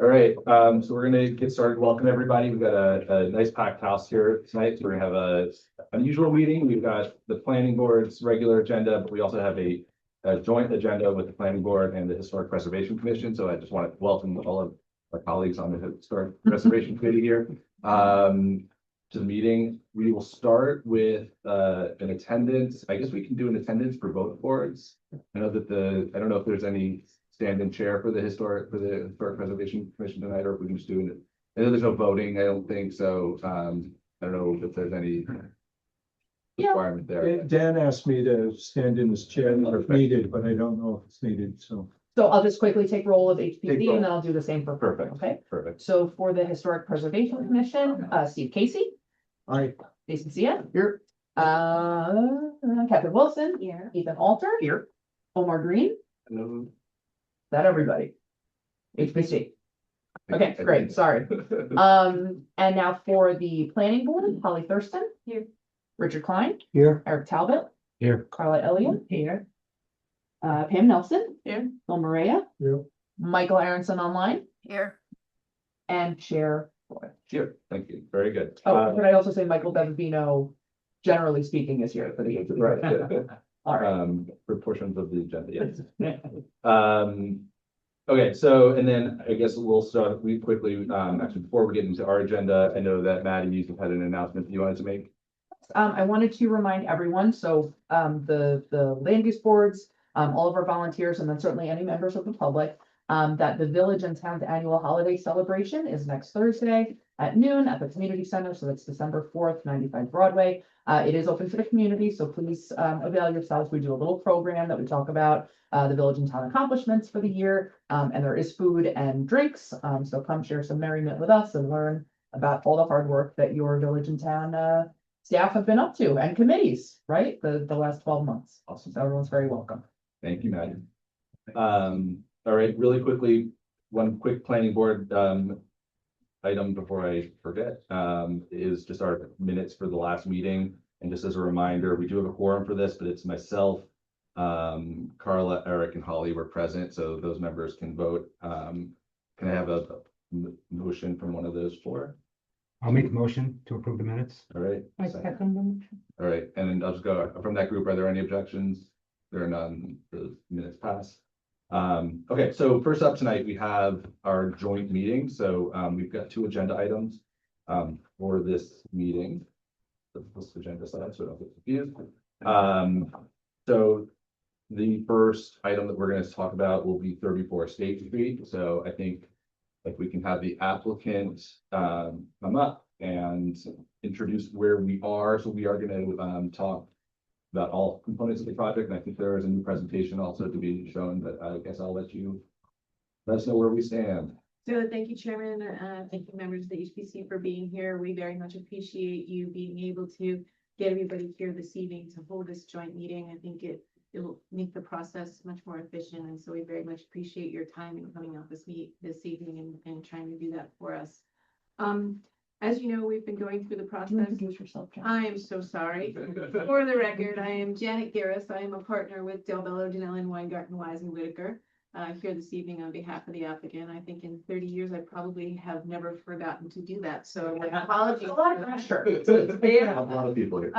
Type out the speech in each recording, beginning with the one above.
All right, so we're gonna get started. Welcome, everybody. We've got a nice packed house here tonight. So we're gonna have a unusual meeting. We've got the planning board's regular agenda, but we also have a joint agenda with the planning board and the Historic Preservation Commission. So I just want to welcome all of our colleagues on the Historic Preservation Committee here to the meeting. We will start with an attendance. I guess we can do an attendance for both boards. I know that I don't know if there's any stand-in chair for the Historic Preservation Commission tonight, or if we can just do it. I know there's no voting, I don't think so. I don't know if there's any requirement there. Dan asked me to stand in his chair if needed, but I don't know if it's needed, so. So I'll just quickly take roll of HPC Take roll. and then I'll do the same for. Perfect. Okay, Perfect. so for the Historic Preservation Commission, Steve Casey, Aye. Jason Sia, here, Catherine Wilson, Here. Ethan Alter, here, Omar Green, Hello. that everybody. HPC. Okay, great, sorry. And now for the planning board, Holly Thurston. Here. Richard Klein, Here. Eric Talbot, Here. Carla Elliott, here. Pam Nelson, Here. Phil Maria, Here. Michael Aronson online, Here. and Chair Roy. Here, thank you. Very good. Oh, could I also say Michael Bevino, generally speaking, is here for the AG. Right. Yeah. All right. For portions of the agenda, yes. Okay, so, and then I guess we'll start, we quickly, actually, before we get into our agenda, I know that Maddie, you had an announcement that you wanted to make. I wanted to remind everyone, so the land use boards, all of our volunteers, and then certainly any members of the public, that the village and town's annual holiday celebration is next Thursday at noon at the community center. So that's December 4th, 95 Broadway. It is open to the community, so please avail yourselves. We do a little program that we talk about the village and town accomplishments for the year, and there is food and drinks. So come share some merriment with us and learn about all the hard work that your village and town staff have been up to, and committees, right? The last 12 months. Awesome. So everyone's very welcome. Thank you, Maddie. All right, really quickly, one quick planning board item before I forget is just our minutes for the last meeting. And just as a reminder, we do have a quorum for this, but it's myself, Carla, Eric, and Holly were present, so those members can vote. Can I have a motion from one of those four? I'll make a motion to approve the minutes. All right. I second. second them. All right, and I'll just go from that group. Are there any objections? There are none. The minutes pass. Okay, so first up tonight, we have our joint meeting. So we've got two agenda items for this meeting. This agenda side, so don't get confused. So the first item that we're going to talk about will be 34 State Street. So I think if we can have the applicant come up and introduce where we are. So we are going to talk about all components of the project. And I think there is a new presentation also to be shown, but I guess I'll let us know where we stand. So thank you, Chairman. Thank you, members of the HPC, for being here. We very much appreciate you being able to get everybody here this evening to hold this joint meeting. I think it will make the process much more efficient. And so we very much appreciate your time in coming out this evening and trying to do that for us. As you know, we've been going through the process. Introduce yourself, Jen. I am so sorry. For the record, I am Janet Garris. I am a partner with Del Bello, Janelle, Weingarten, Wise, and Whitaker here this evening on behalf of the applicant. I think in 30 years, I probably have never forgotten to do that. So apologies. A lot of pressure. A lot of people here.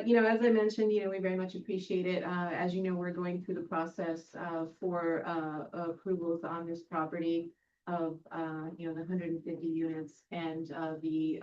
You know, as I mentioned, you know, we very much appreciate it. As you know, we're going through the process for approvals on this property of, you know, the 150 units and the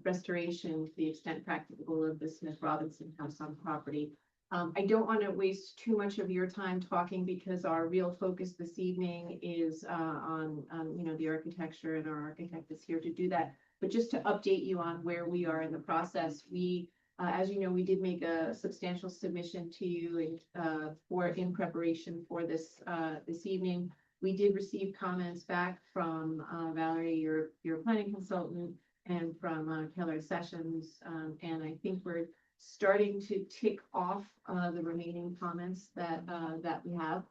restoration to the extent practicable of the Smith Robinson house on property. I don't want to waste too much of your time talking because our real focus this evening is on you know, the architecture, and our architect is here to do that. But just to update you on where we are in the process, we as you know, we did make a substantial submission to you in preparation for this this evening. We did receive comments back from Valerie, your planning consultant, and from Keller Sessions, and I think we're starting to tick off the remaining comments that we have.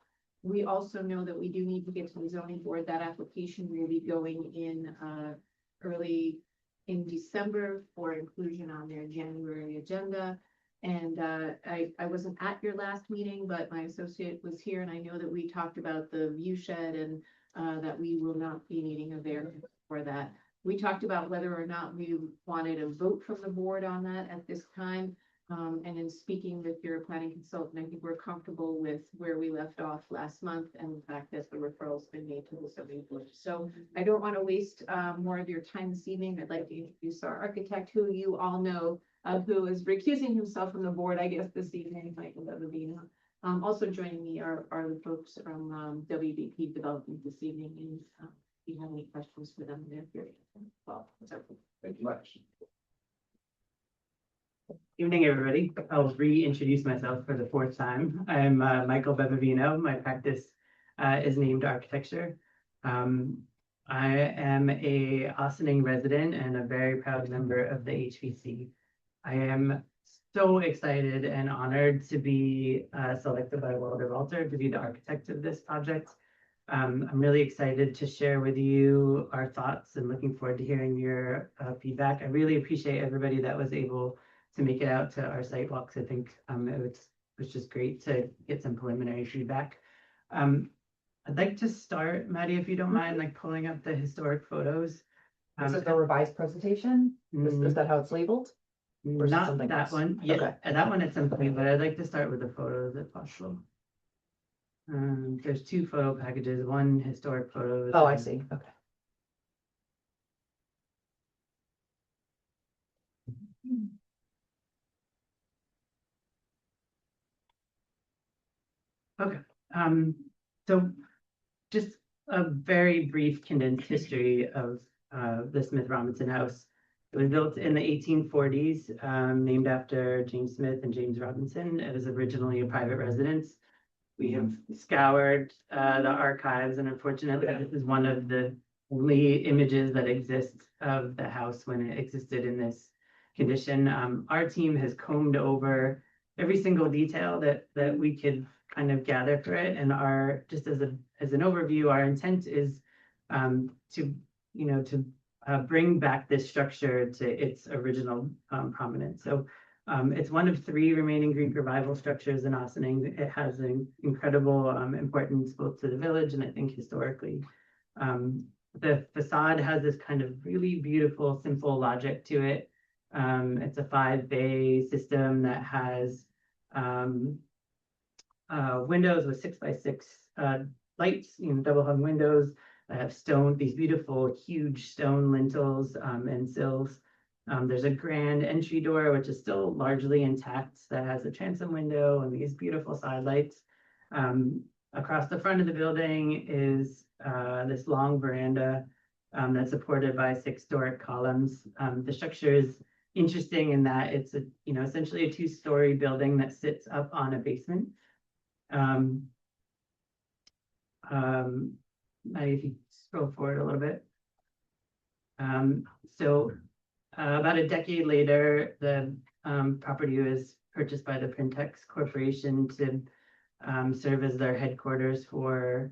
We also know that we do need to get to the zoning board. That application will be going in early in December for inclusion on their January agenda. And I wasn't at your last meeting, but my associate was here, and I know that we talked about the view shed and that we will not be needing a variance for that. We talked about whether or not we wanted a vote from the board on that at this time. And in speaking with your planning consultant, I think we're comfortable with where we left off last month and the fact that the referral's been made to the zoning board. So I don't want to waste more of your time this evening. I'd like to introduce our architect, who you all know, who is recusing himself from the board, I guess, this evening, Michael Bevavino. Also joining me are the folks from WBP Development this evening, and if you have any questions for them, they're here. Well, Thank you much. Evening, everybody. I'll reintroduce myself for the fourth time. I'm Michael Bevavino. My practice is named Architecture. I am a Ossining resident and a very proud member of the HVC. I am so excited and honored to be selected by Walter Walter to be the architect of this project. I'm really excited to share with you our thoughts and looking forward to hearing your feedback. I really appreciate everybody that was able to make it out to our site walks. I think it was just great to get some preliminary feedback. I'd like to start, Maddie, if you don't mind, like pulling up the historic photos. This is the revised presentation? Is that how it's labeled? Or is it Not something that else? one. Yeah, Okay. that one at some point, but I'd like to start with the photos if possible. There's two photo packages, one historic photos. Oh, I and- see. Okay. So just a very brief condensed history of the Smith Robinson House. It was built in the 1840s, named after James Smith and James Robinson. It was originally a private residence. We have scoured the archives, and unfortunately, this is one of the only images that exist of the house when it existed in this condition. Our team has combed over every single detail that we could kind of gather for it, and just as an overview, our intent is to bring back this structure to its original prominence. So it's one of three remaining Greek revival structures in Ossining. It has an incredible importance both to the village and I think historically. The facade has this kind of really beautiful, simple logic to it. It's a 5-bay system that has windows with 6x6 lights, double hung windows that have these beautiful, huge stone lintels and sills. There's a grand entry door, which is still largely intact, that has a transom window and these beautiful side lights. Across the front of the building is this long veranda that's supported by 6 Doric columns. The structure is interesting in that it's essentially a 2-story building that sits up on a basement. If you scroll forward a little bit. About a decade later, the property was purchased by the Printex Corporation to serve as their headquarters for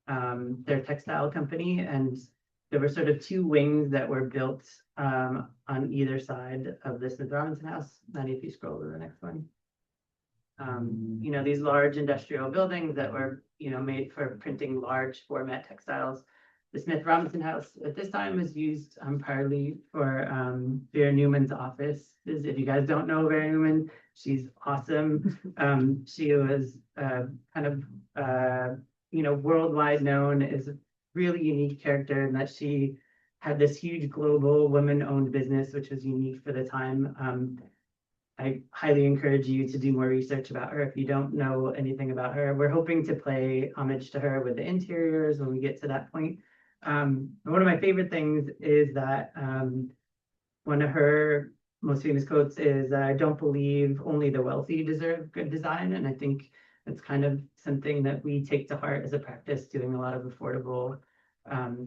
their textile company. And there were sort of 2 wings that were built on either side of the Smith Robinson House. Maddie, if you scroll to the next one. These large industrial buildings that were, made for printing large format textiles. The Smith Robinson House at this time was used partly for Vera Newman's office. If you guys don't know Vera Newman, she's awesome. She was worldwide known as a really unique character in that she had this huge global women-owned business, which was unique for the time. I highly encourage you to do more research about her if you don't know anything about her. We're hoping to pay homage to her with the interiors when we get to that point. One of my favorite things is that one of her most famous quotes is, "I don't believe only the wealthy deserve good design." And I think it's kind of something that we take to heart as a practice, doing a lot of affordable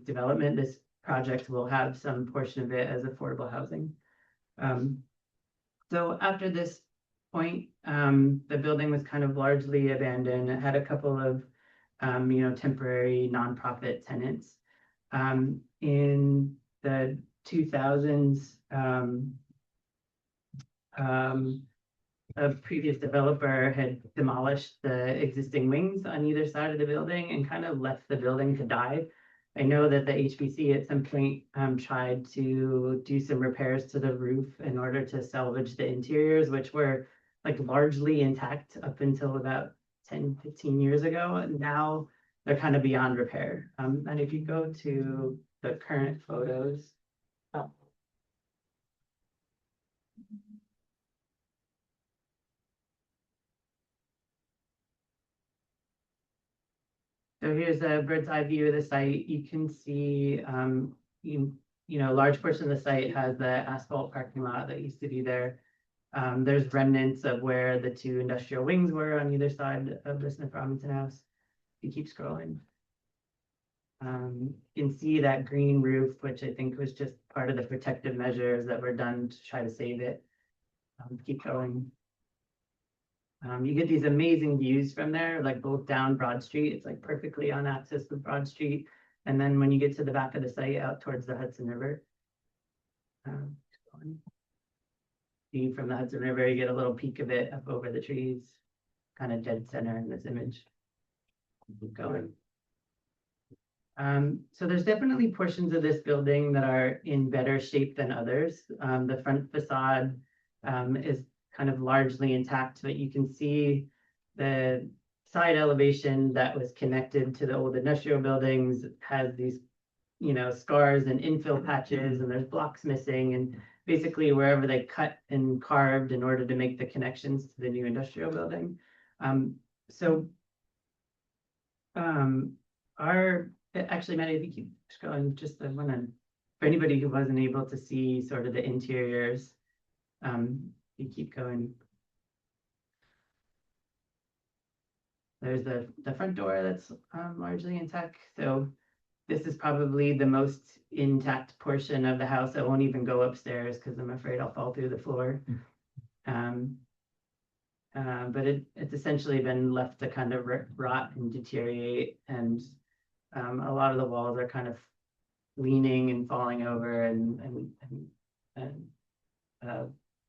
development. This project will have some portion of it as affordable housing. So after this point, the building was kind of largely abandoned. It had a couple of, temporary nonprofit tenants. In the 2000s, a previous developer had demolished the existing wings on either side of the building and kind of left the building to die. I know that the HBC at some point tried to do some repairs to the roof in order to salvage the interiors, which were like largely intact up until about 10, 15 years ago. And now they're kind of beyond repair. And if you go to the current photos. Oh. So here's a bird's eye view of the site. You can see, you know, a large portion of the site has the asphalt parking lot that used to be there. There's remnants of where the two industrial wings were on either side of the Smith Robinson house. You keep scrolling. You can see that green roof, which I think was just part of the protective measures that were done to try to save it. Keep going. You get these amazing views from there, like both down Broad Street. It's like perfectly on access with Broad Street. And then when you get to the back of the site out towards the Hudson River. Being from the Hudson River, you get a little peek of it up over the trees, kind of dead center in this image. Keep going. So there's definitely portions of this building that are in better shape than others. The front facade is kind of largely intact, but you can see the side elevation that was connected to the old industrial buildings has these, you know, scars and infill patches, and there's blocks missing, and basically wherever they cut and carved in order to make the connections to the new industrial building. Actually, Maddie, if you keep scrolling, just the one on, for anybody who wasn't able to see sort of the interiors, you keep going. There's the front door that's largely intact. So this is probably the most intact portion of the house. I won't even go upstairs because I'm afraid I'll fall through the floor. But it's essentially been left to kind of rot and deteriorate, and a lot of the walls are kind of leaning and falling over and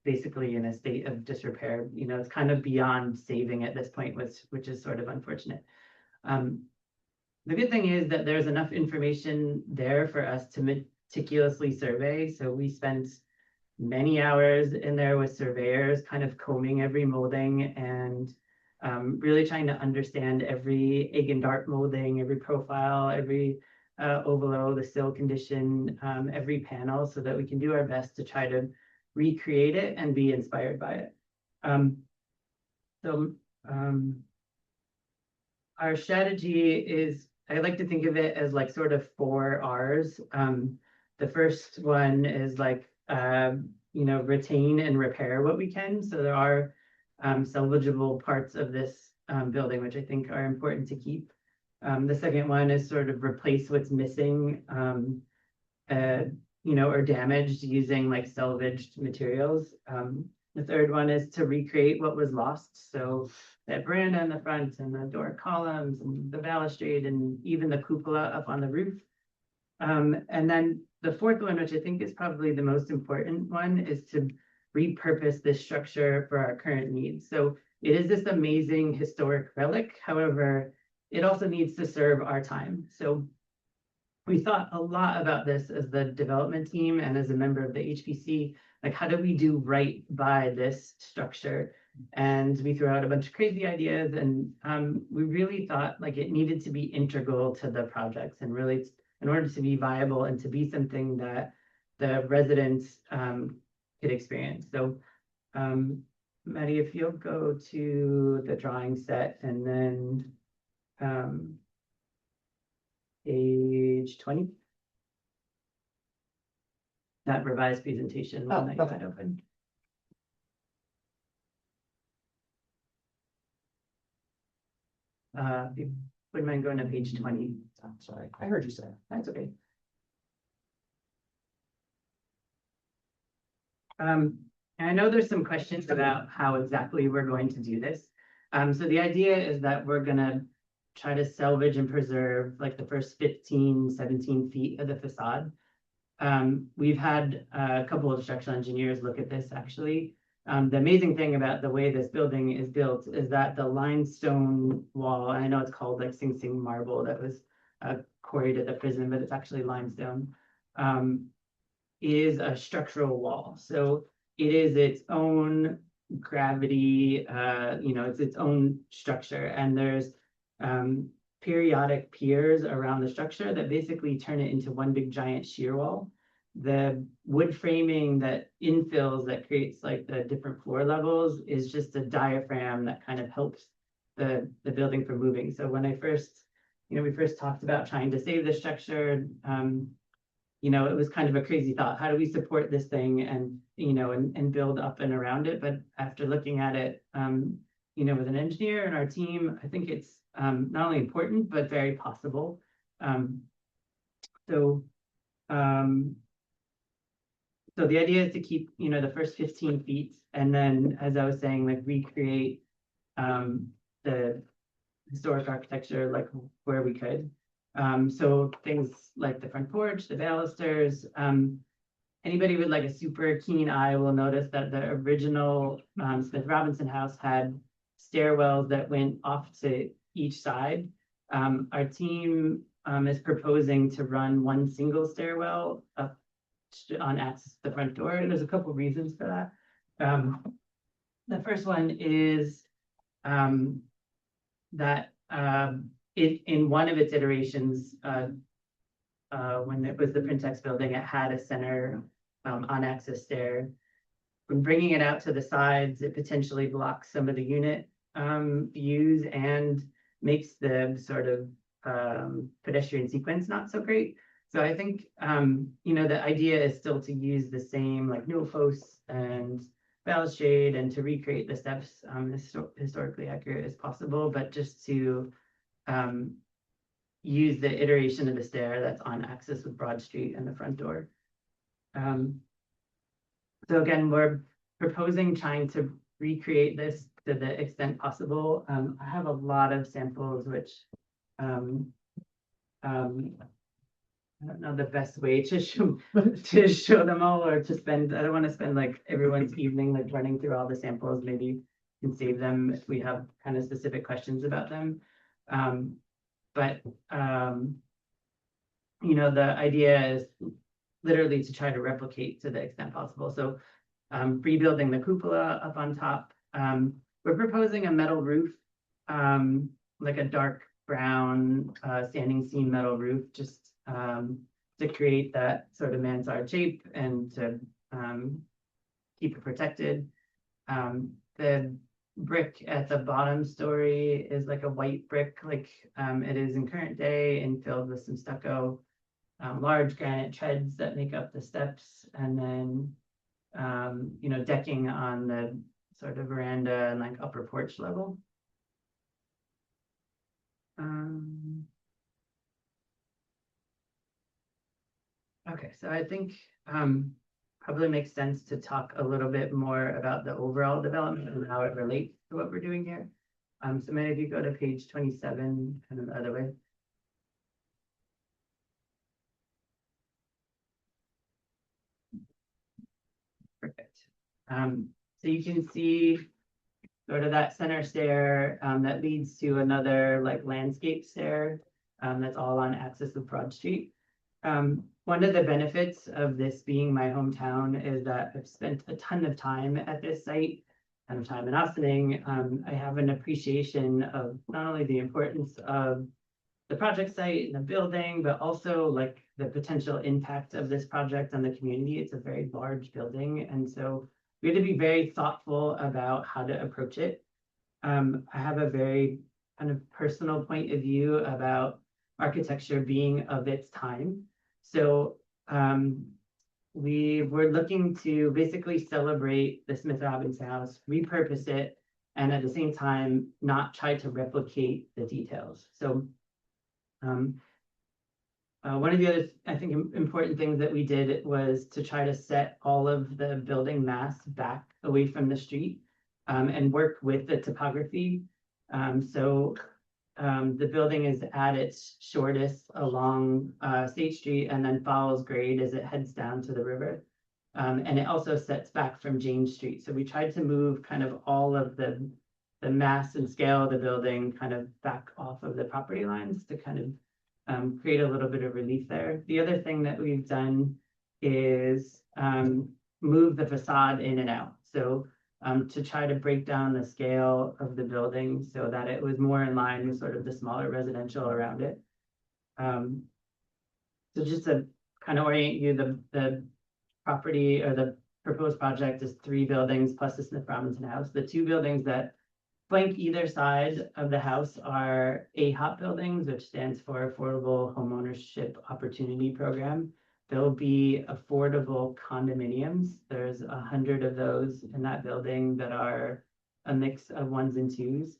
basically in a state of disrepair. You know, it's kind of beyond saving at this point, which is sort of unfortunate. The good thing is that there's enough information there for us to meticulously survey. So we spent many hours in there with surveyors, kind of combing every molding and really trying to understand every egg and dart molding, every profile, every ovalo, the sill condition, every panel, so that we can do our best to try to recreate it and be inspired by it. Our strategy is, I like to think of it as like sort of 4 R's. The first one is like, you know, retain and repair what we can. So there are salvageable parts of this building, which I think are important to keep. The second one is sort of replace what's missing, you know, or damaged using like salvaged materials. The third one is to recreate what was lost. So that veranda in the front and the door columns and the balustrade and even the cupola up on the roof. And then the fourth one, which I think is probably the most important one, is to repurpose this structure for our current needs. So it is this amazing historic relic. However, it also needs to serve our time. So we thought a lot about this as the development team and as a member of the HPC, like how do we do right by this structure? And we threw out a bunch of crazy ideas, and we really thought like it needed to be integral to the projects, and really in order to be viable and to be something that the residents could experience. So Maddie, if you'll go to the drawing set and then page 20. That revised presentation one that you had open. If you wouldn't mind going to page 20. Oh, sorry, I heard you say it. That's okay. And I know there's some questions about how exactly we're going to do this. So the idea is that we're gonna try to salvage and preserve like the first 15, 17 feet of the facade. We've had a couple of structural engineers look at this actually. The amazing thing about the way this building is built is that the limestone wall, and I know it's called like Sing Sing marble that was quarried at the prison, but it's actually limestone, is a structural wall. So it is its own gravity, it's its own structure, and there's periodic piers around the structure that basically turn it into one big giant shear wall. The wood framing that infills, that creates like the different floor levels, is just a diaphragm that kind of helps the building from moving. So when I first, we first talked about trying to save the structure, it was kind of a crazy thought. How do we support this thing and, and build up and around it? But after looking at it, with an engineer and our team, I think it's not only important, but very possible. So the idea is to keep, the first 15 feet, and then, as I was saying, like recreate the historic architecture like where we could. So things like the front porch, the balusters. Anybody with like a super keen eye will notice that the original Smith Robinson house had stairwells that went off to each side. Our team is proposing to run one single stairwell up on access to the front door, and there's a couple reasons for that. The first one is that in one of its iterations, when it was the Printex building, it had a center on-access stair. When bringing it out to the sides, it potentially blocks some of the unit views and makes the sort of pedestrian sequence not so great. So I think, the idea is still to use the same like no posts and balustrade and to recreate the steps historically accurate as possible, but just to use the iteration of the stair that's on access with Broad Street and the front door. So again, we're proposing trying to recreate this to the extent possible. I have a lot of samples, which I don't know the best way to show them all, or to spend. I don't want to spend like everyone's evening like running through all the samples. Maybe you can save them if we have kind of specific questions about them. But the idea is literally to try to replicate to the extent possible. So rebuilding the cupola up on top. We're proposing a metal roof, like a dark brown standing seam metal roof, just to create that sort of mansard shape and to keep it protected. The brick at the bottom story is like a white brick, like it is in current day, and filled with some stucco, large granite treads that make up the steps, and then decking on the sort of veranda and like upper porch level. Okay, so I think probably makes sense to talk a little bit more about the overall development and how it relates to what we're doing here. So maybe if you go to page 27, kind of the other way. Perfect. So you can see sort of that center stair that leads to another like landscape stair that's all on access with Broad Street. One of the benefits of this being my hometown is that I've spent a ton of time at this site, a ton of time in Ossining. I have an appreciation of not only the importance of the project site and the building, but also like the potential impact of this project on the community. It's a very large building, and so we have to be very thoughtful about how to approach it. I have a very kind of personal point of view about architecture being of its time. So we were looking to basically celebrate the Smith Robinson house, repurpose it, and at the same time, not try to replicate the details. So one of the other, I think, important things that we did was to try to set all of the building mass back away from the street and work with the topography. The building is at its shortest along State Street and then follows grade as it heads down to the river. And it also sets back from James Street. So we tried to move kind of all of the mass and scale of the building kind of back off of the property lines to kind of create a little bit of relief there. The other thing that we've done is move the facade in and out. So to try to break down the scale of the building so that it was more in line with sort of the smaller residential around it. So just to kind of orient you, the property or the proposed project is 3 buildings plus the Smith Robinson House. The 2 buildings that flank either side of the house are AHOP buildings, which stands for Affordable Homeownership Opportunity Program. There'll be affordable condominiums. There's 100 of those in that building that are a mix of 1s and 2s.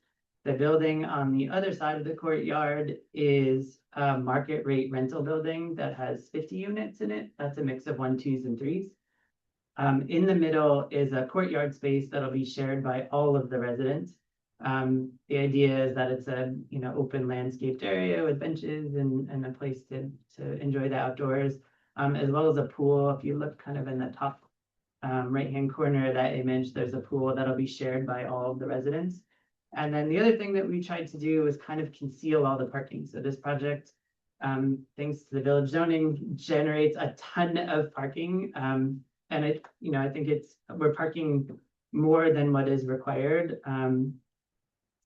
The building on the other side of the courtyard is a market rate rental building that has 50 units in it. That's a mix of 1, 2s, and 3s. In the middle is a courtyard space that'll be shared by all of the residents. The idea is that it's a open landscaped area with benches and a place to enjoy the outdoors, as well as a pool. If you look kind of in the top right-hand corner of that image, there's a pool that'll be shared by all of the residents. And then the other thing that we tried to do is kind of conceal all the parking. So this project, thanks to the village zoning, generates a ton of parking. And I think we're parking more than what is required,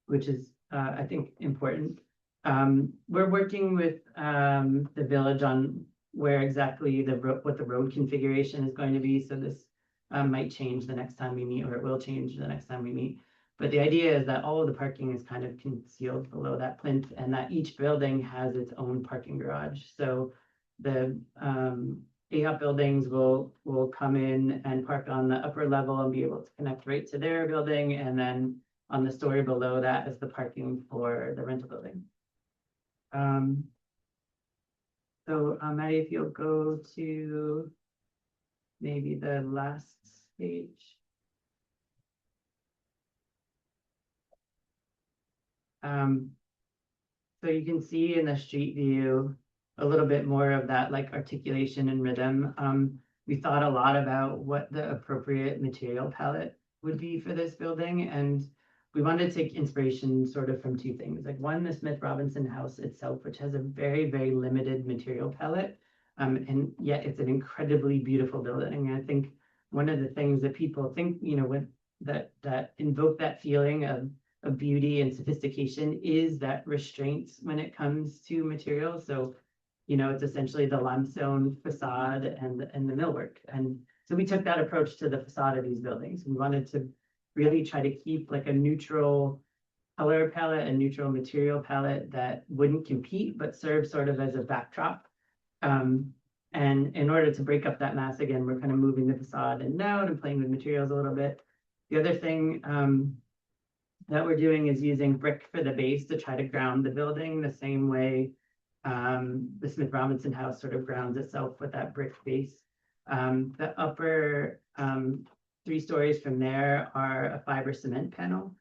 which is, I think, important. We're working with the village on where exactly what the road configuration is going to be. So this might change the next time we meet, or it will change the next time we meet. But the idea is that all of the parking is kind of concealed below that plinth, and that each building has its own parking garage. So the AHOP buildings will come in and park on the upper level and be able to connect right to their building, and then on the story below that is the parking for the rental building. So Maddie, if you'll go to maybe the last page. So you can see in the street view a little bit more of that like articulation and rhythm. We thought a lot about what the appropriate material palette would be for this building, and we wanted to take inspiration sort of from 2 things. Like one, the Smith Robinson House itself, which has a very, very limited material palette, and yet it's an incredibly beautiful building. I think one of the things that people think, when that invoke that feeling of beauty and sophistication is that restraints when it comes to materials. So, it's essentially the limestone facade and the millwork. And so we took that approach to the facade of these buildings. We wanted to really try to keep like a neutral color palette, a neutral material palette that wouldn't compete, but serve sort of as a backdrop. And in order to break up that mass, again, we're kind of moving the facade in and out and playing with materials a little bit. The other thing that we're doing is using brick for the base to try to ground the building the same way the Smith Robinson House sort of grounds itself with that brick base. The upper 3 stories from there are a fiber cement panel.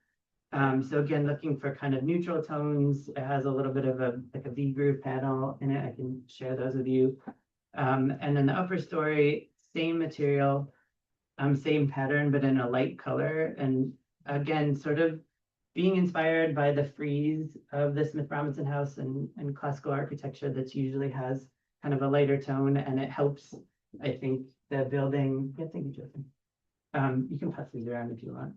So again, looking for kind of neutral tones. It has a little bit of a V-groove panel in it. I can share those with you. And then the upper story, same material, same pattern, but in a light color. And again, sort of being inspired by the frieze of the Smith Robinson House and classical architecture that usually has kind of a lighter tone, and it helps, I think, the building. Yeah, thank you, Justin. You can pass these around if you want.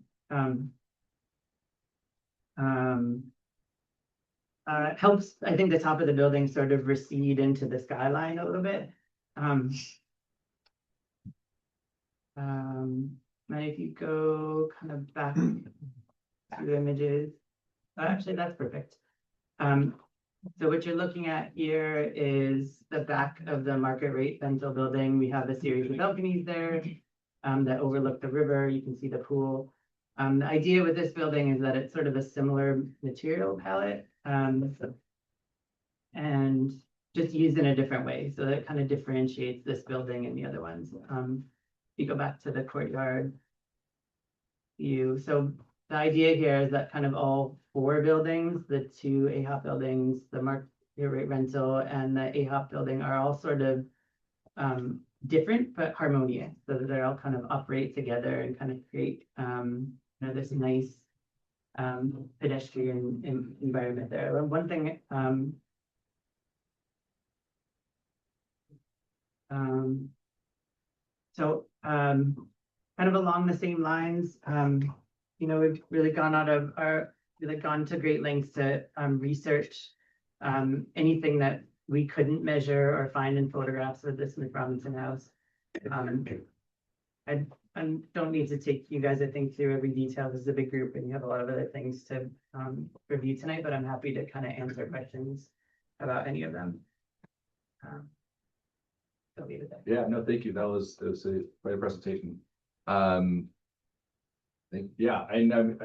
Helps, I think, the top of the building sort of recede into the skyline a little bit. And if you go kind of back to images, actually that's perfect. So what you're looking at here is the back of the market rate rental building. We have a series of balconies there that overlook the river. You can see the pool. The idea with this building is that it's sort of a similar material palette and just used in a different way. So that kind of differentiates this building and the other ones. If you go back to the courtyard view. So the idea here is that kind of all 4 buildings, the 2 AHOP buildings, the market rate rental and the AHOP building, are all sort of different but harmonious, so that they're all kind of upright together and kind of create, this nice pedestrian environment there. And one thing, kind of along the same lines, we've really gone to great lengths to research anything that we couldn't measure or find in photographs of the Smith Robinson House. I don't need to take you guys, I think, through every detail. This is a big group and you have a lot of other things to review tonight, but I'm happy to kind of answer questions about any of them. I'll leave it there. Yeah, no, thank you. That was a quite a presentation. Yeah,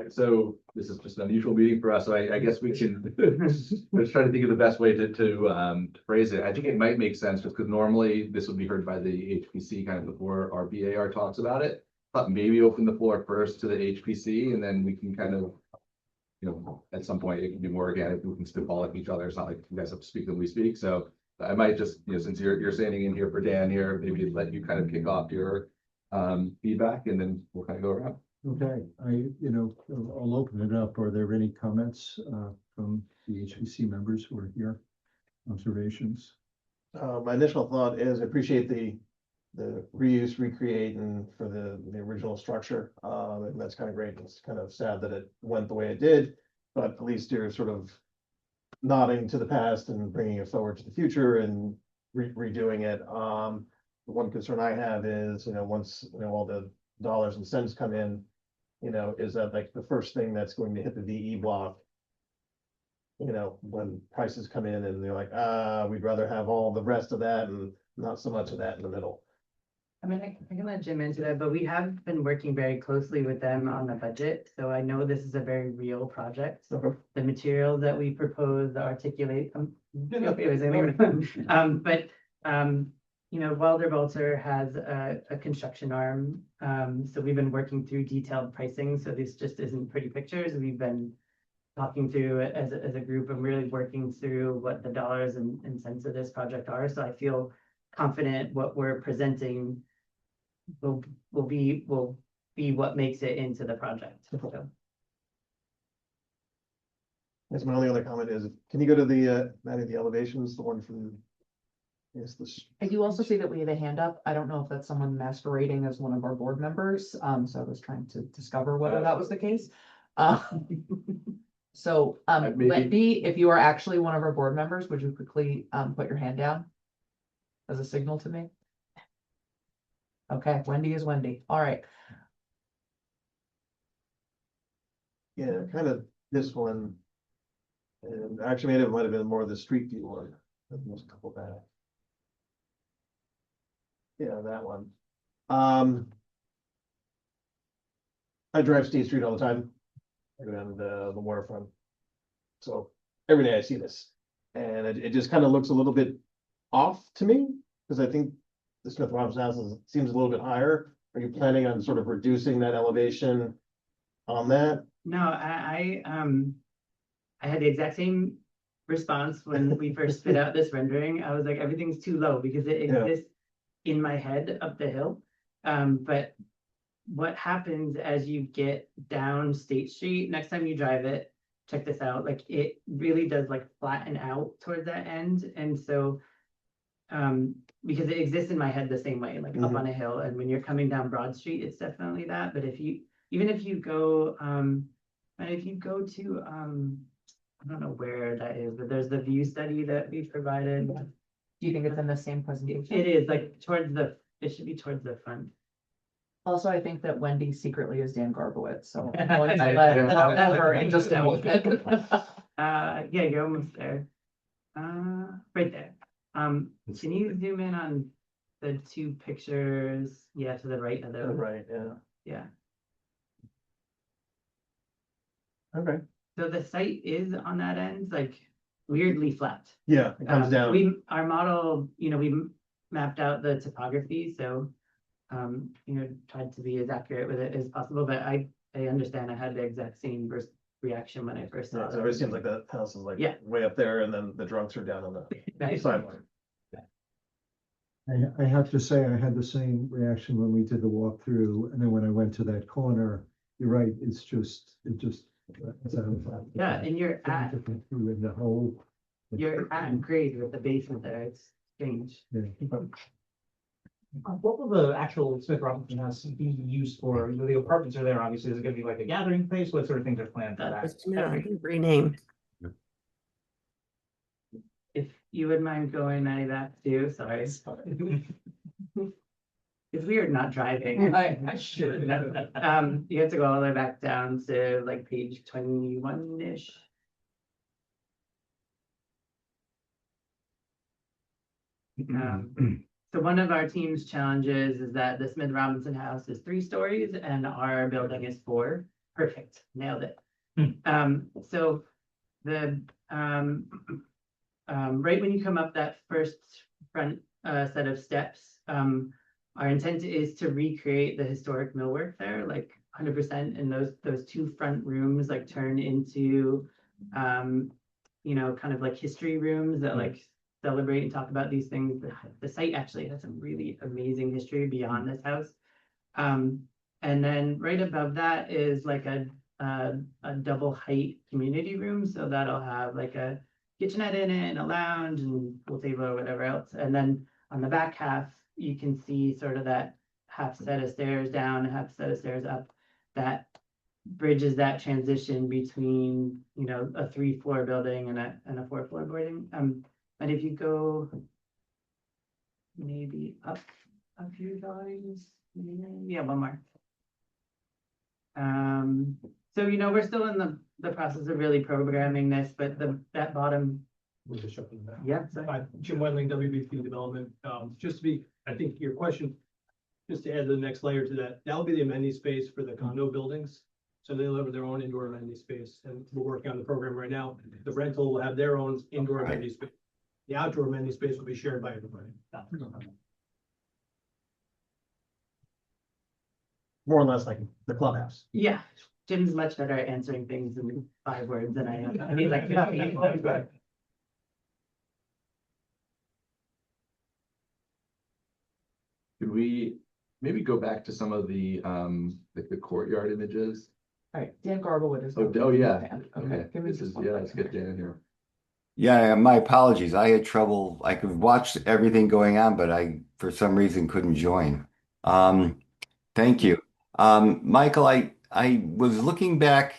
so this is just an unusual meeting for us, so I guess we can let's try to think of the best way to phrase it. I think it might make sense just because normally this would be heard by the HPC kind of before our BAR talks about it. But maybe open the floor first to the HPC and then we can kind of, at some point it can be more organic. We can spitball at each other. It's not like you guys have to speak when we speak. So I might just, since you're standing in here for Dan here, maybe let you kind of kick off your feedback and then we'll kind of go around. Okay, I'll open it up. Are there any comments from the HPC members who are here? Observations? My initial thought is I appreciate the reuse, recreate, and for the original structure. And that's kind of great. It's kind of sad that it went the way it did, but at least you're sort of nodding to the past and bringing it forward to the future and redoing it. The one concern I have is, once, all the dollars and cents come in, is that like the first thing that's going to hit the VE block, when prices come in and they're like, we'd rather have all the rest of that and not so much of that in the middle. I mean, I can let Jim answer that, but we have been working very closely with them on the budget. So I know this is a very real project. Okay. The materials that we propose, the articulate, Wilder Bolter has a construction arm. So we've been working through detailed pricing. So this just isn't pretty pictures. We've been talking through it as a group and really working through what the dollars and cents of this project are. So I feel confident what we're presenting will be what makes it into the project. So. That's my only other comment is, can you go to the elevations, the one from, I do also see that we have a hand up. I don't know if that's someone masquerading as one of our board members. So I was trying to discover whether that was the case. So Maybe- Wendy, if you are actually one of our board members, would you quickly put your hand down as a signal to me? Okay, Wendy is Wendy. All right. yeah, kind of this one. And actually, maybe it might have been more of the street view one. There's a couple back. Yeah, that one. I drive State Street all the time. I go down to the waterfront. So every day I see this. And it just kind of looks a little bit off to me, because I think the Smith Robinson House seems a little bit higher. Are you planning on sort of reducing that elevation on that? No, I had the exact same response when we first spit out this rendering. I was like, everything's too low because it exists in my head up the hill. But what happens as you get down State Street, next time you drive it, check this out, like it really does like flatten out towards that end. And so because it exists in my head the same way, like up on a hill, and when you're coming down Broad Street, it's definitely that. But if you go to I don't know where that is, but there's the view study that we provided. Do you think it's in the same presentation? It is like it should be towards the front. Also, I think that Wendy secretly is Dan Garbowitz, so I'm going to let her in just a moment. Yeah, you're almost there. Right there. Can you zoom in on the two pictures? Yeah, to the right of those. Right, yeah. Yeah. Okay. So the site is on that end, like weirdly flat. Yeah, it comes down. Our model, we mapped out the topography, so tried to be as accurate with it as possible, but I understand I had the exact same reaction when I first saw So it always seems like the house is like way up there and then the drunks are down on the Nice. sideline. I have to say, I had the same reaction when we did the walkthrough, and then when I went to that corner, you're right, it just. Yeah, and you're at Through in the whole. grade with the basement there. It's strange. Yeah. What will the actual Smith Robinson House be used for? The apartments are there, obviously. Is it gonna be like a gathering place? What sort of things are planned for that? Rename. If you would mind going, Maddie, back too, sorry. It's weird not driving. I should. You have to go all the way back down to like page 21-ish. So one of our team's challenges is that the Smith Robinson House is 3 stories and our building is 4. Perfect, nailed it. So the right when you come up that first front set of steps, our intent is to recreate the historic millwork there, like 100%, and those 2 front rooms like turn into you know, kind of like history rooms that like celebrate and talk about these things. The site actually has some really amazing history beyond this house. And then right above that is like a double height community room. So that'll have like a kitchenette in it and a lounge and pool table or whatever else. And then on the back half, you can see sort of that half set of stairs down, half set of stairs up that bridges that transition between, you know, a 3-floor building and a 4-floor building. And if you go maybe up a few drawings, yeah, one more. So, you know, we're still in the process of really programming this, but that bottom. We'll just jump in there. Yeah, sorry. Jim Wedling, WBP Development. Just to be, I think your question, just to add the next layer to that, that'll be the amenity space for the condo buildings. So they'll have their own indoor amenity space, and we're working on the program right now. The rental will have their own indoor amenity space. The outdoor amenity space will be shared by everybody. More or less like the clubhouse. Yeah, Jim's much better at answering things in 5 words than I am. I mean, like, Could we maybe go back to some of the like the courtyard images? All right, Dan Garbowood is. Oh, yeah, Okay. okay, Give me this just is, one yeah, let's second. get Dan here. Yeah, my apologies. I had trouble. I could watch everything going on, but I, for some reason, couldn't join. Thank you. Michael, I was looking back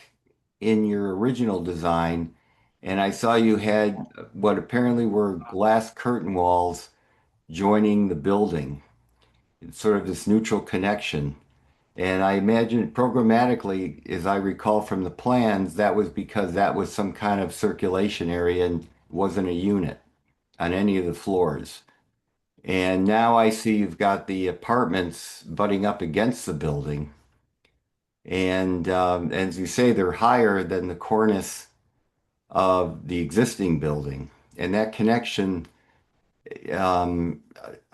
in your original design and I saw you had what apparently were glass curtain walls joining the building. It's sort of this neutral connection. And I imagine programmatically, as I recall from the plans, that was because that was some kind of circulation area and wasn't a unit on any of the floors. And now I see you've got the apartments butting up against the building. And as you say, they're higher than the cornice of the existing building. And that connection, um,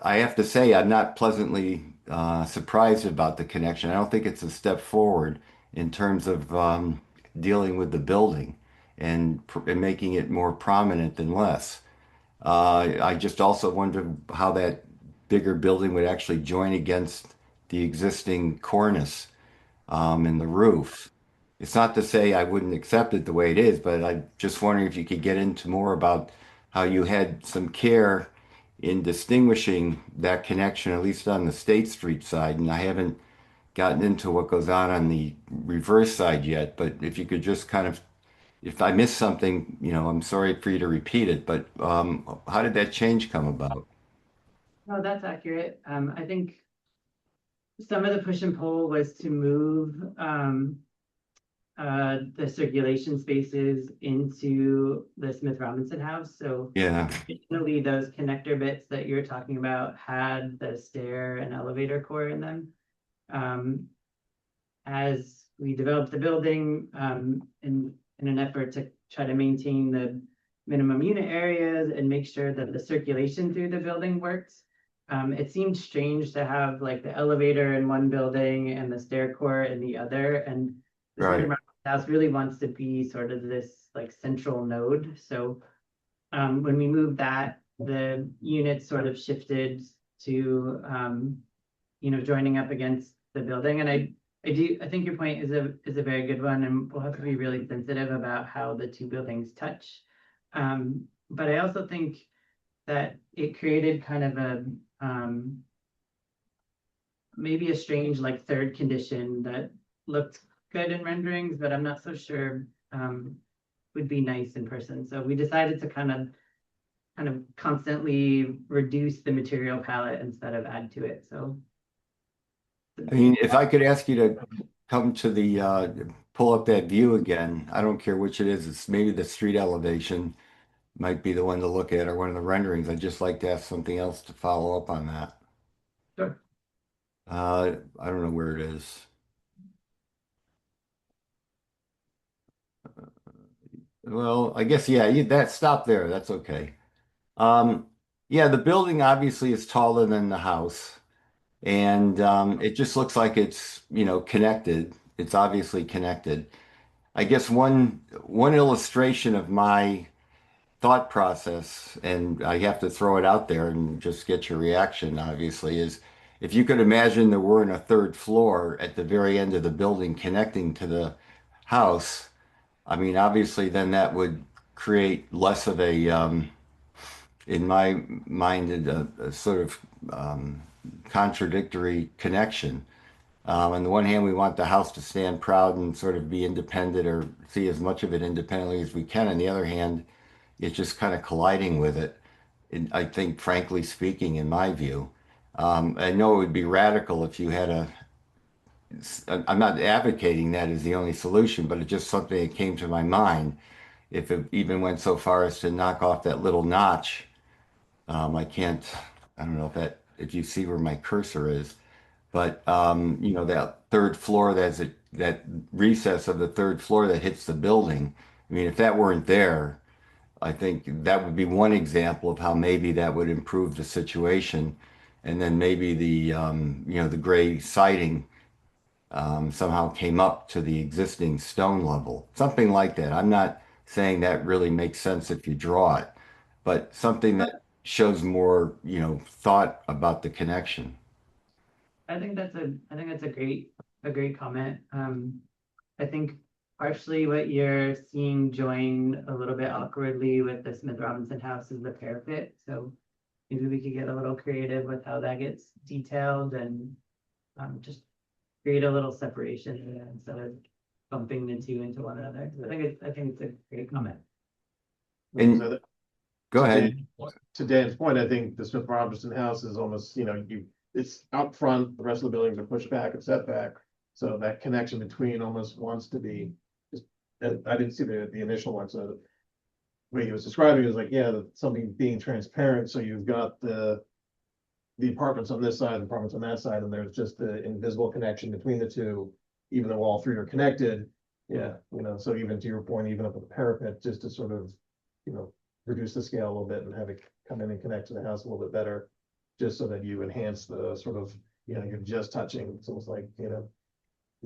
I have to say, I'm not pleasantly surprised about the connection. I don't think it's a step forward in terms of dealing with the building and making it more prominent than less. I just also wonder how that bigger building would actually join against the existing cornice in the roof. It's not to say I wouldn't accept it the way it is, but I'm just wondering if you could get into more about how you had some care in distinguishing that connection, at least on the State Street side. And I haven't gotten into what goes on the reverse side yet, but if you could just kind of, if I missed something, you know, I'm sorry for you to repeat it, but how did that change come about? no, that's accurate. I think some of the push and pull was to move the circulation spaces into the Smith Robinson house. So Yeah, originally those connector bits that you're talking about had the stair and elevator core in them. As we developed the building in an effort to try to maintain the minimum unit areas and make sure that the circulation through the building works, it seemed strange to have like the elevator in one building and the stair core in the other. And the right. house really wants to be sort of this like central node. So when we moved that, the units sort of shifted to, joining up against the building. And I think your point is a very good one, and we'll have to be really sensitive about how the two buildings touch. But I also think that it created kind of a, maybe a strange like third condition that looked good in renderings, but I'm not so sure would be nice in person. So we decided to kind of constantly reduce the material palette instead of add to it. So I mean, if I could ask you to come to the, pull up that view again, I don't care which it is, it's maybe the street elevation might be the one to look at or one of the renderings. I'd just like to ask something else to follow up on that. sure. I don't know where it is. Well, I guess, yeah, that stop there. That's okay. Yeah, the building obviously is taller than the house. And it just looks like it's, connected. It's obviously connected. I guess one illustration of my thought process, and I have to throw it out there and just get your reaction, obviously, is if you could imagine there weren't a third floor at the very end of the building connecting to the house, I mean, obviously, then that would create less of a, in my mind, a sort of contradictory connection. On the one hand, we want the house to stand proud and sort of be independent or see as much of it independently as we can. On the other hand, it's just kind of colliding with it. And I think, frankly speaking, in my view, I know it would be radical if you had I'm not advocating that as the only solution, but it's just something that came to my mind. If it even went so far as to knock off that little notch, I can't, I don't know if you see where my cursor is, but that third floor, that recess of the third floor that hits the building. I mean, if that weren't there, I think that would be one example of how maybe that would improve the situation. And then maybe the gray siding somehow came up to the existing stone level, something like that. I'm not saying that really makes sense if you draw it, but something that shows more, thought about the connection. I think that's a great comment. I think partially what you're seeing join a little bit awkwardly with the Smith Robinson house is the parapet. So maybe we could get a little creative with how that gets detailed and just create a little separation there instead of bumping the two into one another. I think it's a great comment. And So go ahead. to Dan's point, I think the Smith Robinson house is almost, it's out front, the rest of the buildings are pushed back and set back. So that connection between almost wants to be, just, I didn't see the initial one, so the way he was describing it was like, yeah, something being transparent, so you've got the apartments on this side, the apartments on that side, and there's just the invisible connection between the two, even though all three are connected. Yeah, so even to your point, even up with the parapet, just to sort of, reduce the scale a little bit and have it come in and connect to the house a little bit better, just so that you enhance the sort of, you're just touching. It's almost like, the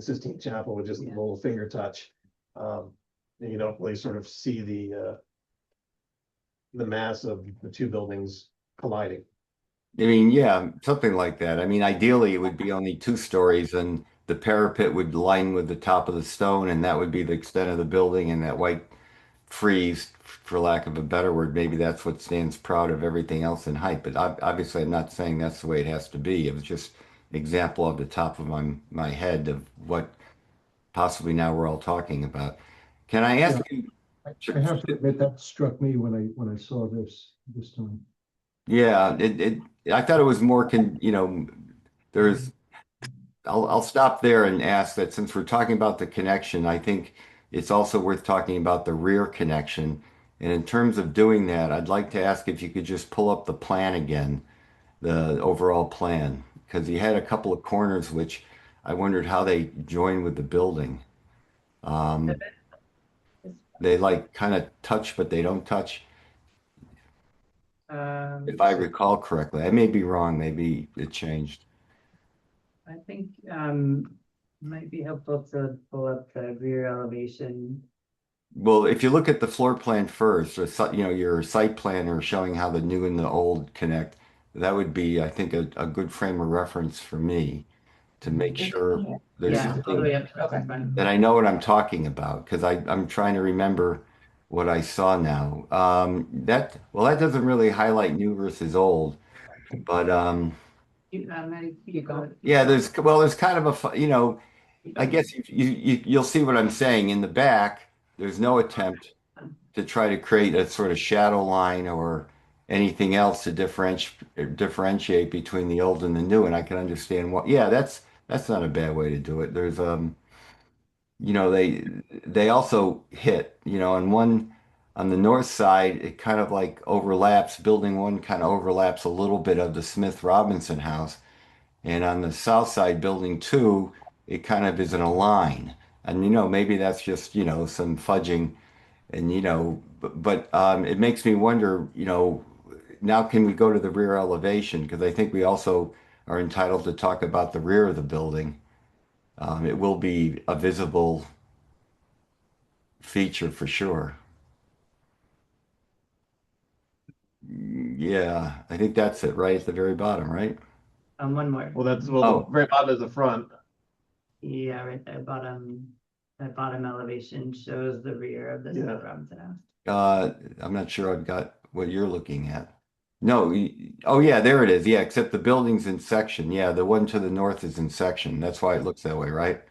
Sistine Chapel with just a little finger touch. And you don't really sort of see the mass of the two buildings colliding. I mean, yeah, something like that. I mean, ideally, it would be only 2 stories, and the parapet would line with the top of the stone, and that would be the extent of the building, and that white frieze, for lack of a better word, maybe that's what stands proud of everything else in height. But obviously, I'm not saying that's the way it has to be. It was just an example off the top of my head of what possibly now we're all talking about. Can I ask you? I have to admit that struck me when I saw this time. Yeah, I thought it was more there's I'll stop there and ask that since we're talking about the connection, I think it's also worth talking about the rear connection. And in terms of doing that, I'd like to ask if you could just pull up the plan again, the overall plan, because you had a couple of corners which I wondered how they join with the building. Um, they like kind of touch, but they don't touch, if I recall correctly. I may be wrong, maybe it changed. I think might be helpful to pull up the rear elevation. Well, if you look at the floor plan first, or your site plan or showing how the new and the old connect, that would be, I think, a good frame of reference for me to make sure there's Yeah, all the something way up to Okay. the front. that I know what I'm talking about, because I'm trying to remember what I saw now. Well, that doesn't really highlight new versus old, but Maddie, you go ahead. yeah, there's kind of I guess you'll see what I'm saying. In the back, there's no attempt to try to create a sort of shadow line or anything else to differentiate between the old and the new, and I can understand what, yeah, that's not a bad way to do it. There's they also hit, on the north side, it kind of like overlaps, building one kind of overlaps a little bit of the Smith Robinson house. And on the south side, building two, it kind of is in a line. And maybe that's just, some fudging and but it makes me wonder, now can we go to the rear elevation? Because I think we also are entitled to talk about the rear of the building. It will be a visible feature for sure. Yeah, I think that's it, right at the very bottom, right? One more. Well, that's, Oh. the very bottom is the front. Yeah, right there, that bottom elevation shows the rear of the Yeah. Smith Robinson house. I'm not sure I've got what you're looking at. No, oh yeah, there it is. Yeah, except the building's in section. Yeah, the one to the north is in section. That's why it looks that way, right?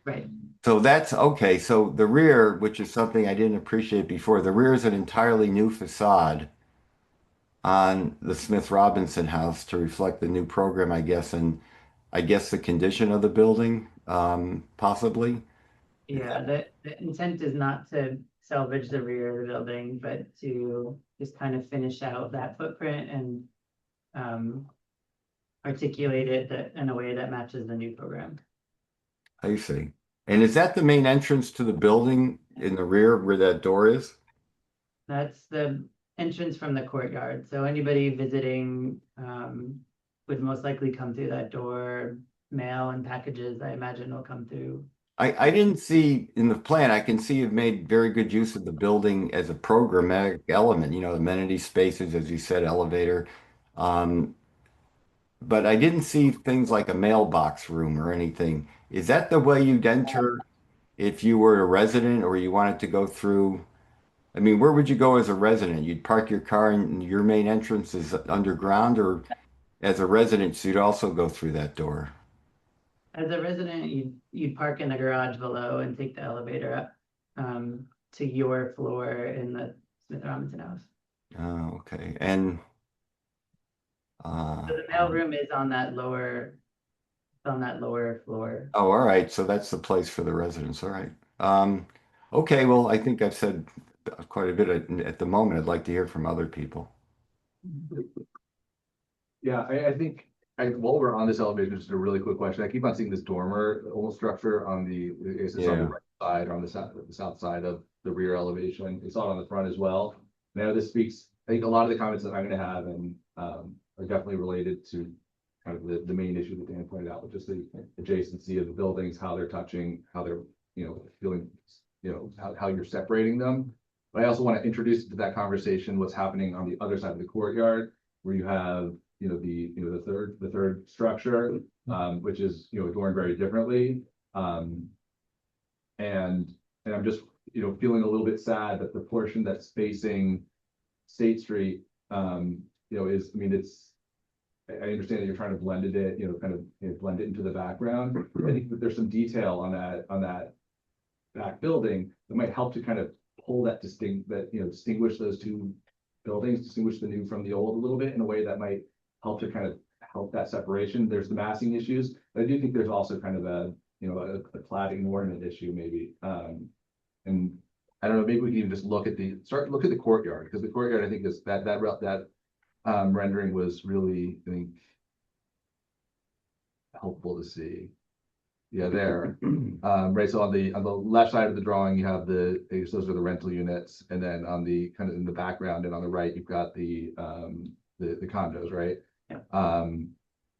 Right. So that's okay. So the rear, which is something I didn't appreciate before, the rear is an entirely new facade on the Smith Robinson house to reflect the new program, I guess, and I guess the condition of the building, possibly. Yeah, the intent is not to salvage the rear of the building, but to just kind of finish out that footprint and articulate it in a way that matches the new program. I see. And is that the main entrance to the building in the rear where that door is? That's the entrance from the courtyard. So anybody visiting would most likely come through that door. Mail and packages, I imagine, will come through. I didn't see in the plan, I can see you've made very good use of the building as a programmatic element, amenity spaces, as you said, elevator. Um, but I didn't see things like a mailbox room or anything. Is that the way you'd enter if you were a resident or you wanted to go through? I mean, where would you go as a resident? You'd park your car and your main entrance is underground, or as a resident, you'd also go through that door? As a resident, you'd park in the garage below and take the elevator up to your floor in the Smith Robinson house. Oh, okay. And So the mail room is on that lower floor. oh, all right. So that's the place for the residents. All right. Okay. Well, I think I've said quite a bit at the moment. I'd like to hear from other people. Yeah, I think, while we're on this elevation, just a really quick question. I keep on seeing this dormer almost structure on is this on the Yeah. right side or on the south side of the rear elevation? It's not on the front as well. Now this speaks, I think a lot of the comments that I'm gonna have and are definitely related to kind of the main issue that Dan pointed out, which is the adjacency of the buildings, how they're touching, how they're, feeling, how you're separating them. But I also want to introduce to that conversation what's happening on the other side of the courtyard, where you have, the third structure, which is, adorned very differently. And I'm just, feeling a little bit sad that the portion that's facing State Street, is, I mean, I understand that you're trying to blend it, kind of, blend it into the background. I think that there's some detail on that back building that might help to kind of pull that distinguish those two buildings, distinguish the new from the old a little bit in a way that might help to kind of help that separation. There's the massing issues, but I do think there's also kind of a cladding ornament issue maybe. And I don't know, maybe we can even just look at the courtyard, because the courtyard, I think is that rendering was really, I think, helpful to see. Yeah, there. Right. So on the left side of the drawing, you have I guess those are the rental units, and then on the kind of in the background and on the right, you've got the condos, right? Yeah.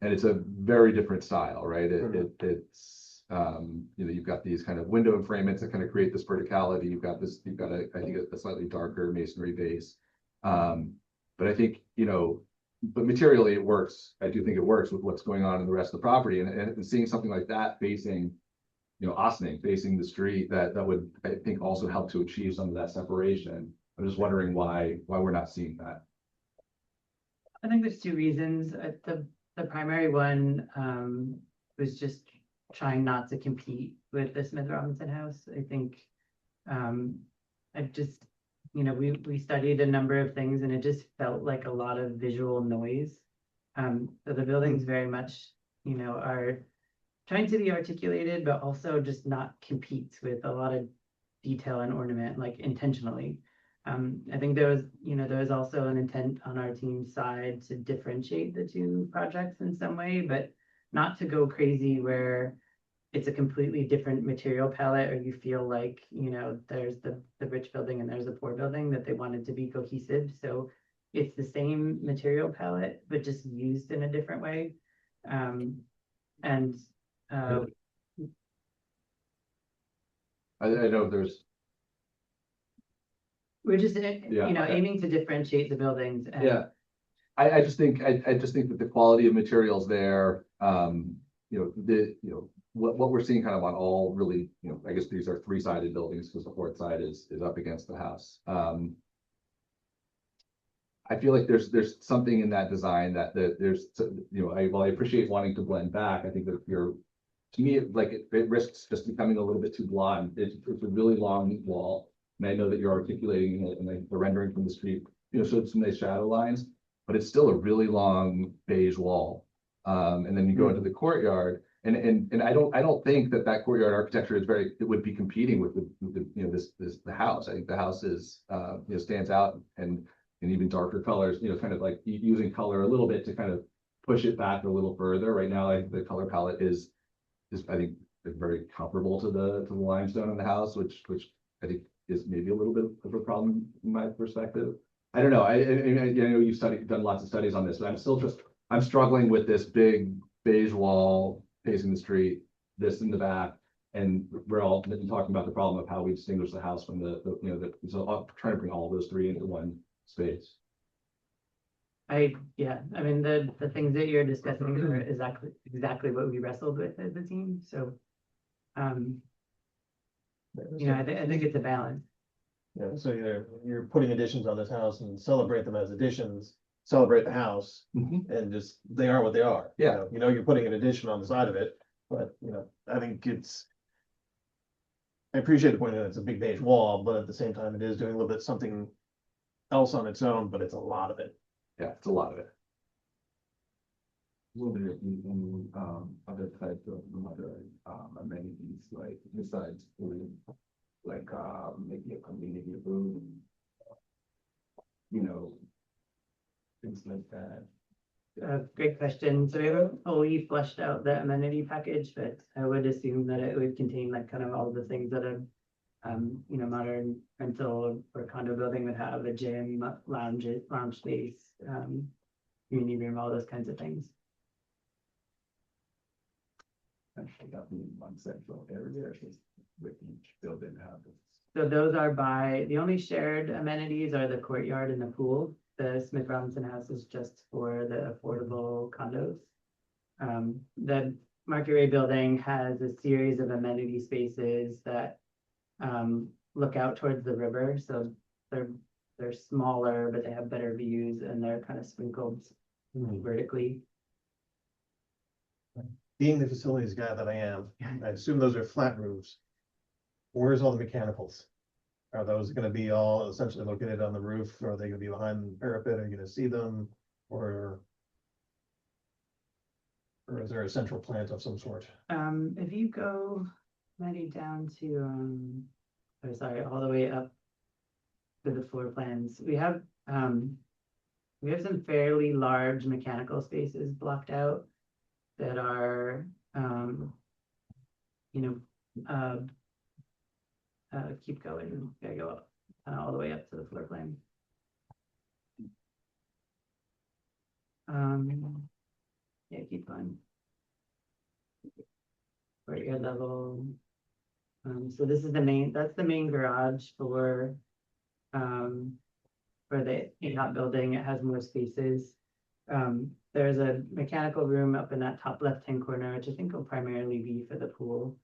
And it's a very different style, right? It's you've got these kind of window enfranements that kind of create this verticality. You've got I think a slightly darker masonry base. But I think, but materially it works. I do think it works with what's going on in the rest of the property, and seeing something like that facing, Ossining, facing the street, that would, I think, also help to achieve some of that separation. I'm just wondering why we're not seeing that. I think there's two reasons. The primary one was just trying not to compete with the Smith Robinson house. I think I just, we studied a number of things and it just felt like a lot of visual noise. So the buildings very much, are trying to be articulated, but also just not compete with a lot of detail and ornament, like intentionally. I think there was also an intent on our team's side to differentiate the two projects in some way, but not to go crazy where it's a completely different material palette, or you feel like, there's the rich building and there's a poor building, that they wanted to be cohesive. So it's the same material palette, but just used in a different way. I know there's, We're just, Yeah. aiming to differentiate the buildings. And yeah. I just think that the quality of materials there, what we're seeing kind of on all really, I guess these are three-sided buildings because the fourth side is up against the house. I feel like there's something in that design that there's, while I appreciate wanting to blend back, I think that to me, it risks just becoming a little bit too blonde. It's a really long wall, and I know that you're articulating it, and the rendering from the street, showed some nice shadow lines, but it's still a really long beige wall. And then you go into the courtyard, and I don't think that courtyard architecture it would be competing with the house. I think the house is stands out, and even darker colors, kind of like using color a little bit to kind of push it back a little further. Right now, I think the color palette is I think very comparable to the limestone in the house, which I think is maybe a little bit of a problem from my perspective. I don't know. I know you've done lots of studies on this, but I'm struggling with this big beige wall facing the street, this in the back, and we're all talking about the problem of how we distinguish the house from so I'm trying to bring all those three into one space. I mean, the things that you're discussing are exactly what we wrestled with as a team. So, I think it's a balance. Yeah, so you're putting additions on this house and celebrate them as additions, celebrate the house, and just, they are what they are. Yeah. You're putting an addition on the side of it, but, I think I appreciate the point that it's a big beige wall, but at the same time, it is doing a little bit something else on its own, but it's a lot of it. Yeah, it's a lot of it. Will there be any other types of other amenities, like besides food, like maybe a community room, things like that? Great question. So we haven't fully fleshed out the amenity package, but I would assume that it would contain like kind of all the things that a modern rental or condo building would have: a gym, lounge space, community room, all those kinds of things. Actually, got me in one central area, just with each building have this. So those are the only shared amenities are the courtyard and the pool. The Smith Robinson house is just for the affordable condos. The Market Ray building has a series of amenity spaces that look out towards the river. So they're smaller, but they have better views, and they're kind of sprinkled vertically. Being the facilities guy that I am, I assume those are flat roofs. Where's all the mechanicals? Are those gonna be all essentially located on the roof? Or are they gonna be behind the parapet? Are you gonna see them? Or is there a central plant of some sort? If you go maybe down to all the way up to the floor plans, we have some fairly large mechanical spaces blocked out that are keep going, gotta go up all the way up to the floor plan. Yeah, keep going. Courtyard level. So this is that's the main garage for the AHOP building. It has more spaces. There's a mechanical room up in that top left-hand corner, which I think will primarily be for the pool.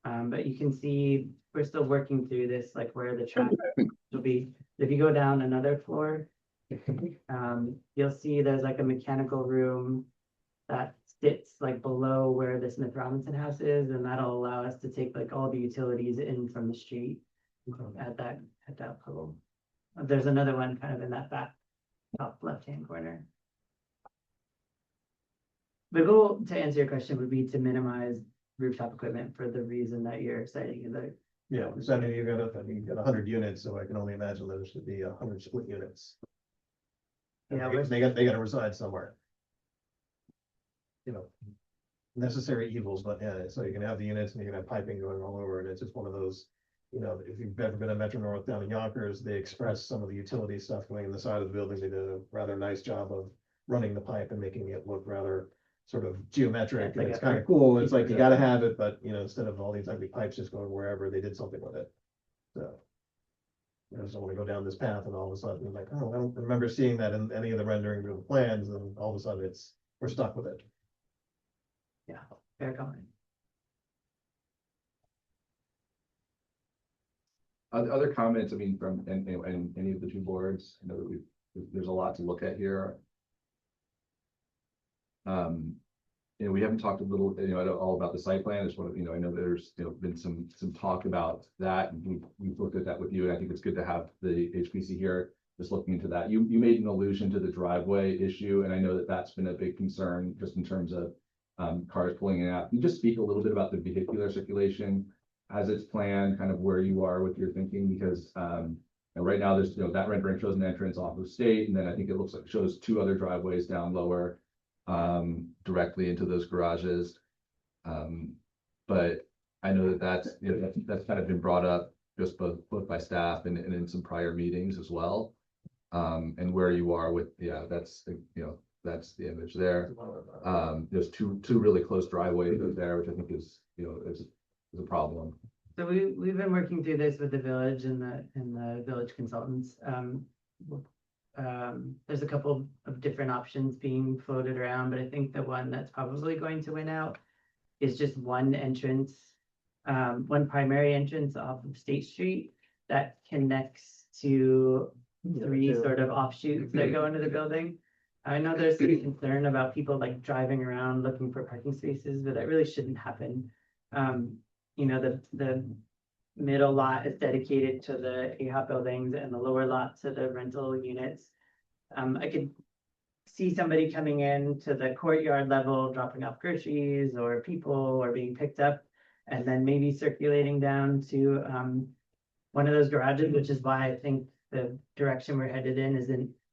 But you can see, we're still working through this, like where the track will be. If you go down another floor, you'll see there's like a mechanical room that sits like below where the Smith Robinson house is, and that'll allow us to take like all the utilities in from the street at that level. There's another one kind of in that back top left-hand corner. The goal, to answer your question, would be to minimize rooftop equipment for the reason that you're citing. Yeah, so I mean, you got 100 units, so I can only imagine there should be 100 split units. And Yeah, they got to reside somewhere. You know, necessary evils, but yeah, so you can have the units and you can have piping going all over, and it's just one of those. You know, if you've ever been to Metro North down in Yonkers, they express some of the utility stuff going in the side of the building. They did a rather nice job of running the pipe and making it look rather sort of geometric, Yeah, and like it's a- kind of cool. It's like you gotta have it, but you know, instead of all these ugly pipes just going wherever, they did something with it. So. I just don't want to go down this path and all of a sudden I'm like, oh, I don't remember seeing that in any of the rendering of the plans, and all of a sudden we're stuck with it. Yeah, fair comment. Other comments, I mean, from, and any of the two boards, I know that there's a lot to look at here. We haven't talked a little, all about the site plan. I just want to, I know there's, been some talk about that, and we've looked at that with you, and I think it's good to have the HPC here, just looking into that. You made an allusion to the driveway issue, and I know that that's been a big concern, just in terms of cars pulling in and out. Can you just speak a little bit about the vehicular circulation as it's planned, kind of where you are with your thinking? Because right now there's, that rendering shows an entrance off of State, and then I think it looks like it shows two other driveways down lower directly into those garages. But I know that that's kind of been brought up just both by staff and in some prior meetings as well. And where you are with, that's the image there. There's two really close driveways there, which I think is a problem. So we've been working through this with the village and the village consultants. There's a couple of different options being floated around, but I think the one that's probably going to win out is just one entrance, one primary entrance off of State Street that connects to three sort of offshoots that go into the building. I know there's some concern about people like driving around looking for parking spaces, but that really shouldn't happen. The middle lot is dedicated to the AHOP buildings and the lower lot to the rental units. I could see somebody coming in to the courtyard level, dropping off groceries or people or being picked up, and then maybe circulating down to one of those garages, which is why I think the direction we're headed in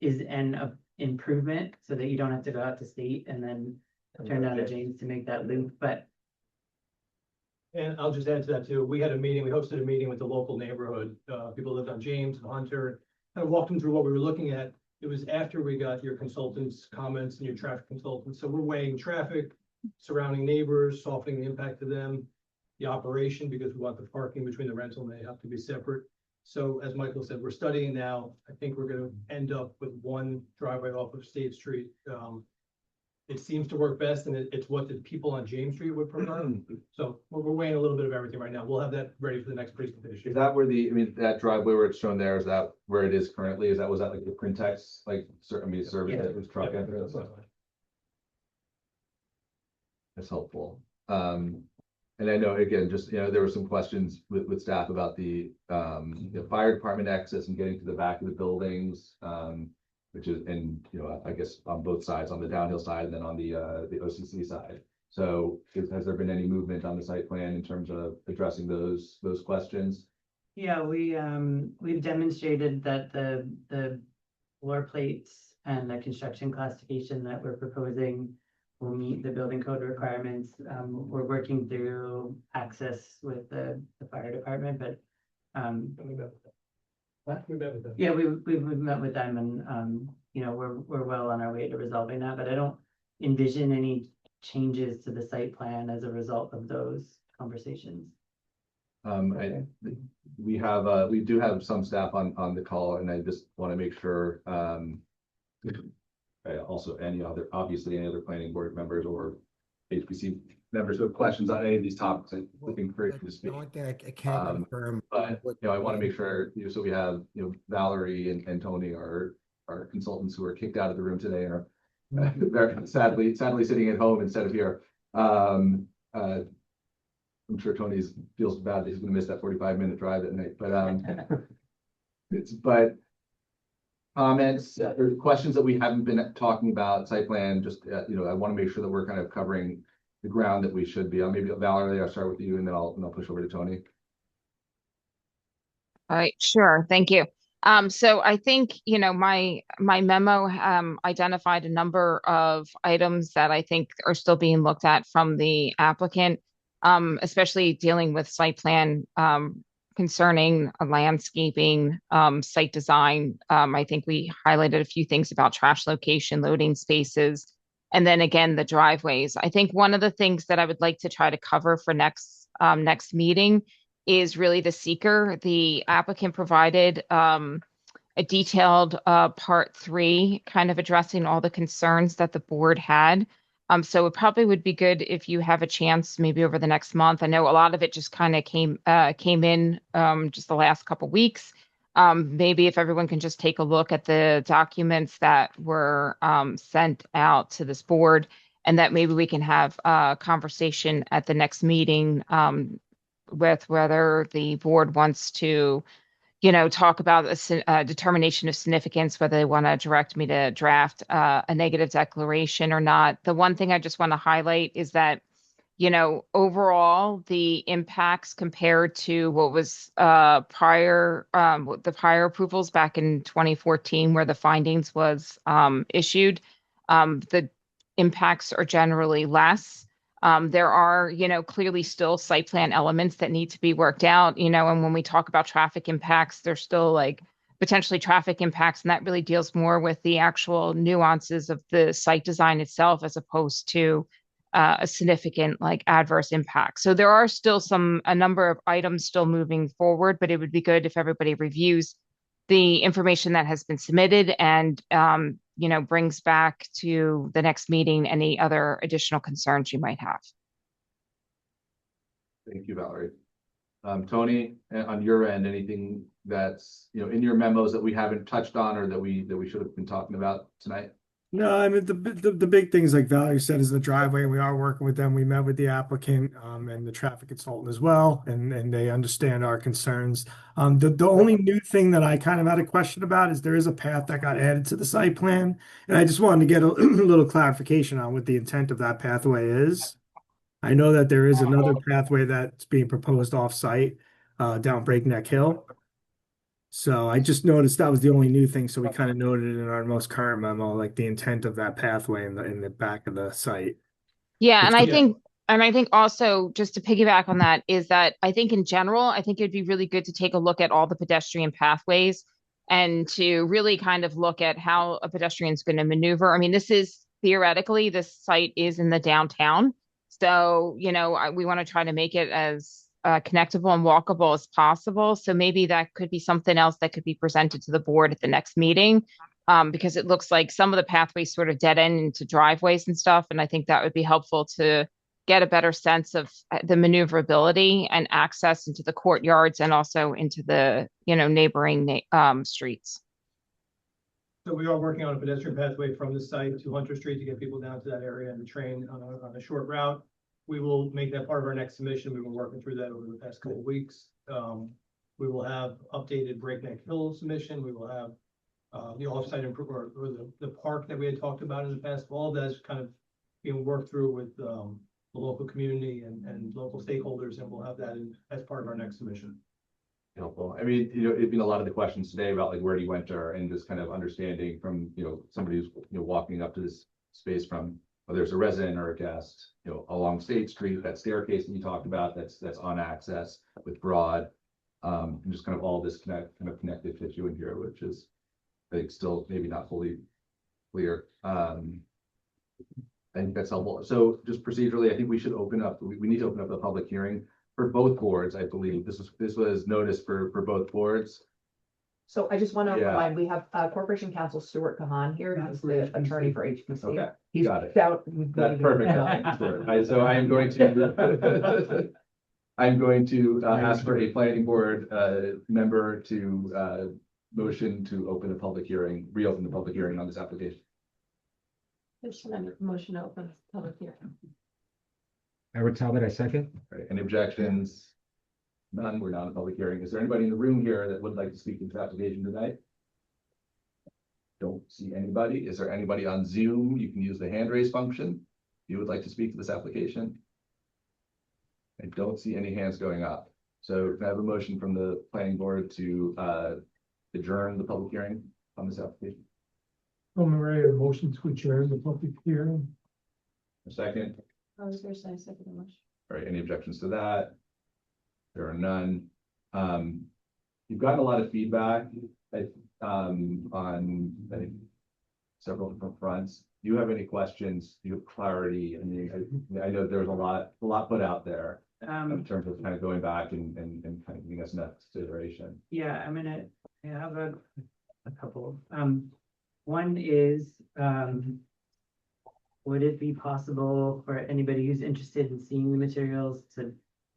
is an improvement, so that you don't have to go out to State and then turn down to James to make that loop. But And I'll just add to that too. We hosted a meeting with the local neighborhood, people who lived on James and Hunter. I walked them through what we were looking at. It was after we got your consultants' comments and your traffic consultants. So we're weighing traffic, surrounding neighbors, softening the impact to them, the operation, because we want the parking between the rental and they have to be separate. So as Michael said, we're studying now. I think we're going to end up with one driveway off of State Street. It seems to work best, and it's what the people on James Street would prefer. So we're weighing a little bit of everything right now. We'll have that ready for the next presentation. Is that where that driveway where it's shown there, is that where it is currently? Was that like the Printex, service that was truck entrance? That's helpful. And I know, again, just, there were some questions with staff about the fire department access and getting to the back of the buildings. Which is, and I guess on both sides, on the downhill side and then on the OCC side. So has there been any movement on the site plan in terms of addressing those questions? yeah, we've demonstrated that the floor plates and the construction classification that we're proposing will meet the building code requirements. We're working through access with the fire department, but We met with them. yeah, we've met with them, and we're well on our way to resolving that, but I don't envision any changes to the site plan as a result of those conversations. We do have some staff on the call, and I just want to make sure, Also obviously any other planning board members or HPC members who have questions on any of these topics, I think encourage you to The speak. only thing I can't confirm. But, I want to make sure, so we have, Valerie and Tony are consultants who are kicked out of the room today and are very sadly sitting at home instead of here. I'm sure Tony's feels bad that he's gonna miss that 45-minute drive at night, but comments or questions that we haven't been talking about, site plan, just, I want to make sure that we're kind of covering the ground that we should be on. Maybe Valerie, I'll start with you and then I'll push over to Tony. All right, sure. Thank you. So I think, my memo identified a number of items that I think are still being looked at from the applicant, especially dealing with site plan concerning landscaping, site design. I think we highlighted a few things about trash location, loading spaces, and then again, the driveways. I think one of the things that I would like to try to cover for next meeting is really the seeker. The applicant provided a detailed part 3, kind of addressing all the concerns that the board had. So it probably would be good if you have a chance, maybe over the next month. I know a lot of it just kind of came in just the last couple weeks. Maybe if everyone can just take a look at the documents that were sent out to this board, and that maybe we can have a conversation at the next meeting with whether the board wants to, talk about a determination of significance, whether they want to direct me to draft a negative declaration or not. The one thing I just want to highlight is that, overall, the impacts compared to what was the prior approvals back in 2014, where the findings was issued, the impacts are generally less. There are, clearly still site plan elements that need to be worked out, and when we talk about traffic impacts, there's still like potentially traffic impacts, and that really deals more with the actual nuances of the site design itself, as opposed to a significant like adverse impact. So there are still a number of items still moving forward, but it would be good if everybody reviews the information that has been submitted and, brings back to the next meeting any other additional concerns you might have. Thank you, Valerie. Tony, on your end, anything that's, in your memos that we haven't touched on or that we should have been talking about tonight? No, I mean, the big things, like Valerie said, is the driveway, and we are working with them. We met with the applicant and the traffic consultant as well, and they understand our concerns. The only new thing that I kind of had a question about is there is a path that got added to the site plan, and I just wanted to get a little clarification on what the intent of that pathway is. I know that there is another pathway that's being proposed off-site down Breakneck Hill. So I just noticed that was the only new thing. So we kind of noted it in our most current memo, like the intent of that pathway in the back of the site. Yeah, and I think also just to piggyback on that is that I think in general, I think it'd be really good to take a look at all the pedestrian pathways and to really kind of look at how a pedestrian is going to maneuver. I mean, this site is in the downtown. So, we want to try to make it as connectable and walkable as possible. So maybe that could be something else that could be presented to the board at the next meeting, because it looks like some of the pathways sort of dead end into driveways and stuff. And I think that would be helpful to get a better sense of the maneuverability and access into the courtyards and also into the, neighboring streets. So we are working on a pedestrian pathway from the site to Hunter Street to get people down to that area and the train on a short route. We will make that part of our next submission. We've been working through that over the past couple of weeks. We will have updated Breakneck Hill submission. We will have the offsite or the park that we had talked about in the past. All of that is kind of being worked through with the local community and local stakeholders, and we'll have that as part of our next submission. Helpful. I mean, it'd been a lot of the questions today about like where do you enter and just kind of understanding from, somebody who's, walking up to this space from whether it's a resident or a guest, along State Street, that staircase that you talked about, that's on access with Broad, and just kind of all this connective tissue in here, which is, I think, still maybe not fully clear. I think that's helpful. So just procedurally, I think we should we need to open up a public hearing for both boards. I believe this was noticed for both boards. So I just want to Yeah. remind, we have Corporation Counsel Stuart Kahan here, who's the attorney for HPC. Okay, He's got it. out. That's perfect. So I am going to, I'm going to ask for a planning board member to motion to open a public hearing, reopen the public hearing on this application. Motion to open public hearing. Edward Talbot, I second. All right, any objections? None, we're not in a public hearing. Is there anybody in the room here that would like to speak to this application tonight? Don't see anybody. Is there anybody on Zoom? You can use the hand raise function. If you would like to speak to this application. I don't see any hands going up. So can I have a motion from the planning board to adjourn the public hearing on this application? Murray, a motion to adjourn the public hearing. A second. Oh, is there a second motion? All right, any objections to that? There are none. You've gotten a lot of feedback on I think several different fronts. Do you have any questions? Do you have clarity? I mean, I know there's a lot put out there in terms of kind of going back and kind of giving us enough consideration. Yeah, I have a couple. One is, would it be possible for anybody who's interested in seeing the materials to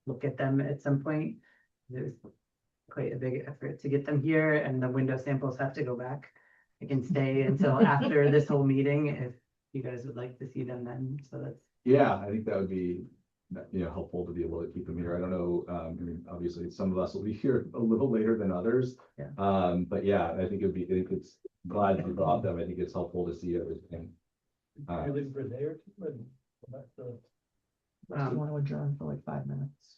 look at them at some point? There's quite a big effort to get them here, and the window samples have to go back. I can stay until after this whole meeting if you guys would like to see them then. So that's. Yeah, I think that would be, helpful to be able to keep them here. I don't know, I mean, obviously some of us will be here a little later than others. Yeah. But yeah, I think I think it's glad you brought them. I think it's helpful to see everything. You're looking for a day or two, and come back to. I want to adjourn for like 5 minutes.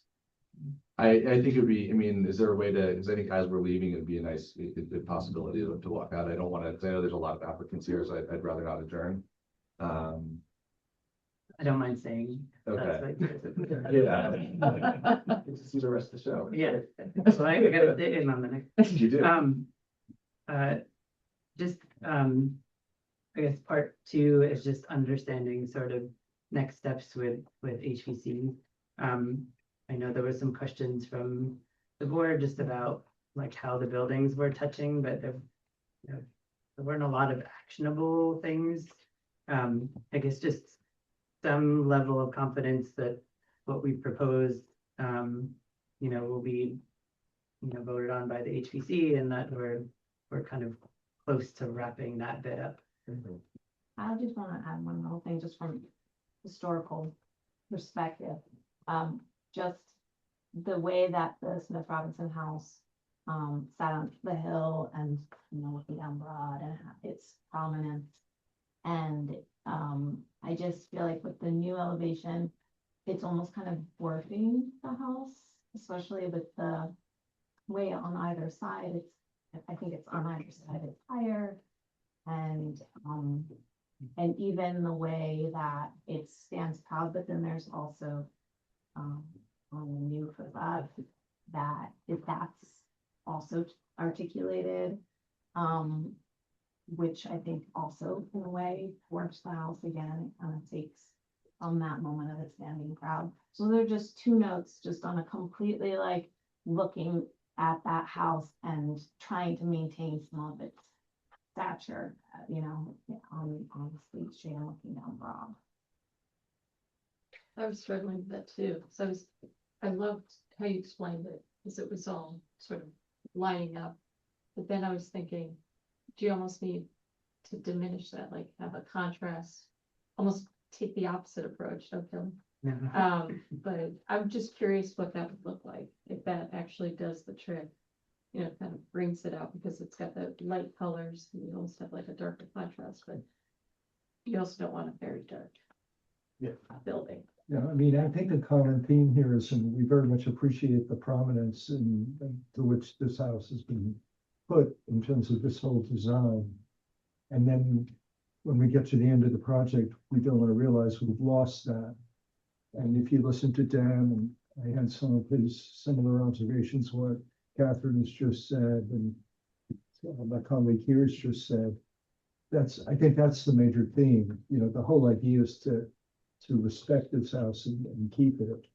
I think it'd be, I mean, is there a way to, because I think as we're leaving, it'd be a nice possibility to walk out. I don't want to, because I know there's a lot of applicants here, so I'd rather not adjourn. I don't mind saying. Okay. Yeah. Get to see the rest of the show. Yeah, so I gotta stay in on the next. You do. Just, I guess part two is just understanding sort of next steps with HVC. I know there were some questions from the board just about like how the buildings were touching, but there weren't a lot of actionable things. I guess just some level of confidence that what we proposed, will be, voted on by the HVC, and that we're kind of close to wrapping that bit up. I just want to add one little thing, just from historical perspective. Just the way that the Smith Robinson House sat on the hill and looking down Broad and its prominence. And I just feel like with the new elevation, it's almost kind of dwarfing the house, especially with the way on either side. I think it's on either side, it's higher. And even the way that it stands proud, but then there's also on the new facade that's also articulated, which I think also in a way dwarfs the house again. It kind of takes on that moment of it standing proud. So they're just two notes just on a completely like looking at that house and trying to maintain some of its stature, on Fleet Street and looking down Broad. I was struggling with that too. So I loved how you explained it, because it was all sort of lining up. But then I was thinking, do you almost need to diminish that, like have a contrast, almost take the opposite approach, don't you? Yeah. But I'm just curious what that would look like, if that actually does the trick. Kind of brings it out, because it's got the light colors, and you almost have like a darker contrast, but you also don't want a very dark building. Yeah, I mean, I think the common theme here is, and we very much appreciate the prominence to which this house has been put in terms of this whole design. And then when we get to the end of the project, we don't want to realize we've lost that. And if you listen to Dan, and I had some of his similar observations, what Catherine has just said, and my colleague here has just said, I think that's the major theme. The whole idea is to respect this house and keep it.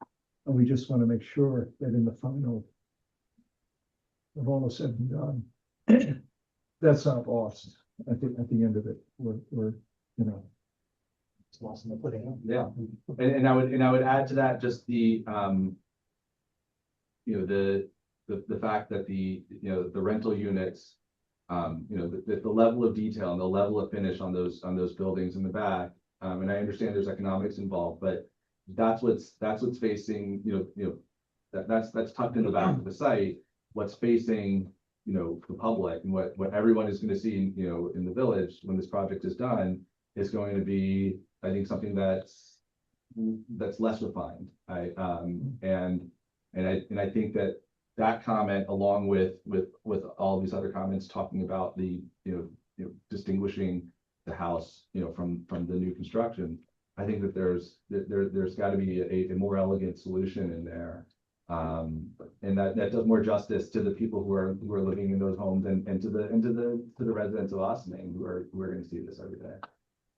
And we just want to make sure that in the final, of all is said and done, that's not lost at the end of it, or, you know. It's lost in the pudding. Yeah, and I would add to that just the, you know, the fact that the rental units, you know, the level of detail and the level of finish on those buildings in the back. And I understand there's economics involved, but that's what's facing, that's tucked in the back of the site. What's facing, the public, and what everyone is going to see, in the village when this project is done is going to be, I think, something that's less refined. And I think that comment, along with all these other comments talking about the distinguishing the house from the new construction, I think that there's got to be a more elegant solution in there, and that does more justice to the people who are living in those homes, and to the residents of Ossining who are going to see this every day.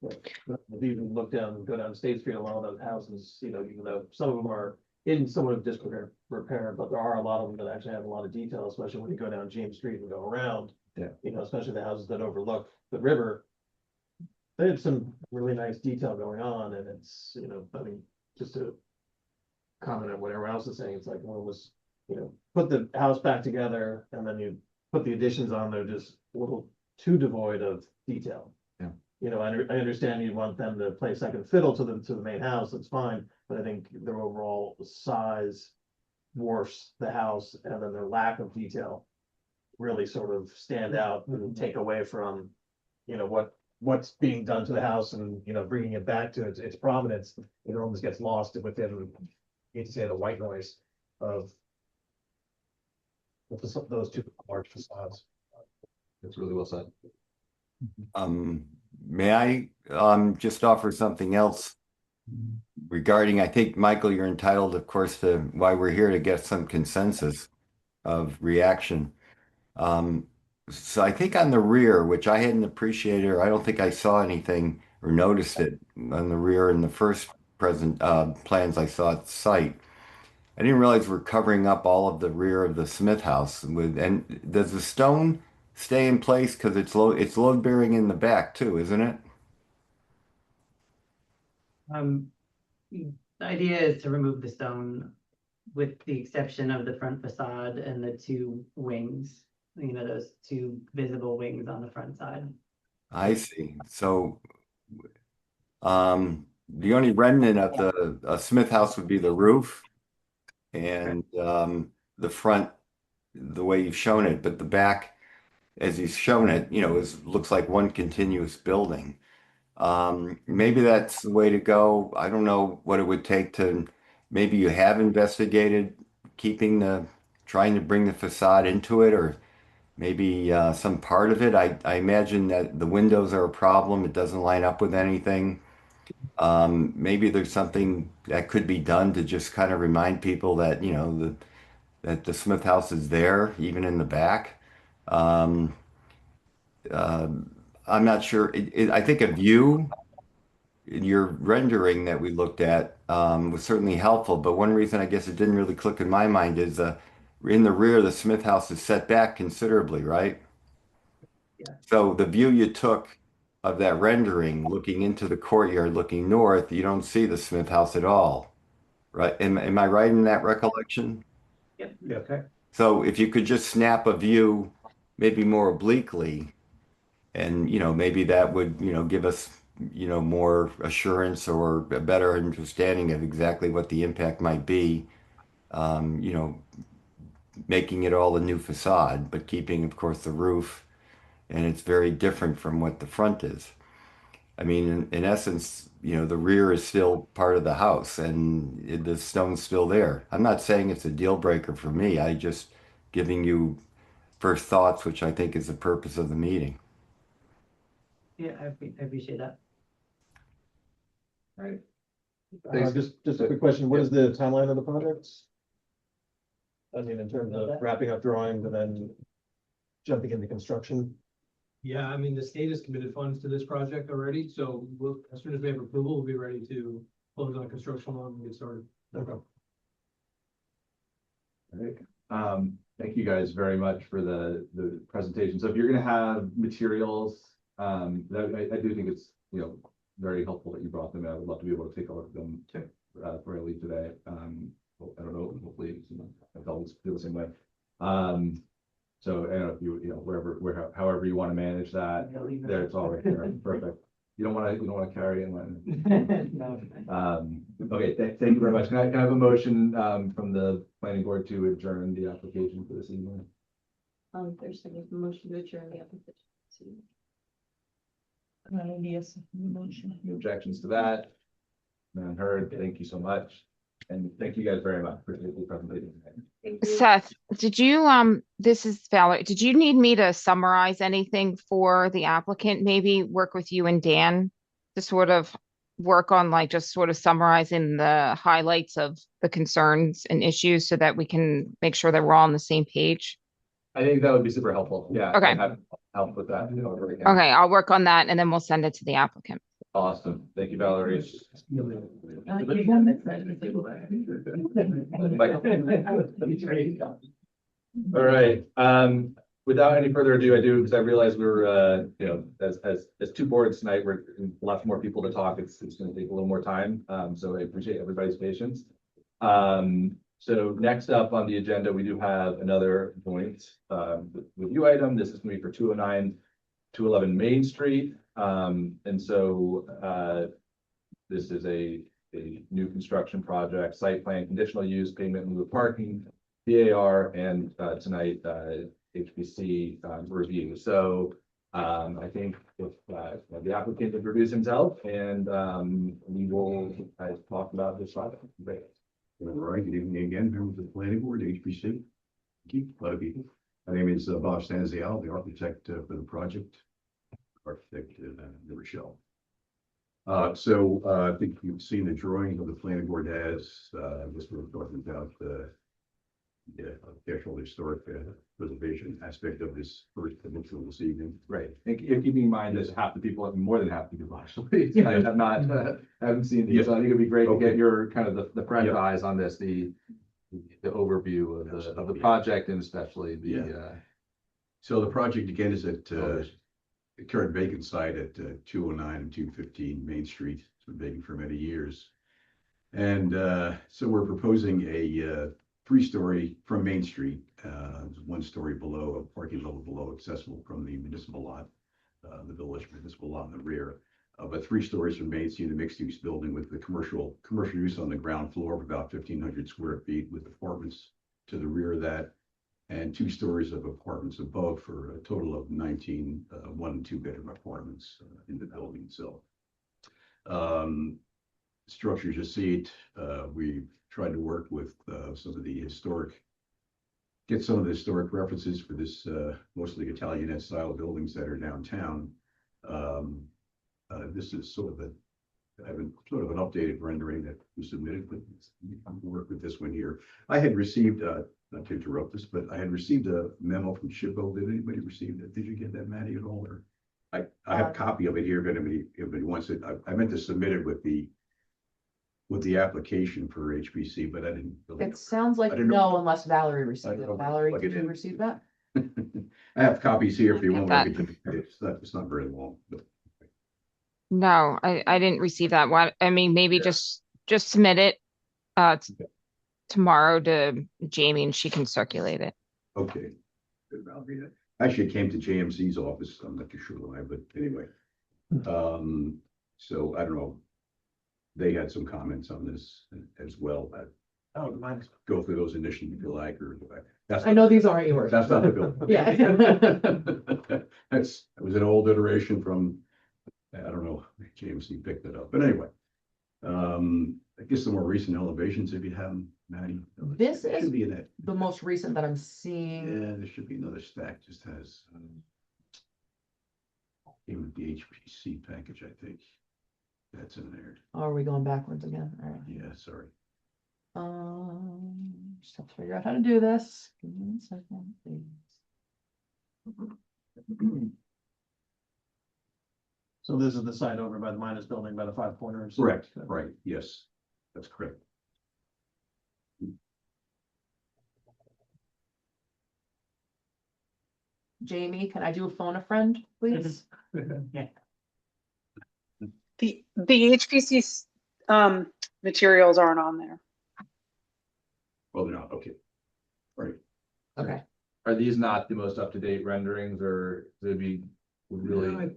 If you even go down State Street, a lot of those houses, even though some of them are in somewhat of disrepair, but there are a lot of them that actually have a lot of detail, especially when you go down James Street and go around. Yeah. Especially the houses that overlook the river. They have some really nice detail going on, and it's, I mean, just to comment on what everyone else is saying, it's like one was, put the house back together, and then you put the additions on there, just a little too devoid of detail. Yeah. I understand you want them to play second fiddle to the main house, that's fine, but I think their overall size dwarfs the house, and then their lack of detail really sort of stand out and take away from, what's being done to the house, and, bringing it back to its prominence. It almost gets lost within, you hate to say, the white noise of those two large facades. That's really well said. May I just offer something else regarding, I think, Michael, you're entitled, of course, to why we're here, to get some consensus of reaction. So I think on the rear, which I hadn't appreciated, or I don't think I saw anything or noticed it on the rear in the first plans I saw at the site. I didn't realize we're covering up all of the rear of the Smith house and does the stone stay in place because it's load bearing in the back too, isn't it? The idea is to remove the stone with the exception of the front facade and the two wings, those two visible wings on the front side. I see. So, the only remnant of the Smith house would be the roof and the front, the way you've shown it, but the back, as you've shown it, looks like one continuous building. Maybe that's the way to go. I don't know what it would take to, maybe you have investigated trying to bring the facade into it, or maybe some part of it. I imagine that the windows are a problem. It doesn't line up with anything. Maybe there's something that could be done to just kind of remind people that, that the Smith house is there, even in the back. Um, I'm not sure. I think a view, your rendering that we looked at was certainly helpful, but one reason I guess it didn't really click in my mind is in the rear, the Smith house is set back considerably, right? Yeah. So the view you took of that rendering, looking into the courtyard, looking north, you don't see the Smith house at all, right? Am I right in that recollection? Yep. Yeah, okay. So if you could just snap a view, maybe more obliquely, and maybe that would give us more assurance or a better understanding of exactly what the impact might be. Making it all a new facade, but keeping, of course, the roof, and it's very different from what the front is. I mean, in essence, the rear is still part of the house, and the stone's still there. I'm not saying it's a deal breaker for me. I just giving you first thoughts, which I think is the purpose of the meeting. Yeah, I appreciate that. All right. Just a quick question. What is the timeline of the projects? I mean, in terms of wrapping up drawings and then jumping into construction. Yeah, I mean, the state has committed funds to this project already, so as soon as we have approval, we'll be ready to close on construction loan and get started. Okay. All right. thank you guys very much for the presentation. So if you're gonna have materials, I do think it's, very helpful that you brought them. I would love to be able to take a look at them before I leave today. Well, I don't know, hopefully, my colleagues feel the same way. So I don't know if wherever, however you want to manage that, there, it's all right there. Perfect. You don't want to carry it. Okay, thank you very much. Can I have a motion from the planning board to adjourn the application for this evening? There's a motion to adjourn the application. Yes, motion. Any objections to that? None heard. Thank you so much. And thank you guys very much for the presentation. Seth, did you, this is Valerie, did you need me to summarize anything for the applicant? Maybe work with you and Dan to sort of work on like just sort of summarizing the highlights of the concerns and issues so that we can make sure that we're all on the same page? I think that would be super helpful. Yeah. Okay. I'd help with that. Okay, I'll work on that and then we'll send it to the applicant. Awesome. Thank you, Valerie. All right. Without any further ado, because I realize we were, as two boards tonight, we're lots more people to talk. It's going to take a little more time. So I appreciate everybody's patience. So next up on the agenda, we do have another joint review item. This is going to be for 209, 211 Main Street. And so this is a new construction project, site plan, conditional use, payment in lieu of parking, PAR, and tonight HPC review. So I think if the applicant introduce himself and we will talk about this project. Great. All right, good evening again, members of the planning board, HPC. Thank you, a lot of people. My name is Bob Stanzial, the architect for the project, architect in Rochelle. So I think you've seen the drawing of the planning board has, I guess we're talking about the actual historic preservation aspect of this first initial this evening. Right. And keeping in mind that half the people, more than half the people actually, I have not, haven't seen these. So I think it'd be great to get your kind of the fresh eyes on this, the overview of the project and especially the. So the project again is at the current vacant site at 209 and 215 Main Street. It's been vacant for many years. And so we're proposing a 3-story from Main Street, 1 story below, a parking level below, accessible from the municipal lot, the village municipal lot in the rear. But 3 stories from Main Street, a mixed-use building with the commercial use on the ground floor of about 1,500 square feet with apartments to the rear of that, and 2 stories of apartments above for a total of 19 1- and 2-bedroom apartments in the building itself. Structures you see it, we've tried to work with some of the historic references for this mostly Italianate style buildings that are downtown. This is sort of an updated rendering that was submitted, but I'll work with this one here. I had received, not to interrupt this, but I had received a memo from SHPO. Did anybody receive that? Did you get that, Maddie, at all? Or I have a copy of it here if anybody wants it. I meant to submit it with the application for HPC, but I didn't. It sounds like no, unless Valerie received it. Valerie, did you receive that? I have copies here if you want. That. It's not very long. But. No, I didn't receive that. What I mean, maybe just submit it tomorrow to Jamie and she can circulate it. Okay. I'll read it. Actually, it came to JMC's office. I'm not too sure why, but anyway. So I don't know. They had some comments on this as well. Go through those initially if you like, or I know these aren't yours. That's not the bill. Yeah. It was an old iteration from, I don't know, JMC picked it up, but anyway. I guess the more recent elevations, if you have them, Maddie. This is should be in it. The most recent that I'm seeing. Yeah, there should be another stack. Just has came with the HPC package, I think. That's in there. Oh, are we going backwards again? All right. Yeah, sorry. Just have to figure out how to do this. Give me 1 second, please. So this is the site over by the Minus building by the 5 corners. Correct, right, yes, that's correct. Jamie, can I do a phone a friend, please? The HPC materials aren't on there. Well, they're not, okay. All right. Okay. Are these not the most up-to-date renderings, or would really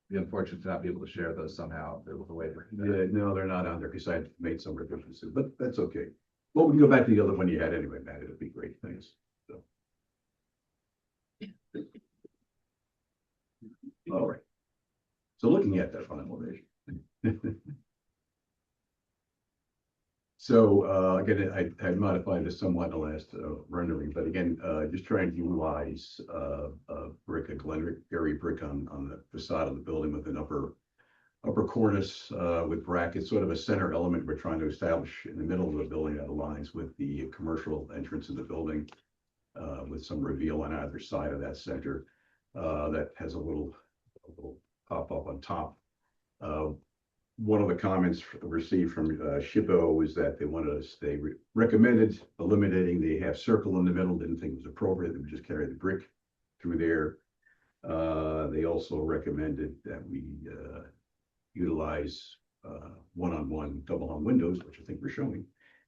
be unfortunate to not be able to share those somehow if there was a way for? Yeah, no, they're not on there because I made some revisions, but that's okay. Well, we can go back to the other one you had anyway, Matt. It'd be great. Thanks. So. All right. So looking at that front elevation. So again, I modified this somewhat in the last rendering, but again, just trying to utilize brick, a Glengarry brick on the facade of the building with an upper cornice with brackets, sort of a center element we're trying to establish in the middle of the building that aligns with the commercial entrance of the building, with some reveal on either side of that center that has a little pop up on top. One of the comments received from SHPO was that they recommended eliminating the half circle in the middle, didn't think it was appropriate, they would just carry the brick through there. They also recommended that we utilize one-on-one double-hung windows, which I think we're showing.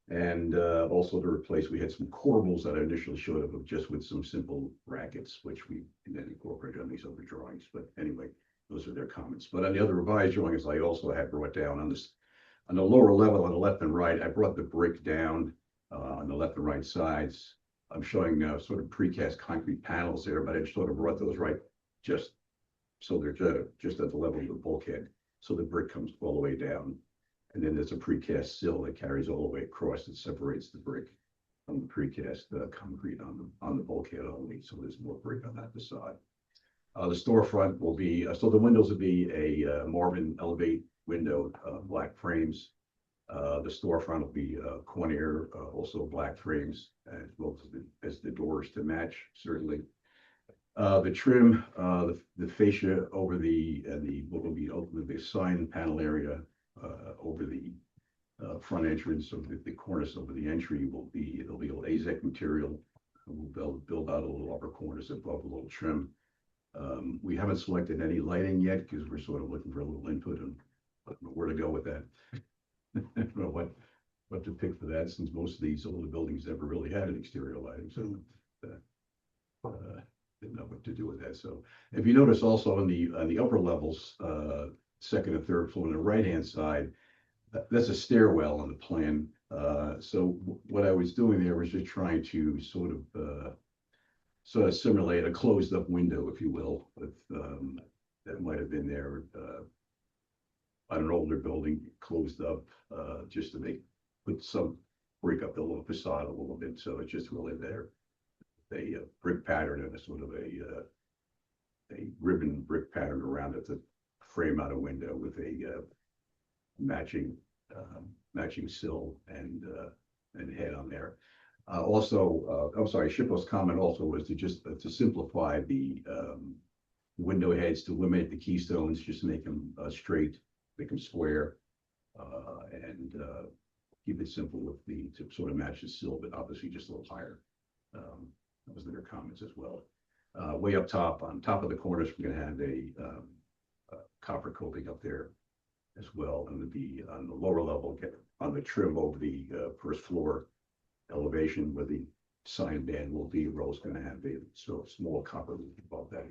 And also to replace, we had some corbels that I initially showed up just with some simple brackets, which we then incorporated on these other drawings. But anyway, those are their comments. But on the other revised drawings, I also had brought down on the lower level on the left and right, I brought the brick down on the left and right sides. I'm showing sort of precast concrete panels there, but I sort of brought those right just so they're just at the level of the bulkhead. So the brick comes all the way down. And then there's a precast sill that carries all the way across that separates the brick from the precast concrete on the bulkhead only. So there's more brick on that facade. The storefront will be, so the windows will be a Marvin Elevate window, black frames. The storefront will be Cornier, also black frames, as well as the doors to match, certainly. The trim, the fascia over what will be ultimately the sign panel area over the front entrance of the cornice over the entry it'll be AZEK material. We'll build out a little upper cornice above a little trim. We haven't selected any lighting yet because we're sort of looking for a little input on where to go with that. I don't know what to pick for that, since most of these older buildings never really had an exterior lighting, so didn't know what to do with that. So if you notice also on the upper levels, second and third floor on the right hand side, that's a stairwell on the plan. So what I was doing there was just trying to sort of simulate a closed up window, if you will, with that might have been there on an older building, closed up, just to break up the little facade a little bit. So it's just really there, a brick pattern and a sort of a ribbon brick pattern around it to frame out a window with a matching sill and head on there. Also, I'm sorry, SHPO's comment also was to simplify the window heads, to eliminate the keystones, just make them straight, make them square, and keep it simple to sort of match the sill, but obviously just a little higher. That was their comments as well. Way up top, on top of the cornice, we're going to have a copper coating up there as well, and be on the lower level, on the trim over the first floor elevation where the sign band will be. We're also going to have a sort of small copper above that.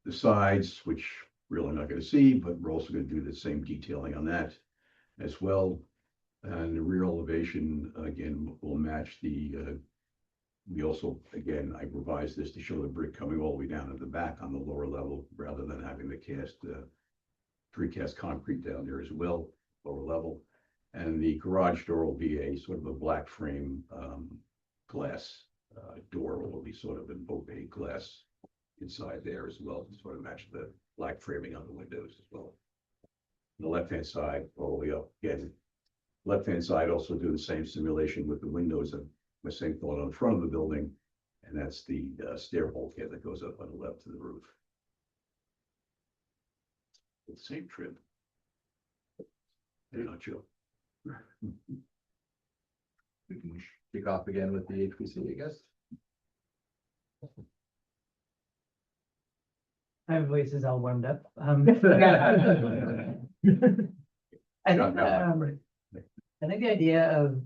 The sides, which we're really not going to see, but we're also going to do the same detailing on that as well. And the rear elevation, again, will match we also, again, I revised this to show the brick coming all the way down to the back on the lower level, rather than having the precast concrete down there as well, lower level. And the garage door will be a sort of a black frame glass door. Will be sort of in opaque glass inside there as well, to sort of match the black framing on the windows as well. On the left-hand side, all the way up, again, left-hand side also do the same simulation with the windows, and the same thought on the front of the building, and that's the stair bulkhead that goes up on the left to the roof. With the same trim. They're not sure. We can kick off again with the HPC, I guess. My voice is all warmed up. I think the idea of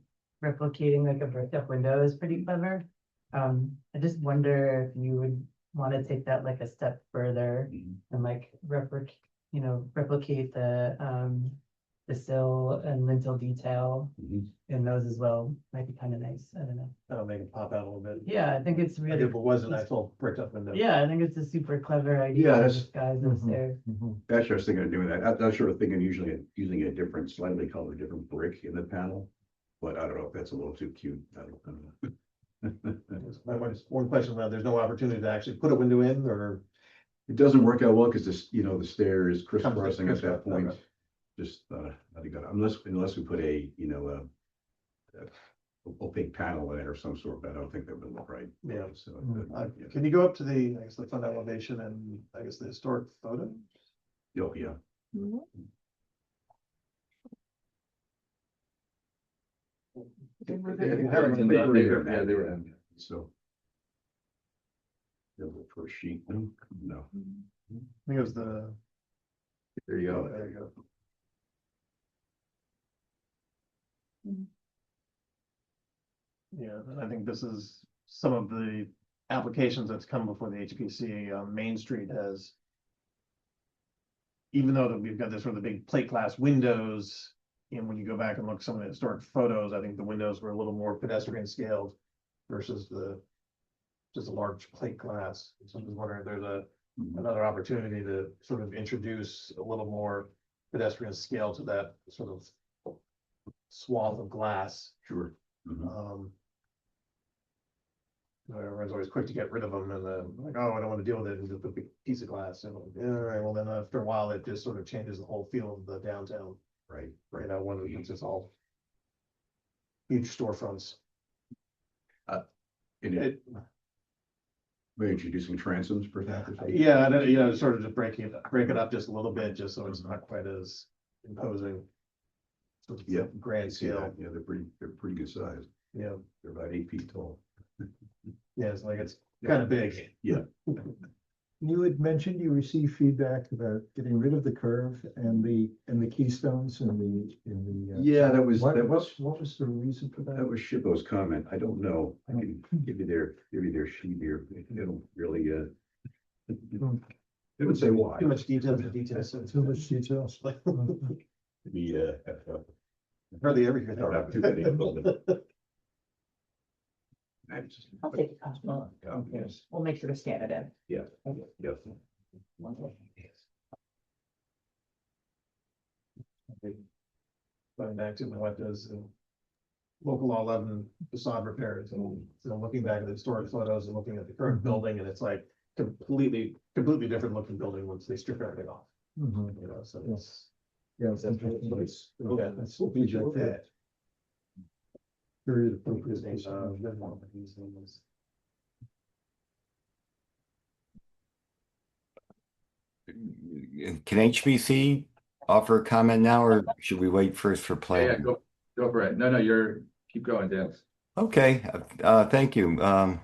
replicating like a bricked up window is pretty clever. I just wonder if you would want to take that like a step further and like replicate the sill and lintel detail in those as well. Might be kind of nice. I don't know. That'll make it pop out a little bit. Yeah, I think it's Like really. if it was an actual bricked up window. Yeah, I think it's a super clever idea. Yeah, to that's- disguise those stairs. Actually, I was thinking of doing that. I was sort of thinking usually using a different, slightly colored, different brick in the panel. But I don't know if that's a little too cute. I don't know. One question about, there's no opportunity to actually put a window in, or? It doesn't work out well because this, the stair is crisscrossing at that point. Okay. Just, I think, unless we put a opaque panel in it or some sort, but I don't think that would look right. Yeah. So, yeah. Can you go up to the, I guess, the front elevation and I guess the historic photo? Oh, yeah. They were in. So. The first sheet, no. I think it was the. There you go. There you go. Yeah, and I think this is some of the applications that's come before the HPC. Main Street has. Even though that we've got this sort of big plate glass windows, and when you go back and look at some of the historic photos, I think the windows were a little more pedestrian scaled versus just a large plate glass. So I'm just wondering if there's another opportunity to sort of introduce a little more pedestrian scale to that sort of swath of glass. Sure. Everyone's always quick to get rid of them and then like, oh, I don't want to deal with it, and just a big piece of glass. And all right, well then after a while, it just sort of changes the whole feel of the downtown. Right. Right now, when it's just all huge storefronts. We're introducing transoms perhaps. Yeah, sort of just break it up just a little bit, just so it's not quite as imposing. Sort of Yeah. grand scale. Yeah, they're pretty good size. Yeah, They're about 8 feet tall. yeah, it's like it's kind of big. Yeah. You had mentioned you received feedback about getting rid of the curve and the keystones in the. Yeah, that was What was the reason for that that? was Shippo's comment. I don't know. I can give you their sheet here. It'll really it would say why. Too much detail, details. Too much details. The Hardly ever hear I don't have too that. many. I'll take a copy. Yes. We'll make sure to scan it in. Yeah. Yeah. Going back to what does local law 11 facade repairs, and looking back at the historic photos and looking at the current building, and it's like completely different looking building once they strip everything off. So it's. Yeah, That's interesting. okay, that's what we did that. Period of focus. Can HBC offer a comment now, or should we wait first for Yeah, planning? go for it. No, keep going, Dan. Okay, thank you.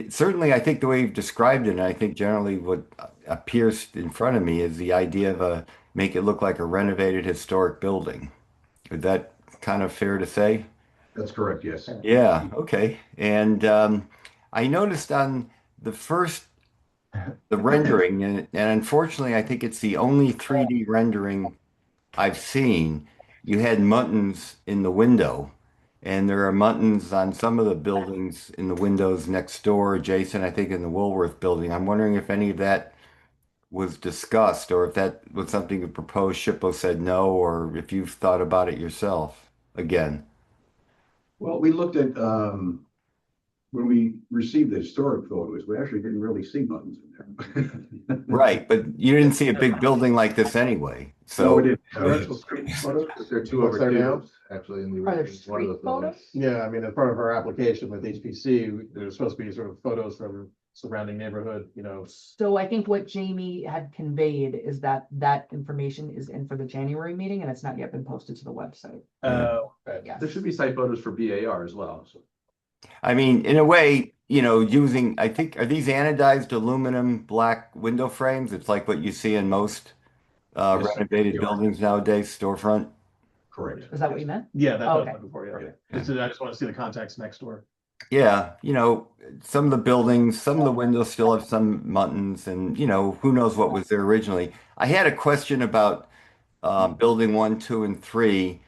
Certainly, I think the way you've described it, and I think generally what appears in front of me is the idea of make it look like a renovated historic building. Is that kind of fair to say? That's correct, yes. Yeah, okay. And I noticed on the rendering, and unfortunately, I think it's the only 3D rendering I've seen. You had muttons in the window, and there are muttons on some of the buildings in the windows next door, adjacent, I think, in the Woolworth building. I'm wondering if any of that was discussed, or if that was something you proposed. Shippo said no, or if you've thought about it yourself again. Well, we looked at, when we received the historic photos, we actually didn't really see buttons in there. Right, but you didn't see a big building like this anyway. No, So we didn't. There are two What's there now? over actually in the. Are there one of street those photos? buildings. Yeah, I mean, as part of our application with HPC, there's supposed to be sort of photos from surrounding neighborhood, So I think what Jamie had conveyed is that information is in for the January meeting and it's not yet been posted to the website. Okay. Yes. There should be site photos for BAR as well. So. I mean, in a way, you know, using, I think, are these anodized aluminum black window frames? It's like what you see in most Yes, renovated they are. buildings nowadays, storefront. Correct. Is that what you meant? Yeah, that's what I was Okay. looking for, yeah. Yeah. I just want to see the context next door. Yeah, you know, some of the buildings, some of the windows still have some muttons, and you know, who knows what was there originally. I had a question about building 1, 2, and 3,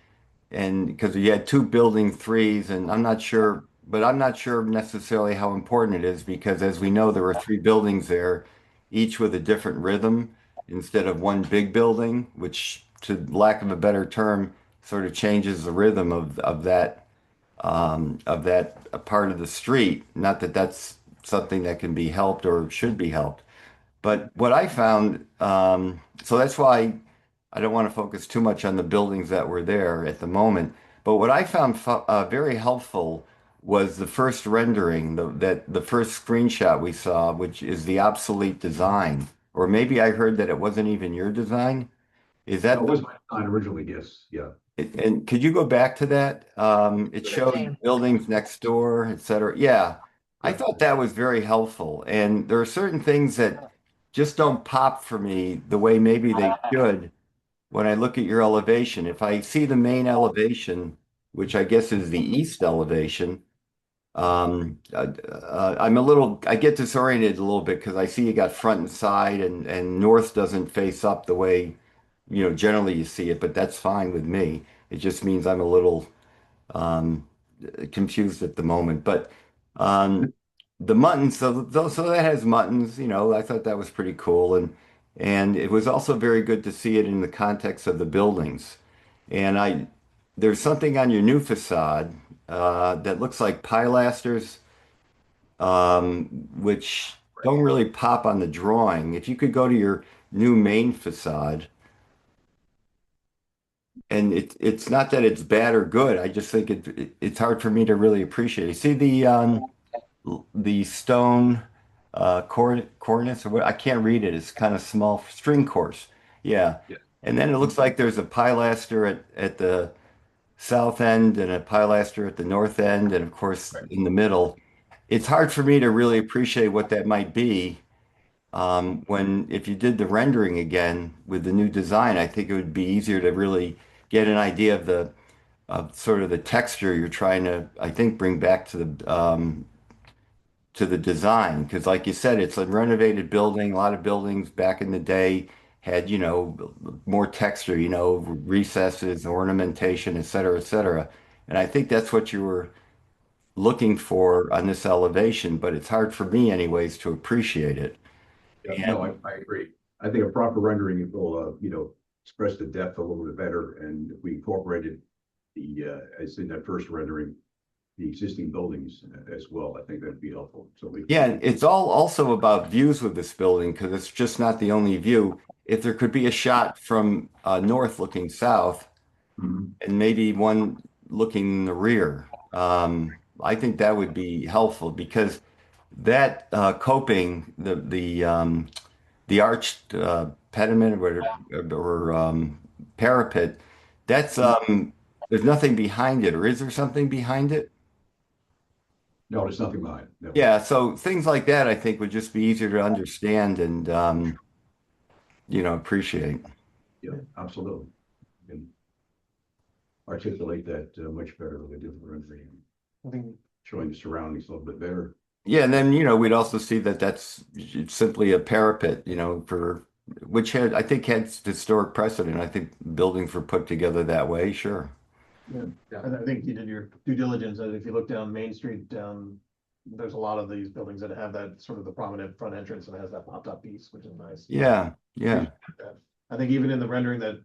and because you had two building threes, and I'm not sure, but I'm not sure necessarily how important it is because, as we know, there were three buildings there, each with a different rhythm instead of one big building, which, to lack of a better term, sort of changes the rhythm of that part of the street. Not that that's something that can be helped or should be helped. But what I found, so that's why I don't want to focus too much on the buildings that were there at the moment. But what I found very helpful was the first rendering, the first screenshot we saw, which is the obsolete design. Or maybe I heard that it wasn't even your design. Is that That was my design originally, yes, yeah. and could you go back to that? It showed buildings next door, et cetera. Yeah, I thought that was very helpful. And there are certain things that just don't pop for me the way maybe they should when I look at your elevation. If I see the main elevation, which I guess is the east elevation, I get disoriented a little bit because I see you got front and side, and north doesn't face up the way, you know, generally you see it, but that's fine with me. It just means I'm a little um, confused at the moment. But um, the muttons, so that has muttons, you know, I thought that was pretty cool. And it was also very good to see it in the context of the buildings. And there's something on your new facade that looks like pilasters, which don't really pop on the drawing. If you could go to your new main facade, and it's not that it's bad or good. I just think it's hard for me to really appreciate it. See the stone cornice or what? I can't read it. It's kind of small string course. Yeah. Yeah. And then it looks like there's a pilaster at the south end and a pilaster at the north end, and of course in the middle. It's hard for me to really appreciate what that might be. When if you did the rendering again with the new design, I think it would be easier to really get an idea of the of sort of the texture you're trying to, I think, bring back to the design. Because like you said, it's a renovated building. A lot of buildings back in the day had, you know, more texture, you know, recesses, ornamentation, et cetera, et cetera. And I think that's what you were looking for on this elevation, but it's hard for me anyways to appreciate it. Yeah, no, I agree. I think a proper rendering will, you know, express the depth a little bit better, and if we incorporated as in that first rendering, the existing buildings as well, I think that'd be helpful. So Yeah, it's all also about views with this building because it's just not the only view. If there could be a shot from north looking south Mhm. and maybe one looking in the rear, I think that would be helpful because that coping, the arched pediment or parapet, that's there's nothing behind it, or is there something behind it? No, there's nothing behind it. No. Yeah, so things like that I think would just be easier to understand and you know, appreciate. Yeah, absolutely. And articulate that much better than I did with the rendering. I think Showing the surroundings a little bit better. Yeah, and then you know we'd also see that that's simply a parapet, you know, for which had I think had historic precedent. I think buildings were put together that way, sure. Yeah, I think you did your due diligence, and if you look down Main Street, there's a lot of these buildings that have that sort of the prominent front entrance and has that popped up piece, which is nice. Yeah, yeah. I think even in the rendering that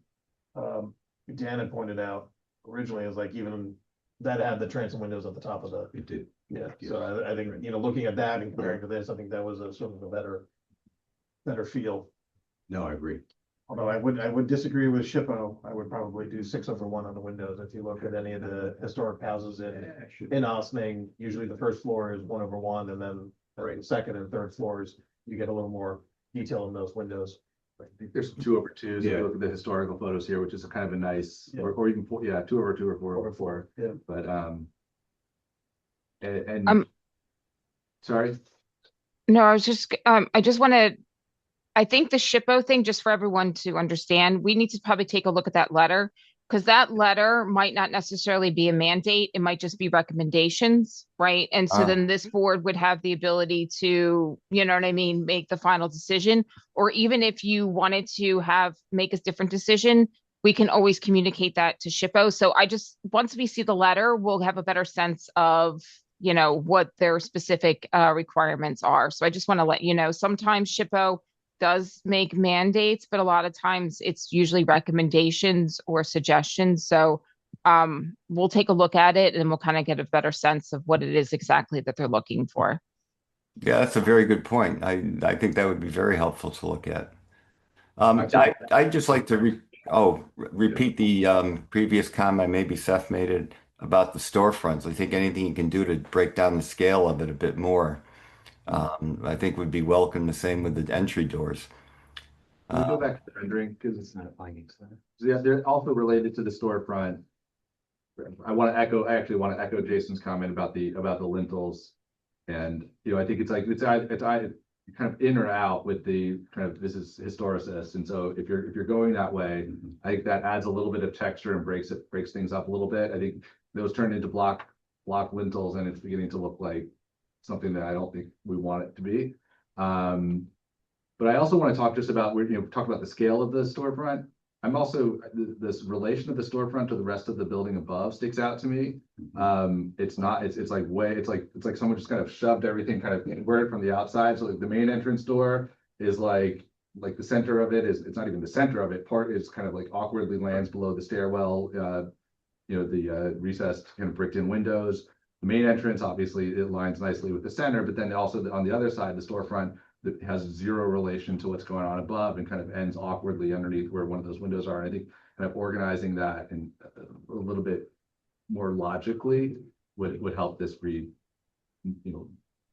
Dan had pointed out originally, is like even that had the transom windows at the top of the. It did. Yeah, so I think, you know, looking at that and comparing to this, I think that was a sort of a better feel. No, I agree. Although I would disagree with Shippo. I would probably do 6/1 on the windows. If you look at any of the historic houses in Ossining, usually the first floor is 1/1, and then the second and third floors, you get a little more detail in those windows. I think there's 2/2. If Yeah. you look at the historical photos here, which is a kind of a nice, Yeah. or even 2/2 or 4/4. Yeah. But and Um, Sorry? No, I just want to, I think the SHPO thing, just for everyone to understand, we need to probably take a look at that letter because that letter might not necessarily be a mandate. It might just be recommendations, right? And so then this board would have the ability to, you know what I mean, make the final decision. Or even if you wanted to make a different decision, we can always communicate that to SHPO. So once we see the letter, we'll have a better sense of, what their specific requirements are. So I just want to let you know, sometimes SHPO does make mandates, but a lot of times it's usually recommendations or suggestions. So we'll take a look at it and we'll kind of get a better sense of what it is exactly that they're looking for. Yeah, that's a very good point. I think that would be very helpful to look at. I'd just like to repeat the previous comment, maybe Seth made it about the storefronts. I think anything you can do to break down the scale of it a bit more, I think would be welcome. The same with the entry doors. Can we go back to the rendering because it's not a finding center. So yeah, they're also related to the storefront. I actually want to echo Jason's comment about the lintels. And I think it's kind of in or out with the kind of, this is historicist. And so if you're going that way, I think that adds a little bit of texture and breaks things up a little bit. I think those turn into block lintels and it's beginning to look like something that I don't think we want it to be. But I also want to talk just about, talk about the scale of the storefront. I'm also, this relation of the storefront to the rest of the building above sticks out to me. It's like someone just kind of shoved everything kind of inverted from the outside. So like the main entrance door is like the center of it it's not even the center of it. Part is kind of like awkwardly lands below the stairwell, the recessed kind of bricked in windows. The main entrance, obviously, it lines nicely with the center, but then also on the other side, the storefront that has zero relation to what's going on above and kind of ends awkwardly underneath where one of those windows are. And I think kind of organizing that and a little bit more logically would help this read,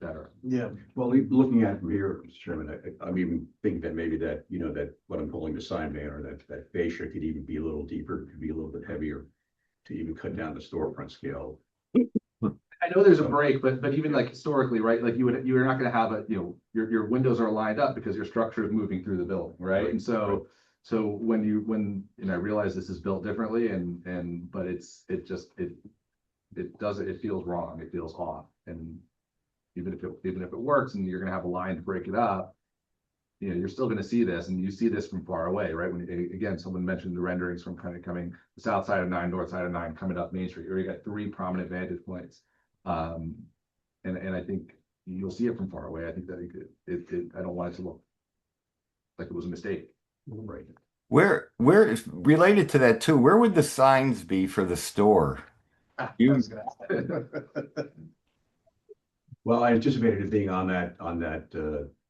better. Yeah, well, looking at it from here, Mr. Chairman, I'm even thinking that maybe that, that what I'm calling the sign banner, that fascia could even be a little deeper, could be a little bit heavier to even cut down the storefront scale. I know there's a break, but even like historically, right? Like you're not going to have your windows are lined up because your structure is moving through the building, right? And so when I realize this is built differently but it feels wrong, it feels off. And even if it works and you're going to have a line to break it up, you're still going to see this, and you see this from far away, right? When again, someone mentioned the renderings from kind of coming the south side of 9, north side of 9, coming up Main Street. You already got 3 prominent vantage points. And I think you'll see it from far away. I think that I don't want it to look like it was a mistake. Right. Where is related to that too? Where would the signs be for the store? Well, I anticipated it being on that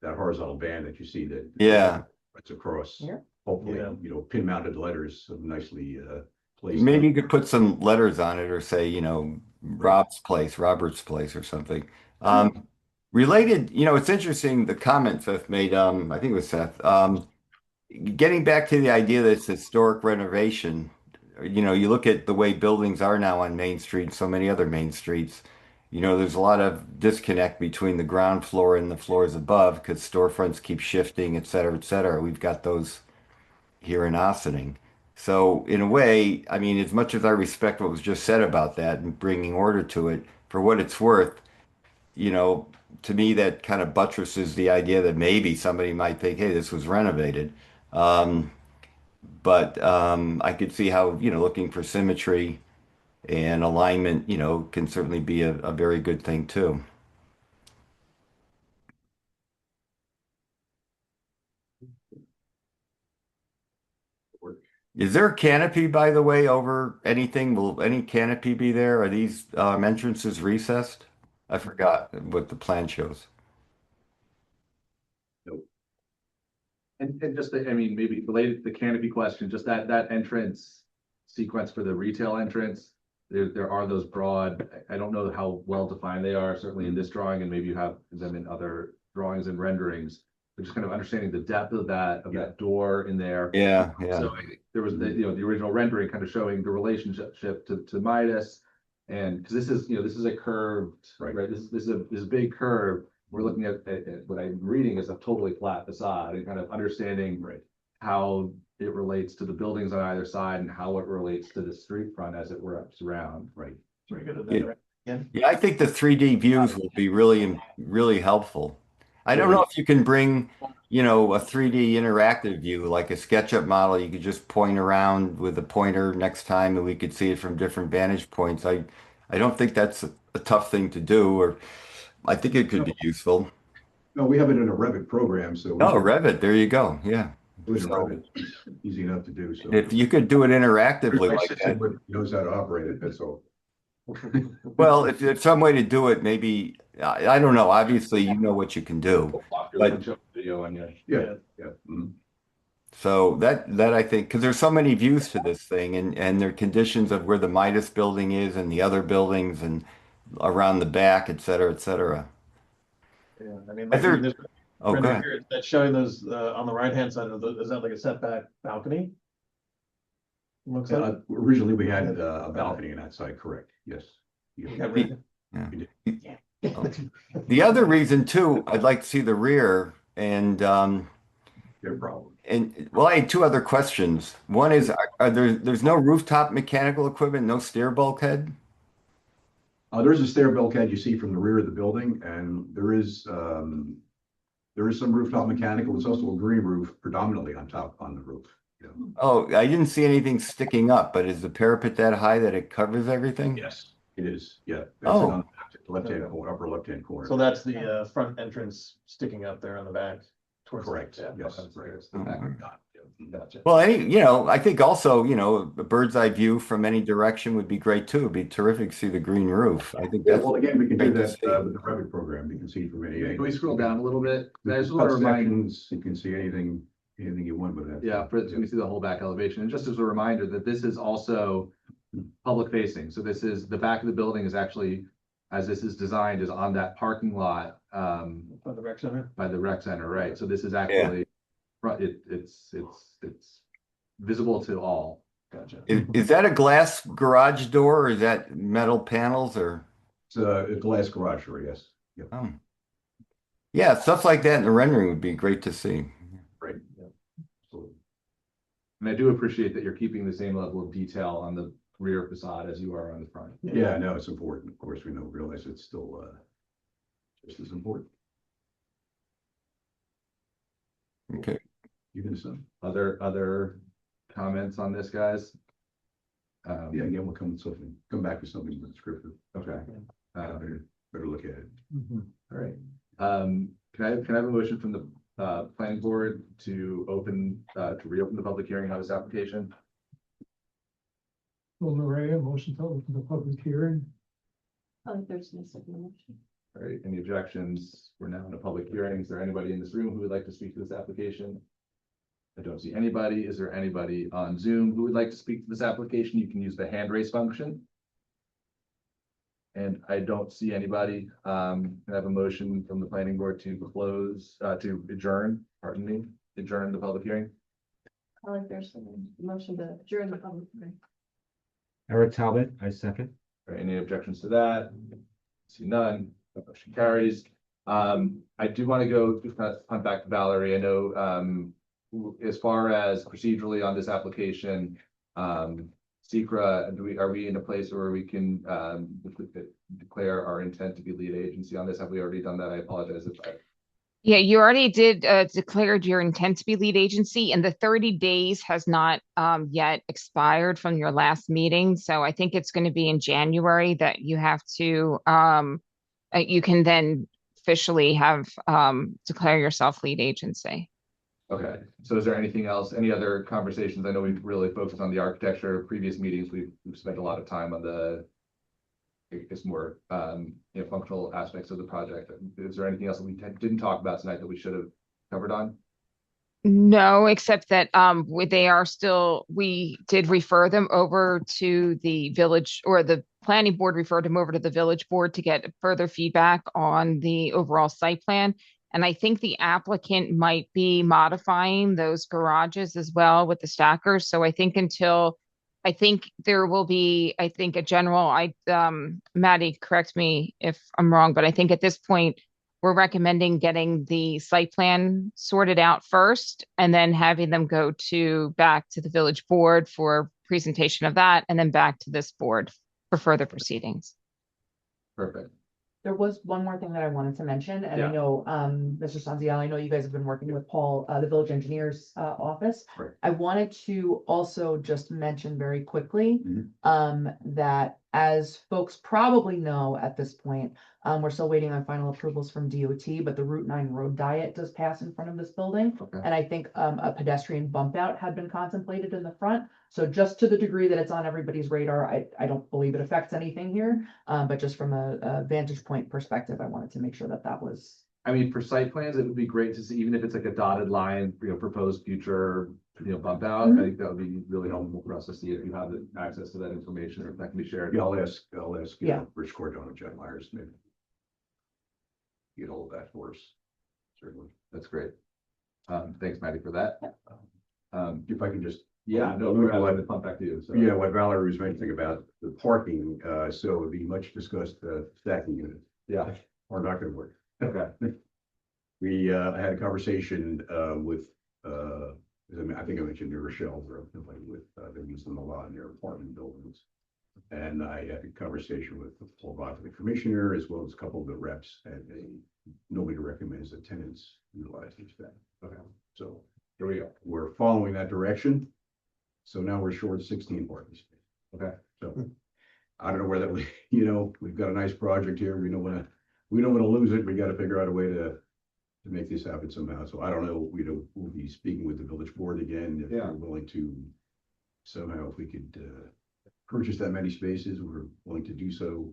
horizontal band that you see that. Yeah. It's across. Yeah. Hopefully, pin mounted letters nicely placed. Maybe you could put some letters on it or say, Robert's Place or something. Related, it's interesting, the comment Seth made, I think it was Seth, getting back to the idea that it's historic renovation, you look at the way buildings are now on Main Street, so many other main streets, there's a lot of disconnect between the ground floor and the floors above because storefronts keep shifting, et cetera, et cetera. We've got those here in Ossining. So in a way, I mean, as much as I respect what was just said about that and bringing order to it, for what it's worth, to me, that kind of buttresses the idea that maybe somebody might think, hey, this was renovated. But I could see how, looking for symmetry and alignment, can certainly be a very good thing too. Is there a canopy, by the way, over anything? Will any canopy be there? Are these entrances recessed? I forgot what the plan shows. And just, maybe related to the canopy question, just that entrance sequence for the retail entrance, there are those broad, I don't know how well defined they are, certainly in this drawing, and maybe you have them in other drawings and renderings, but just kind of understanding the depth of that door in there. Yeah. So there was the original rendering kind of showing the relationship to Midas And because this is, this is a curved, right? This is a big curve. We're looking at what I'm reading is a totally flat facade and kind of understanding how it relates to the buildings on either side and how it relates to the street front as it wraps around. Right. Very good. Yeah, I think the 3D views will be really helpful. I don't know if you can bring, a 3D interactive view, like a SketchUp model, you could just point around with a pointer next time and we could see it from different vantage points. I don't think that's a tough thing to do, or I think it could be useful. No, we have it in a Revit program, so. Oh, Revit, there you go. Yeah. With Revit, it's easy enough to do, so. If you could do it interactively like that. Knows how to operate it, that's all. Well, if there's some way to do it, maybe, I don't know. Obviously, you know what you can do. But video on you. Yeah. so that I think, because there's so many views to this thing, and there are conditions of where the Midas building is and the other buildings and around the back, et cetera, et cetera. Yeah, I mean, Is there- there's Oh, go ahead. here that's showing those on the right-hand side of is that like a setback balcony? Looks like. Originally, we had a balcony on that side, correct, yes. The- The other reason too, I'd like to see the rear and Their problem. well, I had two other questions. One is, there's no rooftop mechanical equipment, no stair bulkhead? There's a stair bulkhead you see from the rear of the building, and there is some rooftop mechanical. There's also a green roof predominantly on the roof. Oh, I didn't see anything sticking up, but is the parapet that high that it covers everything? Yes, it is, yeah. That's Oh. on the left-hand corner, upper left-hand corner. So that's the front entrance sticking up there on the back. Correct, yes. Gotcha. Well, I think also, a bird's eye view from any direction would be great too. It'd be terrific to see the green roof. I think Yeah, that's well, again, we can do great to that see. with the Revit program. You can see from any. Can we scroll down a little bit? I just Cut want to remind. sections, you can see anything you want with that. Yeah, you can see the whole back elevation. And just as a reminder that this is also public facing. So this is, the back of the building is actually, as this is designed, is on that parking lot. By the rec center. By the rec center, right? So this is actually, it's visible to all. Gotcha. Is that a glass garage door, or is that metal panels, or? It's a glass garage door, yes. Yep. Oh. Yeah, stuff like that in the rendering would be great to see. Right. Yeah. Absolutely. And I do appreciate that you're keeping the same level of detail on the rear facade as you are on the front. Yeah, no, it's important. Of course, we realize it's still just as important. Okay. You can some. Other comments on this, guys? Yeah, again, we'll come back with something descriptive. Okay. Better look at it. All right. Can I have a motion from the planning board to reopen the public hearing on this application? Well, Maria, motion to open the public hearing. Oh, there's no second motion. All right, any objections? We're now in a public hearing. Is there anybody in this room who would like to speak to this application? I don't see anybody. Is there anybody on Zoom who would like to speak to this application? You can use the hand raise function. And I don't see anybody. Can I have a motion from the planning board to adjourn the public hearing? I like there's a motion to adjourn the public hearing. Eric Talbot, I second. All right, any objections to that? See none. The motion carries. I do want to go kind of punt back to Valerie. I know as far as procedurally on this application, SECRA, are we in a place where we can declare our intent to be lead agency on this? Have we already done that? I apologize if I. Yeah, you already did declared your intent to be lead agency, and the 30 days has not yet expired from your last meeting. So I think it's going to be in January that you have to you can then officially have declare yourself lead agency. Okay, so is there anything else, any other conversations? I know we've really focused on the architecture. Previous meetings, we've spent a lot of time on the, I guess, more functional aspects of the project. Is there anything else that we didn't talk about tonight that we should have covered on? No, except that we did refer them over to the village, or the planning board referred them over to the village board to get further feedback on the overall site plan. And I think the applicant might be modifying those garages as well with the stackers. So I think until I think there will be, I think a general, Maddie, correct me if I'm wrong, but I think at this point, we're recommending getting the site plan sorted out first and then having them go back to the village board for presentation of that and then back to this board for further proceedings. Perfect. There was one more thing that I wanted to mention, and I Yeah. know, Mr. Sanziel, I know you guys have been working with Paul, the village engineer's office. Right. I wanted to also just mention very quickly, Mhm. that as folks probably know at this point, we're still waiting on final approvals from DOT, but the Route 9 road diet does pass in front of this building. Okay. And I think, a pedestrian bump out had been contemplated in the front. So just to the degree that it's on everybody's radar, I don't believe it affects anything here. But just from a vantage point perspective, I wanted to make sure that that was. I mean, for site plans, it would be great to see, even if it's like a dotted line, proposed future, bump out. Mhm. I think that would be really helpful for us to see if you have the access to that information, or if that can be shared. Yeah, I'll ask, Yeah. Rich Cordone and Jen Myers, maybe. Get all of that for us. Certainly. That's great. Thanks, Maddie, for that. If I can just. Yeah, no, we're gonna let it pump back to you. So. Yeah, what Valerie was mentioning about the parking, so it would be much discussed, stacking units Yeah. are not gonna work. Okay. We, I had a conversation, with, I think I mentioned New Rochelle, where they're using them a lot in their apartment buildings. And I had a conversation with Paul Bott, the commissioner, as well as a couple of the reps, and nobody recommends that tenants utilize these things. Okay, so here we go. We're following that direction. So now we're short 16 parking spaces. Okay, so I don't know where that we, we've got a nice project here. We don't want to lose it. We got to figure out a way to make this happen somehow. So I don't know. We'll be speaking with the village board again if they're willing to somehow, if we could purchase that many spaces, we're willing to do so.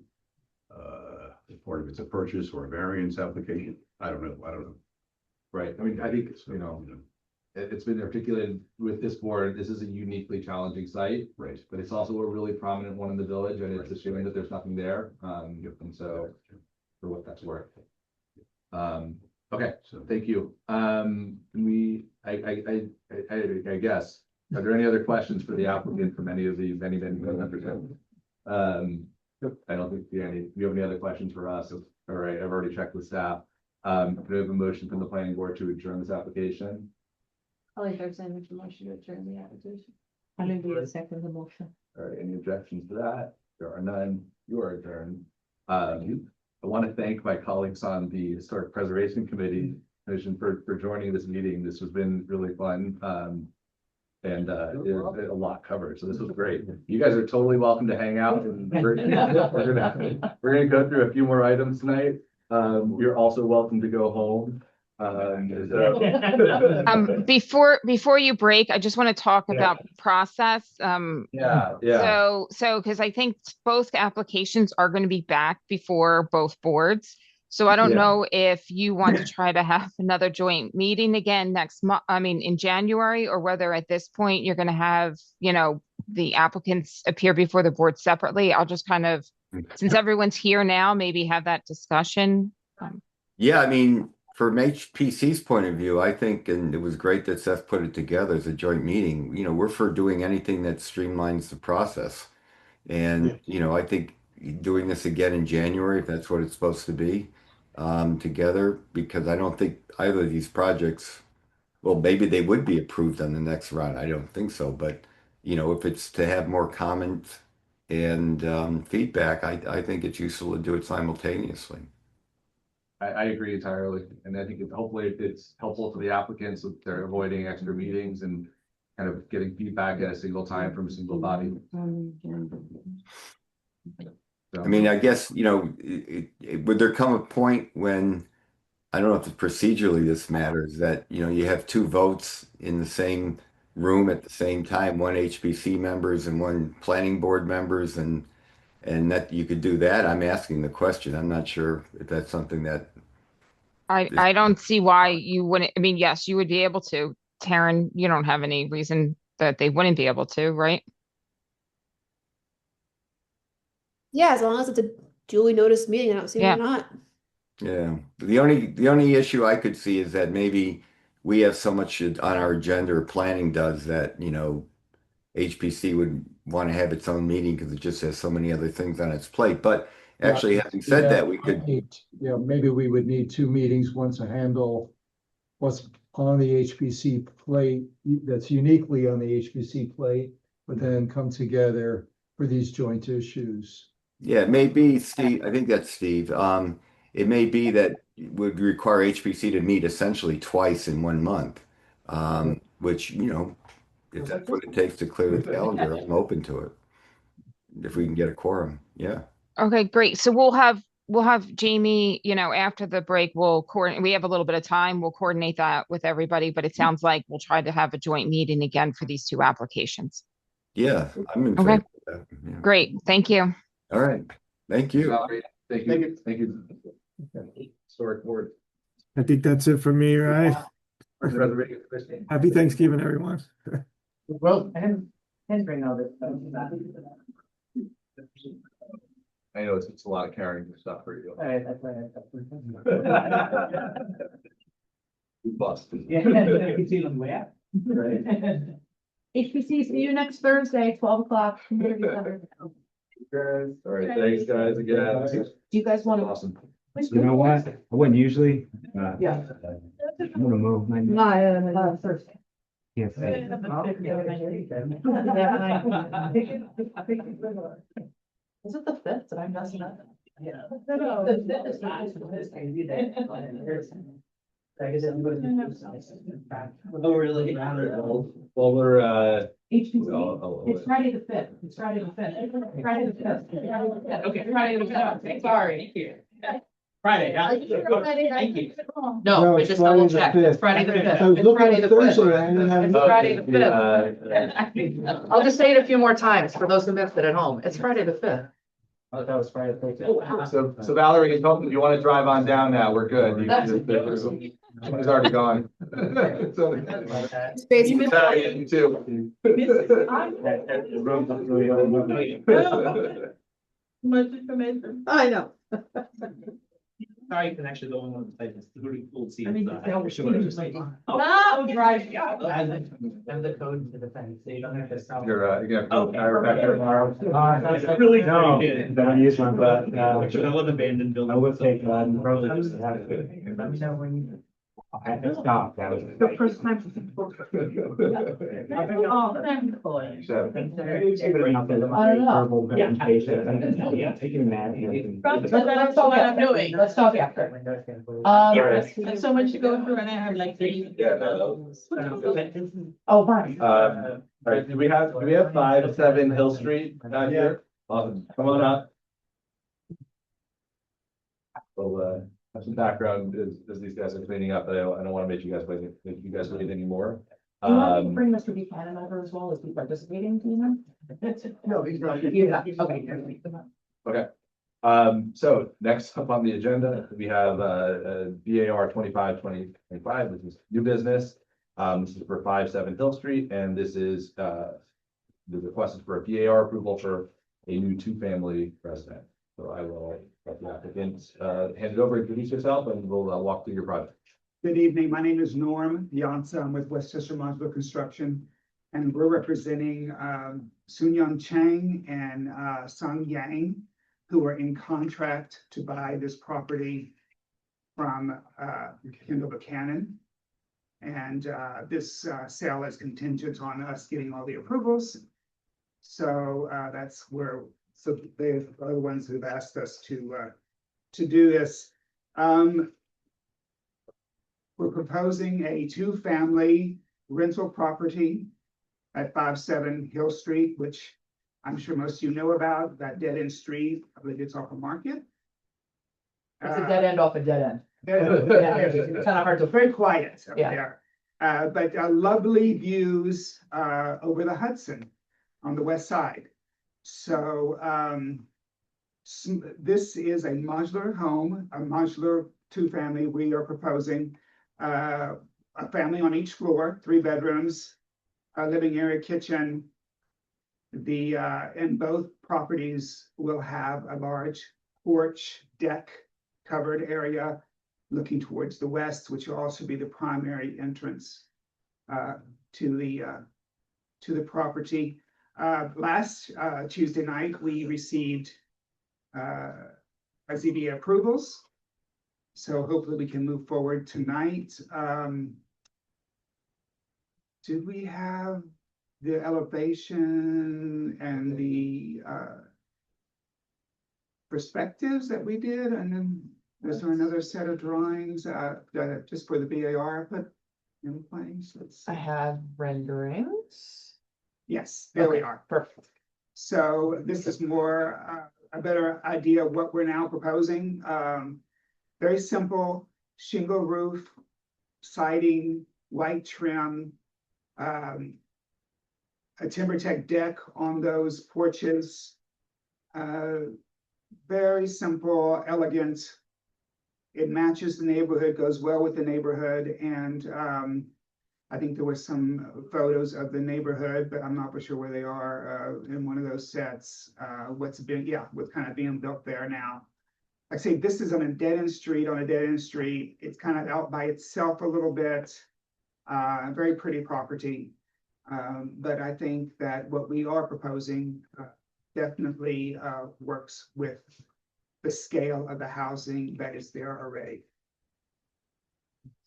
If part of it's a purchase or a variance application. I don't know. Right. I mean, I think, it's been articulated with this board, this is a uniquely challenging site. Right. But it's also a really prominent one in the village, and it's assuming that there's nothing there. And so for what that's worth. Okay, so thank you. I guess, are there any other questions for the applicant from any of the many members? I don't think you have any other questions for us. All right, I've already checked with staff. Do we have a motion from the planning board to adjourn this application? I'll entertain the motion to adjourn the application. I didn't do a second the motion. All right, any objections to that? There are none. You are adjourned. I want to thank my colleagues on the Historic Preservation Commission for joining this meeting. This has been really fun. And there's a lot covered, so this was great. You guys are totally welcome to hang out, and we're gonna go through a few more items tonight. You're also welcome to go home. Before you break, I just want to talk about process. Yeah. So because I think both applications are going to be back before both boards. So I don't know if you want to try to have another joint meeting again next month, in January, or whether at this point you're going to have, the applicants appear before the board separately. I'll just kind of, since everyone's here now, maybe have that discussion. Yeah, from HPC's point of view, I think, and it was great that Seth put it together as a joint meeting, we're for doing anything that streamlines the process. And, I think doing this again in January, if that's what it's supposed to be, together, because I don't think either of these projects, well, maybe they would be approved on the next round. I don't think so. But, if it's to have more comments and feedback, I think it's useful to do it simultaneously. I agree entirely, and I think hopefully it's helpful for the applicants if they're avoiding extra meetings and kind of getting feedback at a single time from a single body. I guess, would there come a point when, I don't know if procedurally this matters, that, you have two votes in the same room at the same time, one HPC members and one planning board members, and that you could do that? I'm asking the question. I'm not sure if that's something that. I don't see why you wouldn't. Yes, you would be able to. Taryn, you don't have any reason that they wouldn't be able to, right? Yeah, as long as it's a duly noticed meeting, I don't see why not. Yeah. The only issue I could see is that maybe we have so much on our agenda, or planning does, that, HPC would want to have its own meeting because it just has so many other things on its plate. But actually, having said that, we could, Yeah, maybe we would need two meetings, one to handle what's on the HPC plate that's uniquely on the HPC plate, but then come together for these joint issues. yeah, it may be Steve. I think that's Steve. It may be that it would require HPC to meet essentially twice in 1 month, which, if that's what it takes to clear the calendar, I'm open to it. If we can get a quorum, yeah. Okay, great. So we'll have Jamie, after the break, we'll coordinate. We have a little bit of time. We'll coordinate that with everybody, but it sounds like we'll try to have a joint meeting again for these two applications. Yeah, I'm in Okay. favor of that. Yeah. Great. Thank you. All right. Thank you. Valerie, thank you. Thank you. Historic board. I think that's it for me, right? Reservation. Happy Thanksgiving, everyone. Well, and bring all this. I know it's a lot of carrying stuff for you. Busted. HPC, see you next Thursday, 12 o'clock. All right, thanks, guys, again. Do you guys want to? Awesome. You know what? I wouldn't usually. Yeah. I'm gonna move my. Thursday. Can't say. Is it the 5th? Did I mess it up? Yeah. Oh, really? Well, we're, HPC, it's Friday the 5th. It's Friday the 5th. Friday the 5th. Okay, Friday the 5th. Sorry. Friday, thank you. No, I it's just Friday double the checked. 5th. It's Friday the 5th. I was It's looking Friday at the Thursday, 5th. I didn't have. It's Friday the 5th. I'll just say it a few more times for those who missed it at home. It's Friday the 5th. Oh, that was Friday. So Valerie, you want to drive on down now, we're good. He's already gone. Space. You too. Much information. I know. Sorry, you can actually go on the site, it's really cool seats. Oh, drive. And the code to the fence, so you don't have to. You're gonna have to chiropractor tomorrow. Really? No, don't use one, but, That was abandoned building. I would take, probably just have Let me know when you. I had to stop, that was. The first time. Oh, thankfully. Verbal presentation. Yeah, taking that. Let's talk what I'm doing. Let's talk after. There's so much to go through and I have like three. Yeah, Oh, fine. all right, do we have 5-7 Hill Street out here? Awesome, come on up. We'll, have some background as these guys are cleaning up, but I don't want to make you guys wait anymore. Do you want to bring Mr. Buchanan over as well? Is he participating, do you know? No, he's not. Okay. Okay. So next up on the agenda, we have BAR 25-2025, which is new business. This is for 5-7 Hill Street, and this is the request is for a BAR approval for a new 2-family resident. So I will let the applicant hand it over, introduce yourself, and we'll walk through your project. Good evening. My name is Norm Bianca. I'm with Westchester Modular Construction, and we're representing Sunyoung Chang and Sung Yang, who are in contract to buy this property from Kendall Buchanan. And this sale is contingent on us getting all the approvals. So that's where, so they are the ones who've asked us to do this. We're proposing a 2-family rental property at 5-7 Hill Street, which I'm sure most of you know about, that dead end street. I believe it's off the market. It's a dead end off a dead end. It's kind of hard to, very quiet up Yeah. there. But lovely views over the Hudson on the west side. So this is a modular home, a modular 2-family. We are proposing a family on each floor, 3 bedrooms, a living area, kitchen. And both properties will have a large porch deck covered area looking towards the west, which will also be the primary entrance to the property. Last Tuesday night, we received ZBA approvals. So hopefully we can move forward tonight. Did we have the elevation and the perspectives that we did? And then is there another set of drawings just for the BAR put in place? Let's see. I have renderings. Yes, there we Okay, are. perfect. So this is more a better idea of what we're now proposing. Very simple shingle roof, siding, white trim, a TimberTech deck on those porches. Very simple, elegant. It matches the neighborhood, goes well with the neighborhood, and I think there were some photos of the neighborhood, but I'm not for sure where they are in one of those sets. What's kind of being built there now. Like I say, this is on a dead-end street, It's kind of out by itself a little bit. Very pretty property. But I think that what we are proposing definitely works with the scale of the housing that is there already.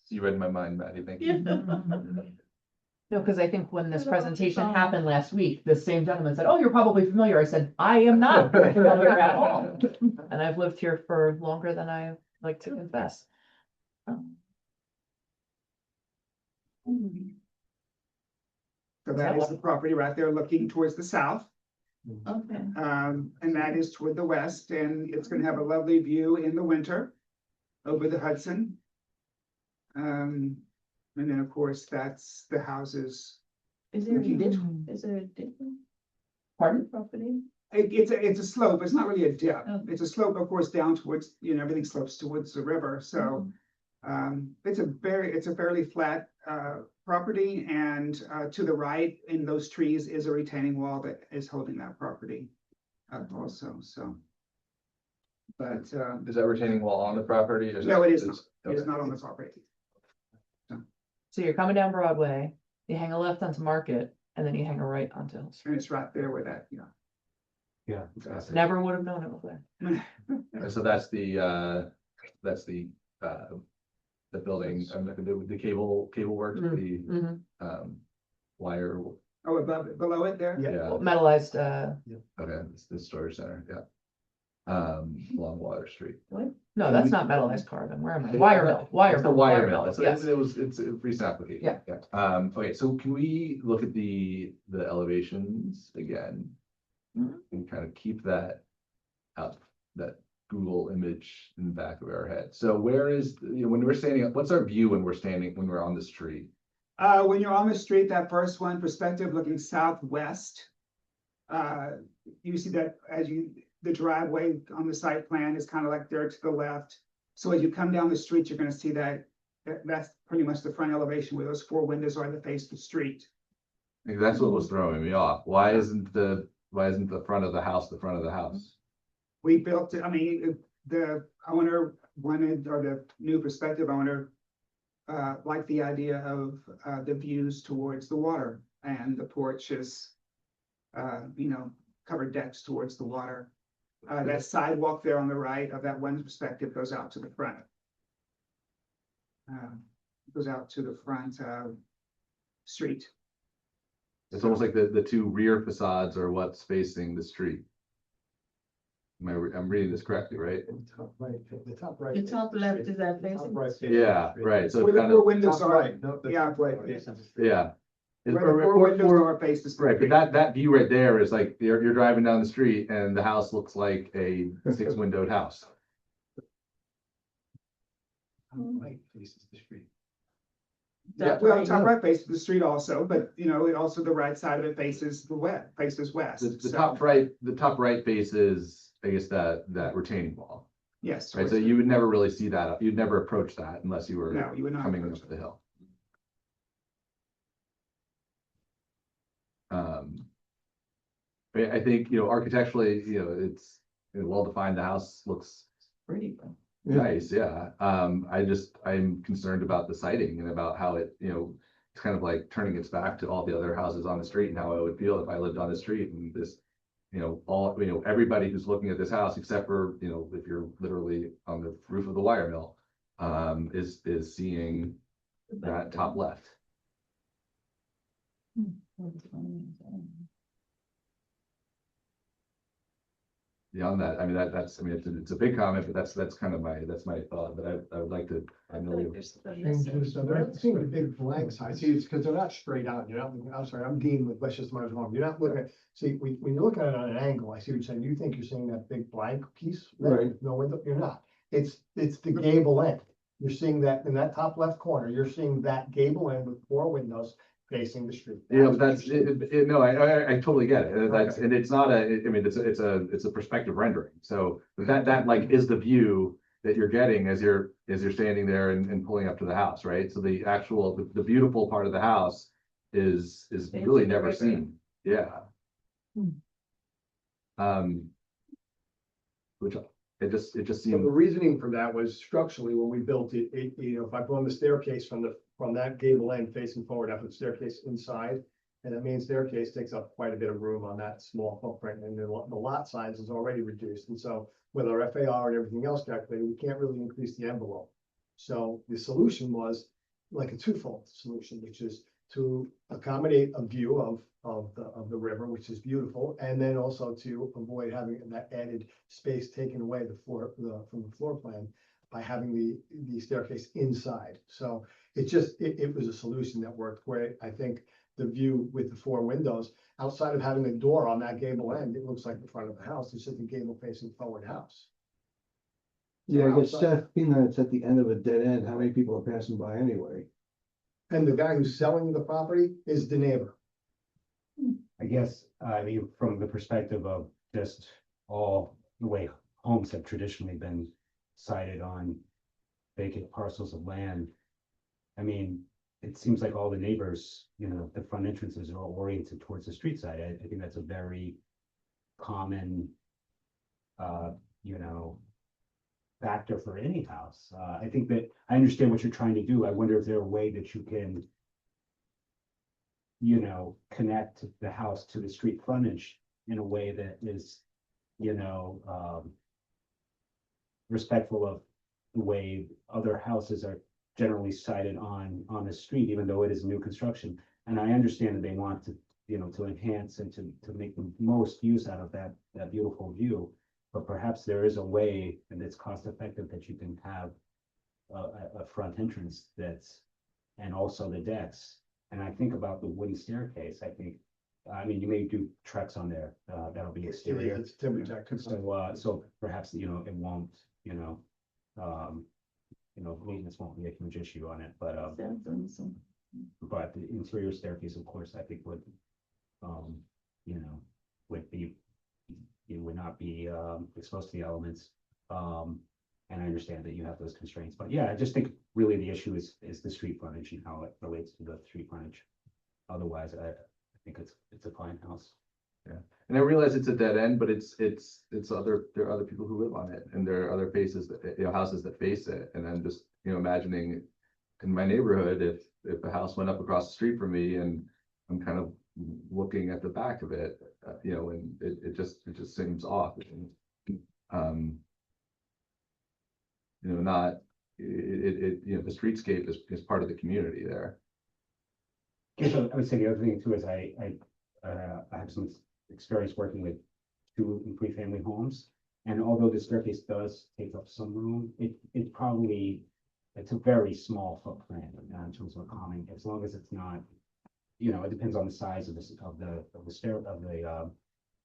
You read my mind, Maddie, thank you. No, because I think when this presentation happened last week, the same gentleman said, "Oh, you're probably familiar." I said, "I am not familiar at all." And I've lived here for longer than I like to confess. So that is the property right there looking towards the south. Okay. And that is toward the west, and it's gonna have a lovely view in the winter over the Hudson. And then, of course, that's the houses. Is there a looking- dip? Is there a dip? Pardon? Property? It's a slope, it's not really a dip. Oh. It's a slope, of course, down towards, everything slopes towards the river, so. It's a fairly flat property, and to the right in those trees is a retaining wall that is holding that property up also, so. But Is that retaining wall on the property? Or no, it is not. It is okay. not on the property. So you're coming down Broadway, you hang a left onto Market, and then you hang a right onto Hill Street. And it's right there where that, Yeah. Never would have known it was there. And so that's the building, the cable works, the Mhm. wire, Oh, above it, below it there? yeah, Metallized, okay, it's the storage center, yeah. Along Water Street. no, that's not metallized carbon. Where am I? Wire mill, It's the wire mill. It's Yes. it's a recent application. Yeah. Okay, so can we look at the elevations again? Mhm. And kind of keep that up, that Google image in the back of our head. So where is, when we're standing up, what's our view when we're on the street? When you're on the street, that first one, perspective looking southwest. You see that the driveway on the site plan is kind of like there to the left. So as you come down the street, you're gonna see that's pretty much the front elevation where those 4 windows are that face the street. That's what was throwing me off. Why isn't the front of the house the front of the house? We built it, I mean, the owner wanted, or the new prospective owner, liked the idea of the views towards the water and the porches, covered decks towards the water. That sidewalk there on the right of that one perspective goes out to the front. Goes out to the front street. It's almost like the two rear facades are what's facing the street. I'm reading this correctly, right? The top right. The top left is that facing? Yeah, right, so Where it's the kind 4 of, windows are, Yeah. yeah. It's- where the 4 windows are face the Right, street. but that view right there is like, you're driving down the street and the house looks like a 6-windowed house. Right faces the street. Yeah, Well, top right faces the street also, but it also the right side of it faces west. The So, top right faces, I guess, that retaining wall, Yes. right? So you would never really see that, you'd never approach that unless you were No, you would not coming approach up the hill. I think, architecturally, it's well defined, the house looks Pretty. nice, yeah. I'm concerned about the siding and about how it, kind of like turning its back to all the other houses on the street and how I would feel if I lived on the street and this, everybody who's looking at this house, except for, if you're literally on the roof of the wire mill, is seeing that top left. Beyond that, I mean, it's a big comment, but that's kind of my thought, but I would like to, I know you. Changes. So they're not seeing the big blanks. I see it's because they're not straight on. You're not, I'm sorry, I'm Dean with Westchester Mars Home. You're not looking at, see, when you're looking at it on an angle, I see what you're saying. You think you're seeing that big blank piece. Right. No window, you're not. It's the gable end. You're seeing that in that top left corner, you're seeing that gable end with 4 windows facing the street. Yeah, but that's it. No, I totally get it. And it's not it's a perspective rendering. So that like is the view that you're getting as you're standing there and pulling up to the house, right? So the actual the beautiful part of the house is really never seen. Yeah. Which it just So seemed. the reasoning for that was structurally when we built it, if I put on the staircase from that gable end facing forward, I put the staircase inside. And that main staircase takes up quite a bit of room on that small footprint, and the lot size is already reduced. And so with our FAR and everything else calculated, we can't really increase the envelope. So the solution was like a twofold solution, which is to accommodate a view of the river, which is beautiful, and then also to avoid having that added space taken away from the floor plan by having the staircase inside. So it was a solution that worked great. I think the view with the 4 windows, outside of having a door on that gable end, it looks like the front of the house. It's just a gable facing forward house. Yeah, I guess outside- Seth, being that it's at the end of a dead end, how many people are passing by anyway? And the guy who's selling the property is the neighbor. I guess, I mean, from the perspective of just all the way homes have traditionally been sited on vacant parcels of land. I mean, it seems like all the neighbors, the front entrances are all oriented towards the street side. I think that's a very common, factor for any house. I think that I understand what you're trying to do. I wonder if there's a way that you can, connect the house to the street frontage in a way that is, respectful of the way other houses are generally sited on the street, even though it is new construction. And I understand that they want to, to enhance and to make the most use out of that beautiful view. But perhaps there is a way, and it's cost effective, that you can have a front entrance and also the decks. And I think about the wooden staircase. I mean, you may do treks on there. That'll be exterior. It's timber deck. So perhaps, it won't, maintenance won't be a huge issue on it, but the interior staircase, of course, I think would not be exposed to the elements. And I understand that you have those constraints, but yeah, I just think really the issue is the street frontage and how it relates to the street frontage. Otherwise, I think it's a fine house. Yeah, and I realize it's a dead end, but there are other people who live on it, and there are other faces that, houses that face it. And I'm just, imagining in my neighborhood, if a house went up across the street from me and I'm kind of looking at the back of it, and it just seems off. Not the streetscape is part of the community there. Yes, I would say the other thing too is I have some experience working with 2 and 3 family homes, and although the staircase does take up some room, it's a very small footprint in terms of calming, as long as it's not, it depends on the size of the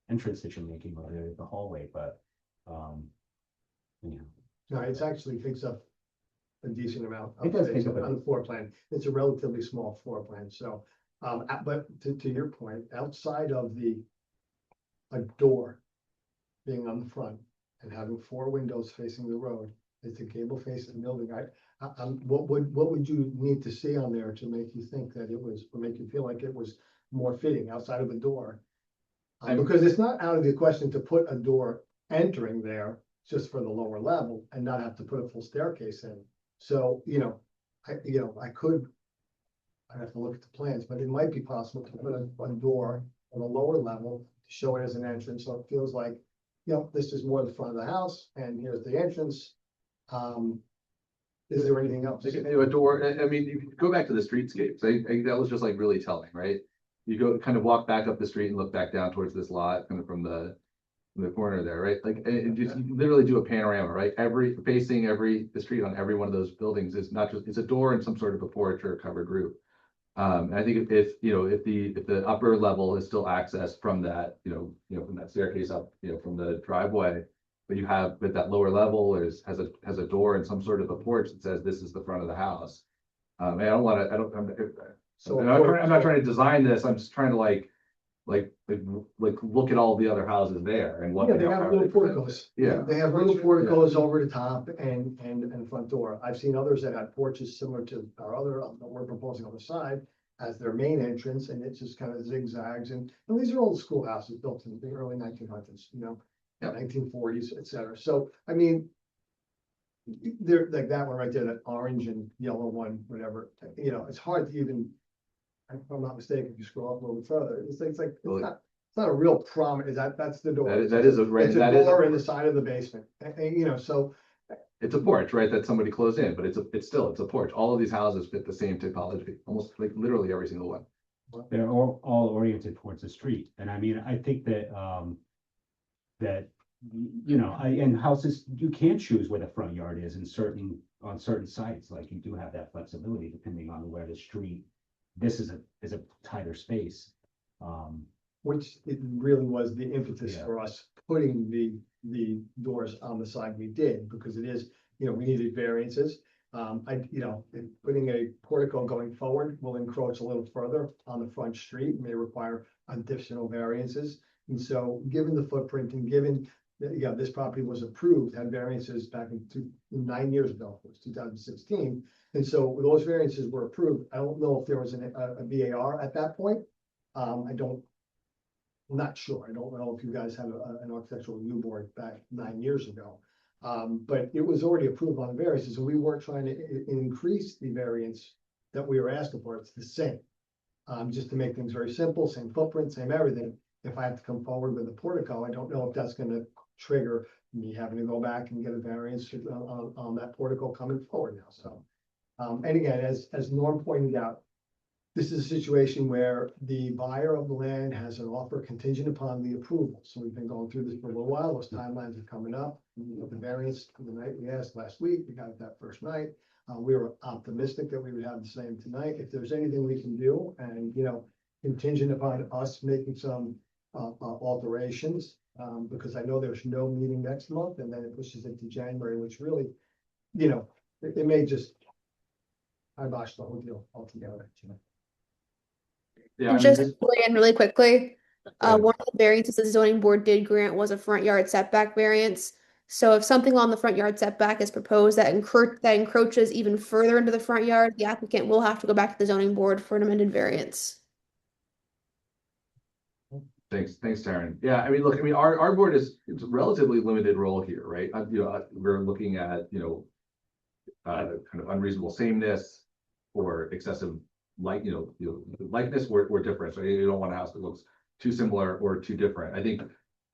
entrance that you're making, or the hallway, but No, it actually takes up a decent amount. It does take up on the floor plan. It's a relatively small floor plan, so, but to your point, outside of a door being on the front and having 4 windows facing the road, it's a gable facing building. What would you need to see on there to make you think that or make you feel like it was more fitting outside of a door? Because it's not out of the question to put a door entering there just for the lower level and not have to put a full staircase in. So, I could I'd have to look at the plans, but it might be possible to put a door on a lower level to show it as an entrance, so it feels like, this is more the front of the house, and here's the entrance. Is there anything else? A door, I mean, you go back to the streetscapes, that was just like really telling, right? You go kind of walk back up the street and look back down towards this lot, kind of from the corner there, right? Like, and just you literally do a panorama, right? The street on every one of those buildings is not just, it's a door and some sort of a porch or a covered roof. And I think if the upper level is still accessed from that, from that staircase up, from the driveway, but that lower level has a door and some sort of a porch that says this is the front of the house. And I'm not trying to design this. I'm just trying to like look at all the other houses there and what. Yeah, they have little porticos. Yeah. They have little porticos over the top and front door. I've seen others that had porches similar to our other, that we're proposing on the side as their main entrance, and it just kind of zigzags. And these are old schoolhouses built in the early 1900s, 1940s, et cetera. So, I mean, they're like that one right there, that orange and yellow one, whatever, it's hard to even, if I'm not mistaken, if you scroll up a little further, it's not a real prominent, that's the door. That is a great, It's a door in the side of the basement, so. It's a porch, right, that somebody closed in, but it's a porch. All of these houses fit the same typology, almost like literally every single one. They're all oriented towards the street. And I mean, I think that, and houses, you can choose where the front yard is on certain sites, like you do have that flexibility depending on where the street, this is a tighter space. Which it really was the impetus for us putting the doors on the side we did, because it is, we needed variances. Putting a portico going forward will encroach a little further on the front street, may require additional variances. And so, given the footprint and given that, this property was approved, had variances back in 9 years ago, it was 2016. And so those variances were approved. I don't know if there was a VAR at that point. I'm not sure. I don't know if you guys had an architectural review board back 9 years ago. But it was already approved on the variances, and we weren't trying to increase the variance that we were asking for. It's the same. Just to make things very simple, same footprint, same everything. If I have to come forward with a portico, I don't know if that's gonna trigger me having to go back and get a variance on that portico coming forward now, so. And again, as Norm pointed out, this is a situation where the buyer of the land has an offer contingent upon the approval. So we've been going through this for a little while. Those timelines are coming up. The variance the night we asked last week, we got it that first night. We were optimistic that we would have the same tonight. If there's anything we can do, and contingent upon us making some alterations, because I know there's no meeting next month, and then it pushes into January, which really, it may just kibosh the whole deal altogether. Yeah, And just to weigh in really quickly, one of the variances the zoning board did grant was a front yard setback variance. So if something on the front yard setback is proposed that encroaches even further into the front yard, the applicant will have to go back to the zoning board for an amended variance. Thanks, Taryn. Yeah, I mean, look, our board it's a relatively limited role here, right? We're looking at, kind of unreasonable sameness or excessive likeness or difference. Right? You don't want a house that looks too similar or too different. I think,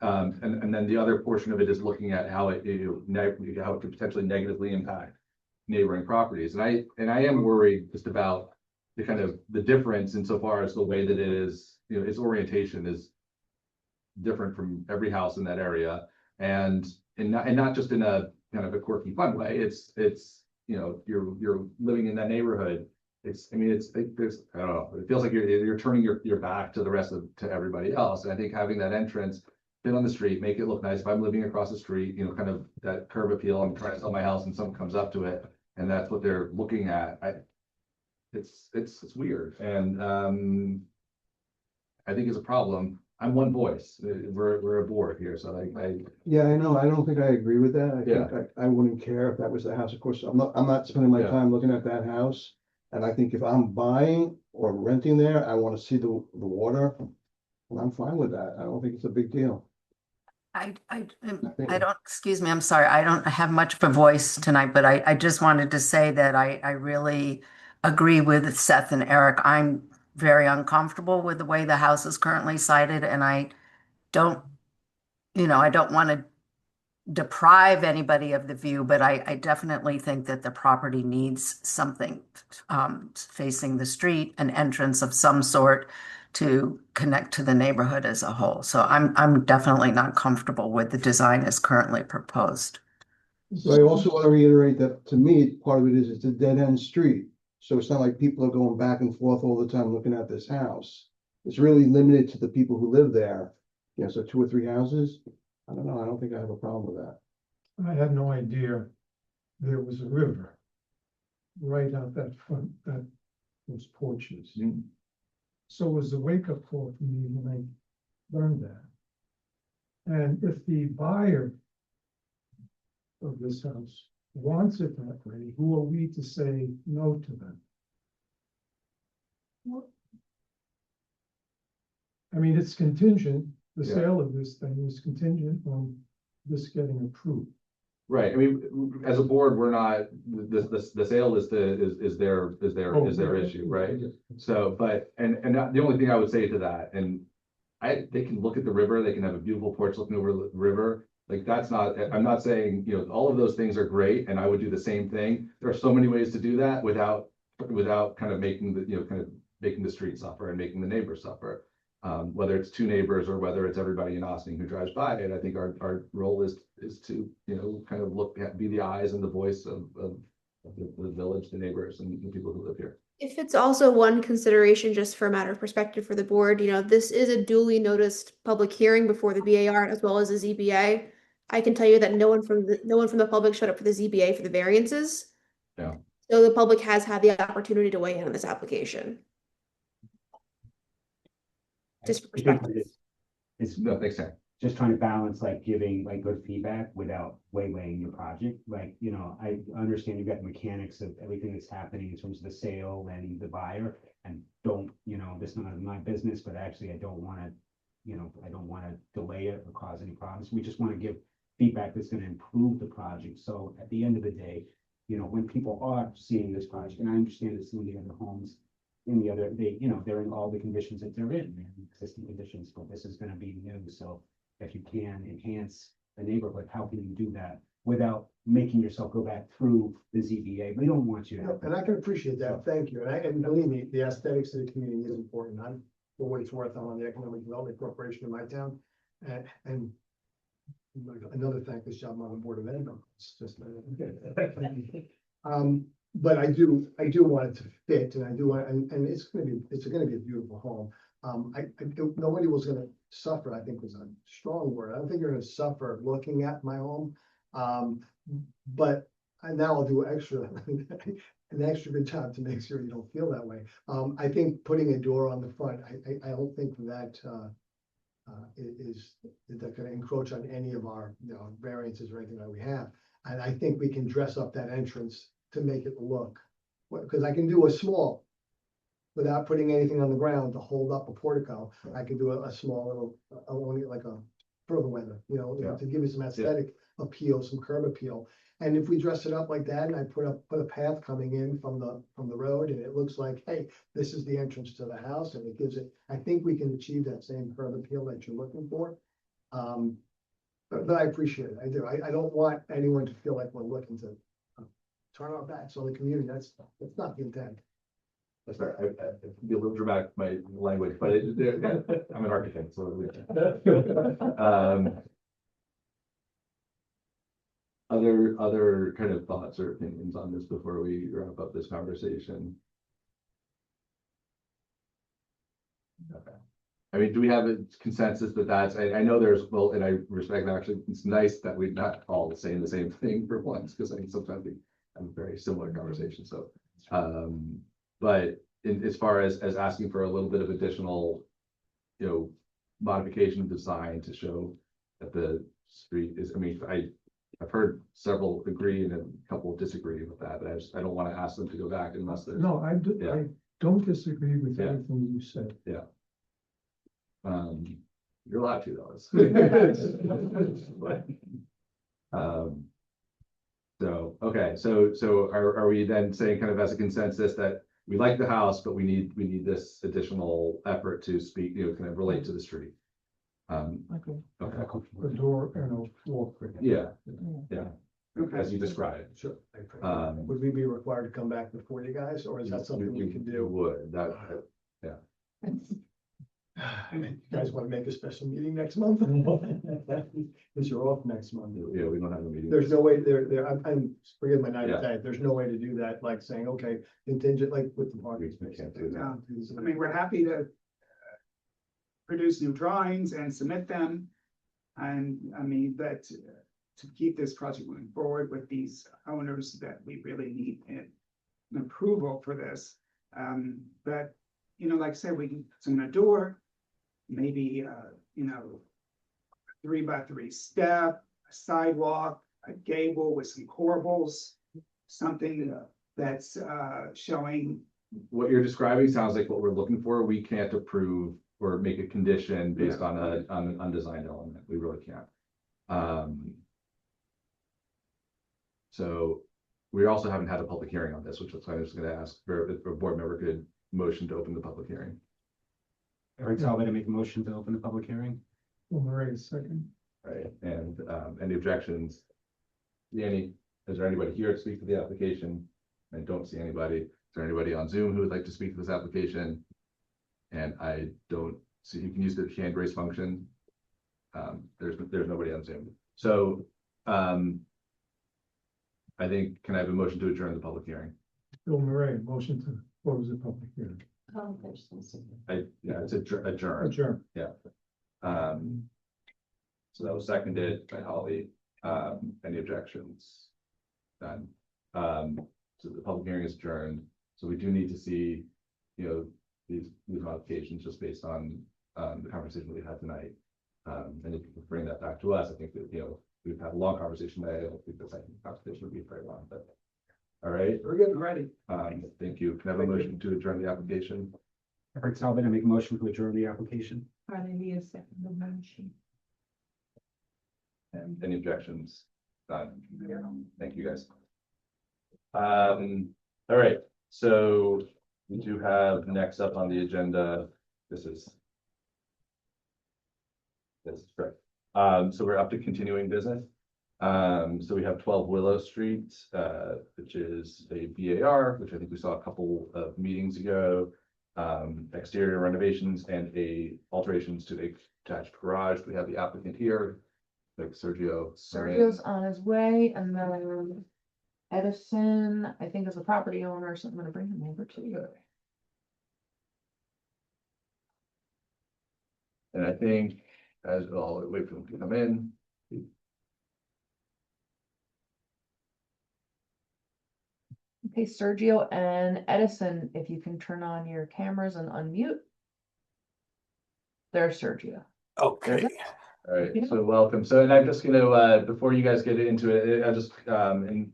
and then the other portion of it is looking at how it could potentially negatively impact neighboring properties. And I am worried just about the kind of the difference insofar as the way that it is, its orientation is different from every house in that area, and not just in a kind of a quirky fun way. It's you're living in that neighborhood. There's I don't know, it feels like you're turning your back to the rest to everybody else. And I think having that entrance fit on the street, make it look nice. If I'm living across the street, kind of that curb appeal, I'm trying to sell my house and someone comes up to it and that's what they're looking at. It's weird. And I think it's a problem. I'm one voice. We're a board here, so Yeah, I know. I don't think I agree with that. I Yeah. think I wouldn't care if that was the house. Of course, I'm not spending my time looking at that house. And I think if I'm buying or renting there, I want to see the water. And I'm fine with that. I don't think it's a big deal. I don't, excuse me, I'm sorry, I don't have much of a voice tonight, but I just wanted to say that I really agree with Seth and Eric. I'm very uncomfortable with the way the house is currently sited, and I don't, I don't want to deprive anybody of the view, but I definitely think that the property needs something facing the street, an entrance of some sort to connect to the neighborhood as a whole. So I'm definitely not comfortable with the design as currently proposed. So I also want to reiterate that to me, part of it is it's a dead end street. So it's not like people are going back and forth all the time looking at this house. It's really limited to the people who live there. So 2 or 3 houses. I don't know. I don't think I have a problem with that. I had no idea there was a river right out that front, those porches. So it was a wake-up call for me when I learned that. And if the buyer of this house wants it that way, who are we to say no to them? I mean, it's contingent, the sale of this thing is contingent on this getting approved. Right, I mean, as a board, we're not, the sale is their issue, right? So, but, and the only thing I would say to that, and they can look at the river, they can have a beautiful porch looking over the river. Like, that's not, I'm not saying, all of those things are great, and I would do the same thing. There are so many ways to do that without kind of making the street suffer and making the neighbors suffer. Whether it's 2 neighbors or whether it's everybody in Ossining who drives by it, I think our role is to, kind of be the eyes and the voice of the village, the neighbors, and the people who live here. If it's also one consideration, just for a matter of perspective for the board, this is a duly noticed public hearing before the BAR as well as the ZBA. I can tell you that no one from the public showed up for the ZBA for the variances. Yeah. So the public has had the opportunity to weigh in on this application. Just for perspective. It's No, thanks, Sam. just trying to balance like giving like good feedback without waylaying your project. Like, I understand you've got the mechanics of everything that's happening in terms of the sale and the buyer, and don't, this is not my business, but actually I don't want to delay it or cause any problems. We just want to give feedback that's going to improve the project. So at the end of the day, when people are seeing this project, and I understand that some of the other homes they're in all the conditions that they're in, existing conditions, but this is going to be new. So if you can enhance the neighborhood, how can you do that without making yourself go back through the ZBA? We don't want you to. And I can appreciate that. Thank you. And believe me, the aesthetics of the community is important. I'm for what it's worth. I'm on the Economic Development Corporation in my town. And another thankless job on the Board of Ed. It's just but I do want it to fit, and I do want, and it's gonna be a beautiful home. Nobody was gonna suffer, I think was a strong word. I don't think you're gonna suffer looking at my home. But now I'll do an extra good job to make sure you don't feel that way. I think putting a door on the front, I don't think that is that gonna encroach on any of our variances or anything that we have. And I think we can dress up that entrance to make it look, because I can do a small, without putting anything on the ground to hold up a portico. I can do a small little, only like a for the weather, to give you some aesthetic appeal, some curb appeal. And if we dress it up like that, and I put a path coming in from the road, and it looks like, hey, this is the entrance to the house, and it gives it, I think we can achieve that same curb appeal that you're looking for. But I appreciate it. I do. I don't want anyone to feel like we're looking to turn our backs on the community. That's not the intent. That's right. I be a little dramatic with my language, but I'm an architect, so. Other kind of thoughts or opinions on this before we wrap up this conversation? Okay. I mean, do we have a consensus that that's, I know there's, well, and I respect that. Actually, it's nice that we're not all saying the same thing for once, because I think sometimes we have a very similar conversation. So, but as far as asking for a little bit of additional, modification of design to show that the street is, I mean, I've heard several agree and a couple disagree with that, but I don't want to ask them to go back unless there's. No, I don't disagree with everything you said. Yeah. You're allowed to though. So, okay, so are we then saying kind of as a consensus that we like the house, but we need this additional effort to speak, kind of relate to the street. Okay. Okay. A door and a walkway. Yeah, Okay. as you described. Sure. Um, Would we be required to come back before you guys, or is that something we can do? Would, You guys want to make a special meeting next month? Because you're off next month. yeah, we don't have a meeting. There's no way I'm forgive my Yeah. naivete. There's no way to do that, like saying, okay, contingent, like with the parking We space. can't do that. No, I mean, we're happy to produce new drawings and submit them. And I mean, that to keep this project moving forward with these owners, that we really need an approval for this. But, like I said, we can, some a door, maybe, 3x3 step, a sidewalk, a gable with some corbels, something that's showing. What you're describing sounds like what we're looking for. We can't approve or make a condition based on an undesigned element. We really can't. So we also haven't had a public hearing on this, which is why I was going to ask if a board member could motion to open the public hearing. Eric Talbot, to make a motion to open the public hearing. Well, Maria, second. Right, and any objections? Is there anybody here to speak to the application? I don't see anybody. Is there anybody on Zoom who would like to speak to this application? And I don't see, you can use the hand raise function. There's nobody on Zoom. So I think, can I have a motion to adjourn the public hearing? Bill Murray, motion to close the public hearing. Oh, there's some. It's adjourn. Adjourn. Yeah. So that was seconded by Holly. Any objections? None. So the public hearing is adjourned. So we do need to see, these modifications just based on the conversation we had tonight. And if you can bring that back to us, I think that, we've had a long conversation today. I don't think the second conversation would be very long, but. All right. We're getting ready. Thank you. Can I have a motion to adjourn the application? Eric Talbot, I make a motion to adjourn the application. Are they be a second motion? And any objections? None. Thank you, guys. All right, so we do have next up on the agenda, this is correct. So we're up to continuing business. So we have 12 Willow Street, which is a BAR, which I think we saw a couple of meetings ago. Exterior renovations and alterations to a attached garage. We have the applicant here, like Sergio. Sergio's on his way, and then Edison, I think, is a property owner, so I'm gonna bring him over to you. And I think, as I'll wait for them to come in. Okay, Sergio and Edison, if you can turn on your cameras and unmute. There's Sergio. Okay. All right, so welcome. So, and I'm just gonna, before you guys get into it, I just, I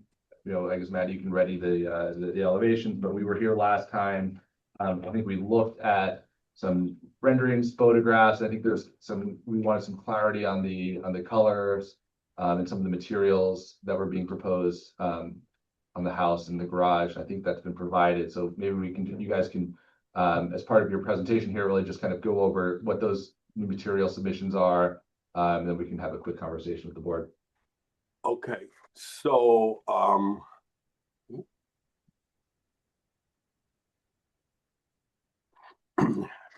guess, Matt, you can ready the elevations, but we were here last time. I think we looked at some renderings, photographs. I think we wanted some clarity on the colors, and some of the materials that were being proposed, on the house and the garage. I think that's been provided. So maybe you guys can, as part of your presentation here, really just kind of go over what those new material submissions are. And then we can have a quick conversation with the board. Okay, so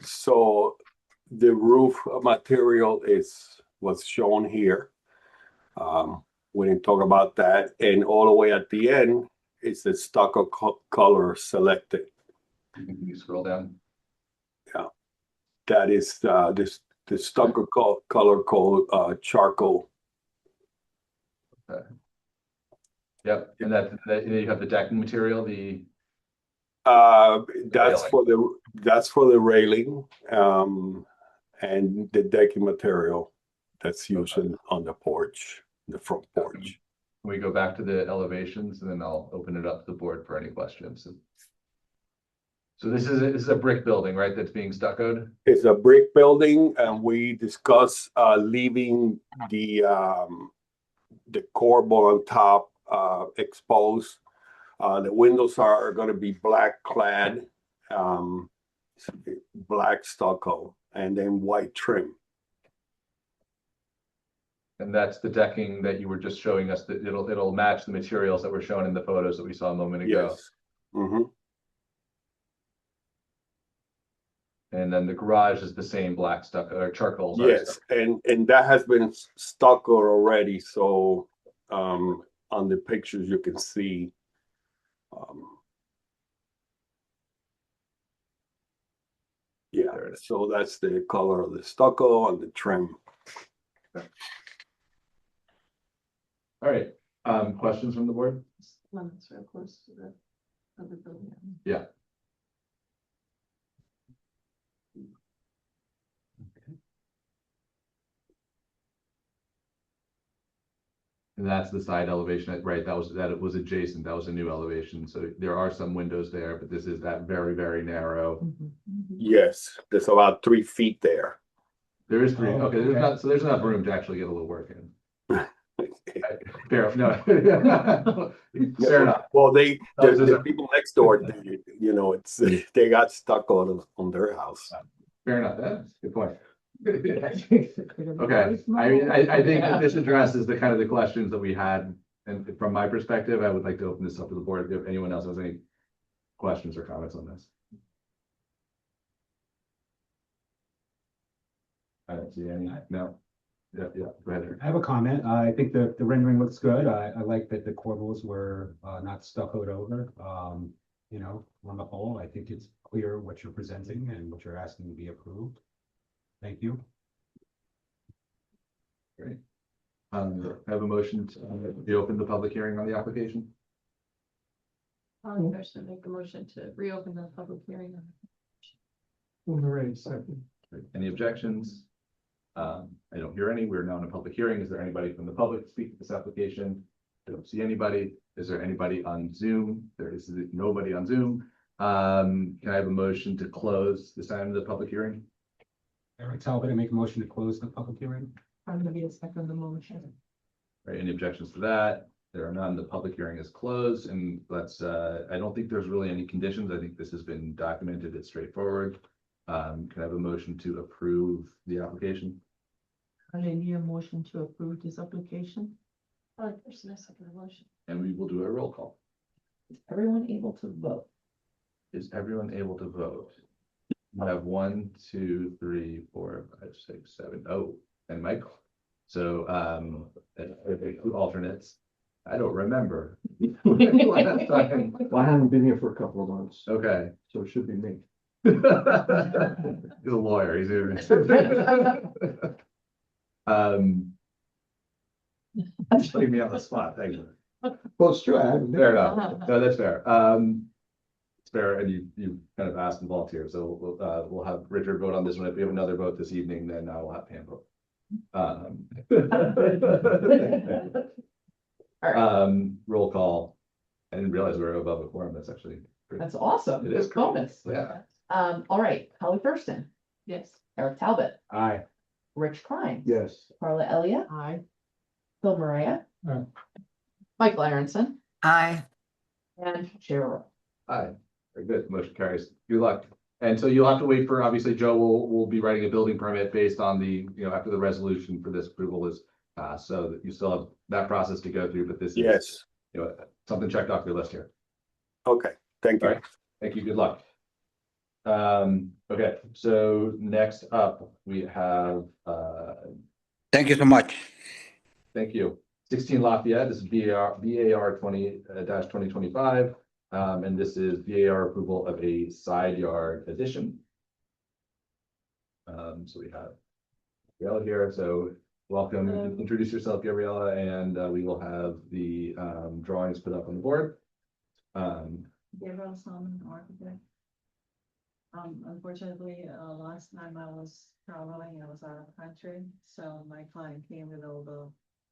so the roof material is what's shown here. We didn't talk about that, and all the way at the end is the stucco color selected. Can you scroll down? Yeah, that is the stucco color called charcoal. Okay. Yep, and that you have the decking material, that's for the railing, and the decking material that's used on the porch, the front porch. Can we go back to the elevations, and then I'll open it up to the board for any questions. So this is a brick building, right? That's being stuccoed? It's a brick building, and we discussed leaving the corbel on top exposed The windows are gonna be black clad, black stucco, and then white trim. And that's the decking that you were just showing us, that it'll match the materials that were shown in the photos that we saw a moment ago. Yes. Mm-hmm. And then the garage is the same black stucco or charcoal. Sorry, Yes, and that has been stucco already, so on the pictures you can see. Yeah, so that's the color of the stucco and the trim. All right, questions from the board? One that's real close to the other building. Yeah. And that's the side elevation, right? It was adjacent. That was a new elevation. So there are some windows there, but this is that very, very narrow. Yes, there's about 3 feet there. There is 3. Oh, Okay, okay. There's enough room to actually get a little work in. Fair, no. Fair enough. Well, the people next door, it's they got stuck on their house. Fair enough. That's a good point. Okay, I think that this addresses the kind of the questions that we had, and from my perspective, I would like to open this up to the board if anyone else has any questions or comments on this. I don't see any. No. Yeah, go ahead. I have a comment. I think the rendering looks good. I like that the corbels were not stuccoed over. On the whole, I think it's clear what you're presenting and what you're asking to be approved. Thank you. Great. I have a motion to reopen the public hearing on the application. I'll first make a motion to reopen the public hearing. Second. Any objections? I don't hear any. We're now in a public hearing. Is there anybody from the public to speak to this application? I don't see anybody. Is there anybody on Zoom? There is nobody on Zoom. Can I have a motion to close this time of the public hearing? Eric Talbot, I make a motion to close the public hearing. I'm gonna be a second the motion. Right, any objections to that? There are none. The public hearing is closed, and I don't think there's really any conditions. I think this has been documented. It's straightforward. Can I have a motion to approve the application? I need a motion to approve this application. First and a second motion. And we will do a roll call. Is everyone able to vote? Is everyone able to vote? I have 1, 2, 3, 4, 5, 6, 7. Oh, and Michael. So, alternates. I don't remember. Last time. Well, I haven't been here for a couple of months. Okay. So it should be me. He's a lawyer. He's just putting me on the spot. Thank you. Well, it's true. I haven't been. Fair enough. No, that's fair. It's fair, and you kind of asked and volunteered. So we'll have Richard vote on this one. If we have another vote this evening, then I will have Pam vote. Roll call. I didn't realize we were above a quorum. That's actually pretty. That's awesome. It is Good bonus. Yeah. All right, Holly Thurston, Yes. Eric Talbot, Aye. Rich Klein. Yes. Carla Elliott. Aye. Phil Maria. Aye. Michael Aronson. Aye. And Cheryl. Aye. Very good. Motion carries. Good luck. And so you'll have to wait for, obviously, Joe will be writing a building permit based on after the resolution for this approval is passed. So that you still have that process to go through, but this is something checked off your list here. Okay, thank you. All right. Thank you. Good luck. Okay, so next up we have Thank you so much. thank you. 16 Lafayette. This is BAR 20-2025. And this is VAR approval of a side yard addition. So we have Gabriella here. So welcome. Hello. Introduce yourself, Gabriella, and we will have the drawings put up on the board. Gabriel Solomon, architect. Unfortunately, last time I was traveling, I was out of country, so my client came with all the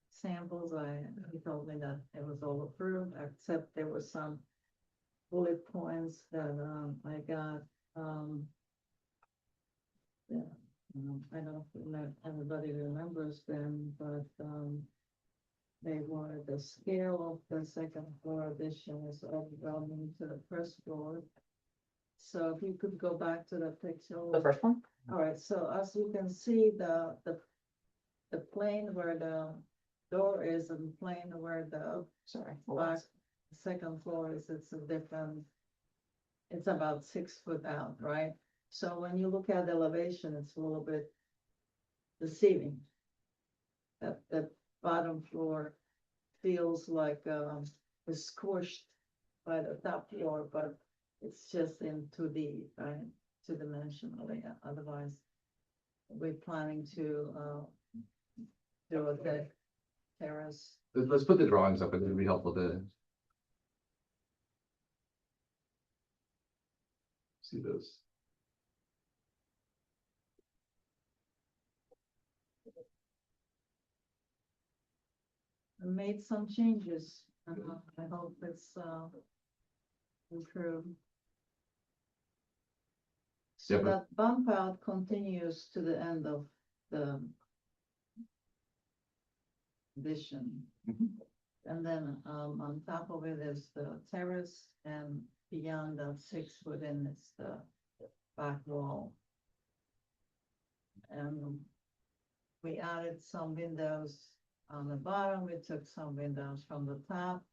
samples. He told me that it was all approved, except there was some bullet points that I got. I don't know if everybody remembers them, but they wanted the scale of the second floor addition is overwhelming to the first floor. So if you could go back to the picture. The first one? All right, so as you can see, the plane where the door is and the plane where the Sorry. back, second floor is, it's a different, it's about 6 foot out, right? So when you look at the elevation, it's a little bit deceiving. That bottom floor feels like, it's squished by the top floor, but it's just in 2D, right? Two-dimensionally, otherwise we're planning to, do a deck terrace. Let's put the drawings up, I think it'd be helpful to see those. I made some changes. I hope it's, improved. So Yeah, but- that bump out continues to the end of the addition. And then, on top of it is the terrace, and beyond that 6 foot in is the back wall. And we added some windows on the bottom, we took some windows from the top,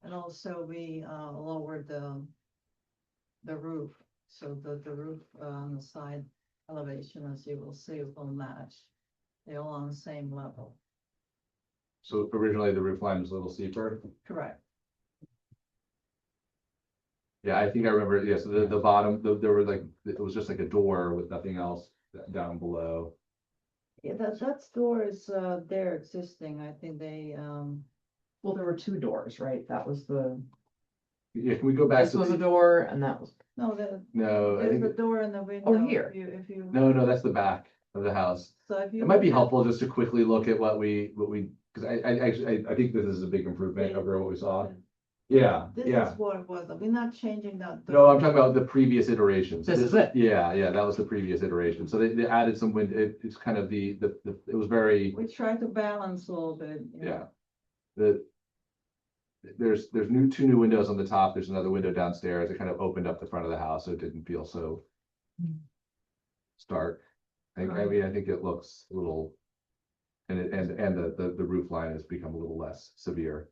and also we, lowered the roof, so that the roof on the side elevation, as you will see, will match. They're all on the same level. So originally the roof line was a little steeper. Correct. Yeah, I think I remember, yeah, so the bottom, there were like, it was just like a door with nothing else down below. Yeah, that door is, there existing, I think they, Well, there were 2 doors, right? That was the, Yeah, can we go back this to was a the, door and that was, no, no, I there's think, the door in the window. here. If you. no, that's the back of the house. So if you. It might be look at- helpful just to quickly look at what we, because I actually, I think this is a big improvement Yeah. over what we saw. Yeah, This yeah. is what it was, we're not changing that. No, door. I'm talking about the previous iterations. This is it. Yeah, that was the previous iteration. So they added some wind, it's kind of it was very, We try to balance a little bit. you know. yeah. There's 2 new windows on the top. There's another window downstairs. It kind of opened up the front of the house, so it didn't feel so stark. I mean, I think it looks a little, and the roof line has become a little less severe.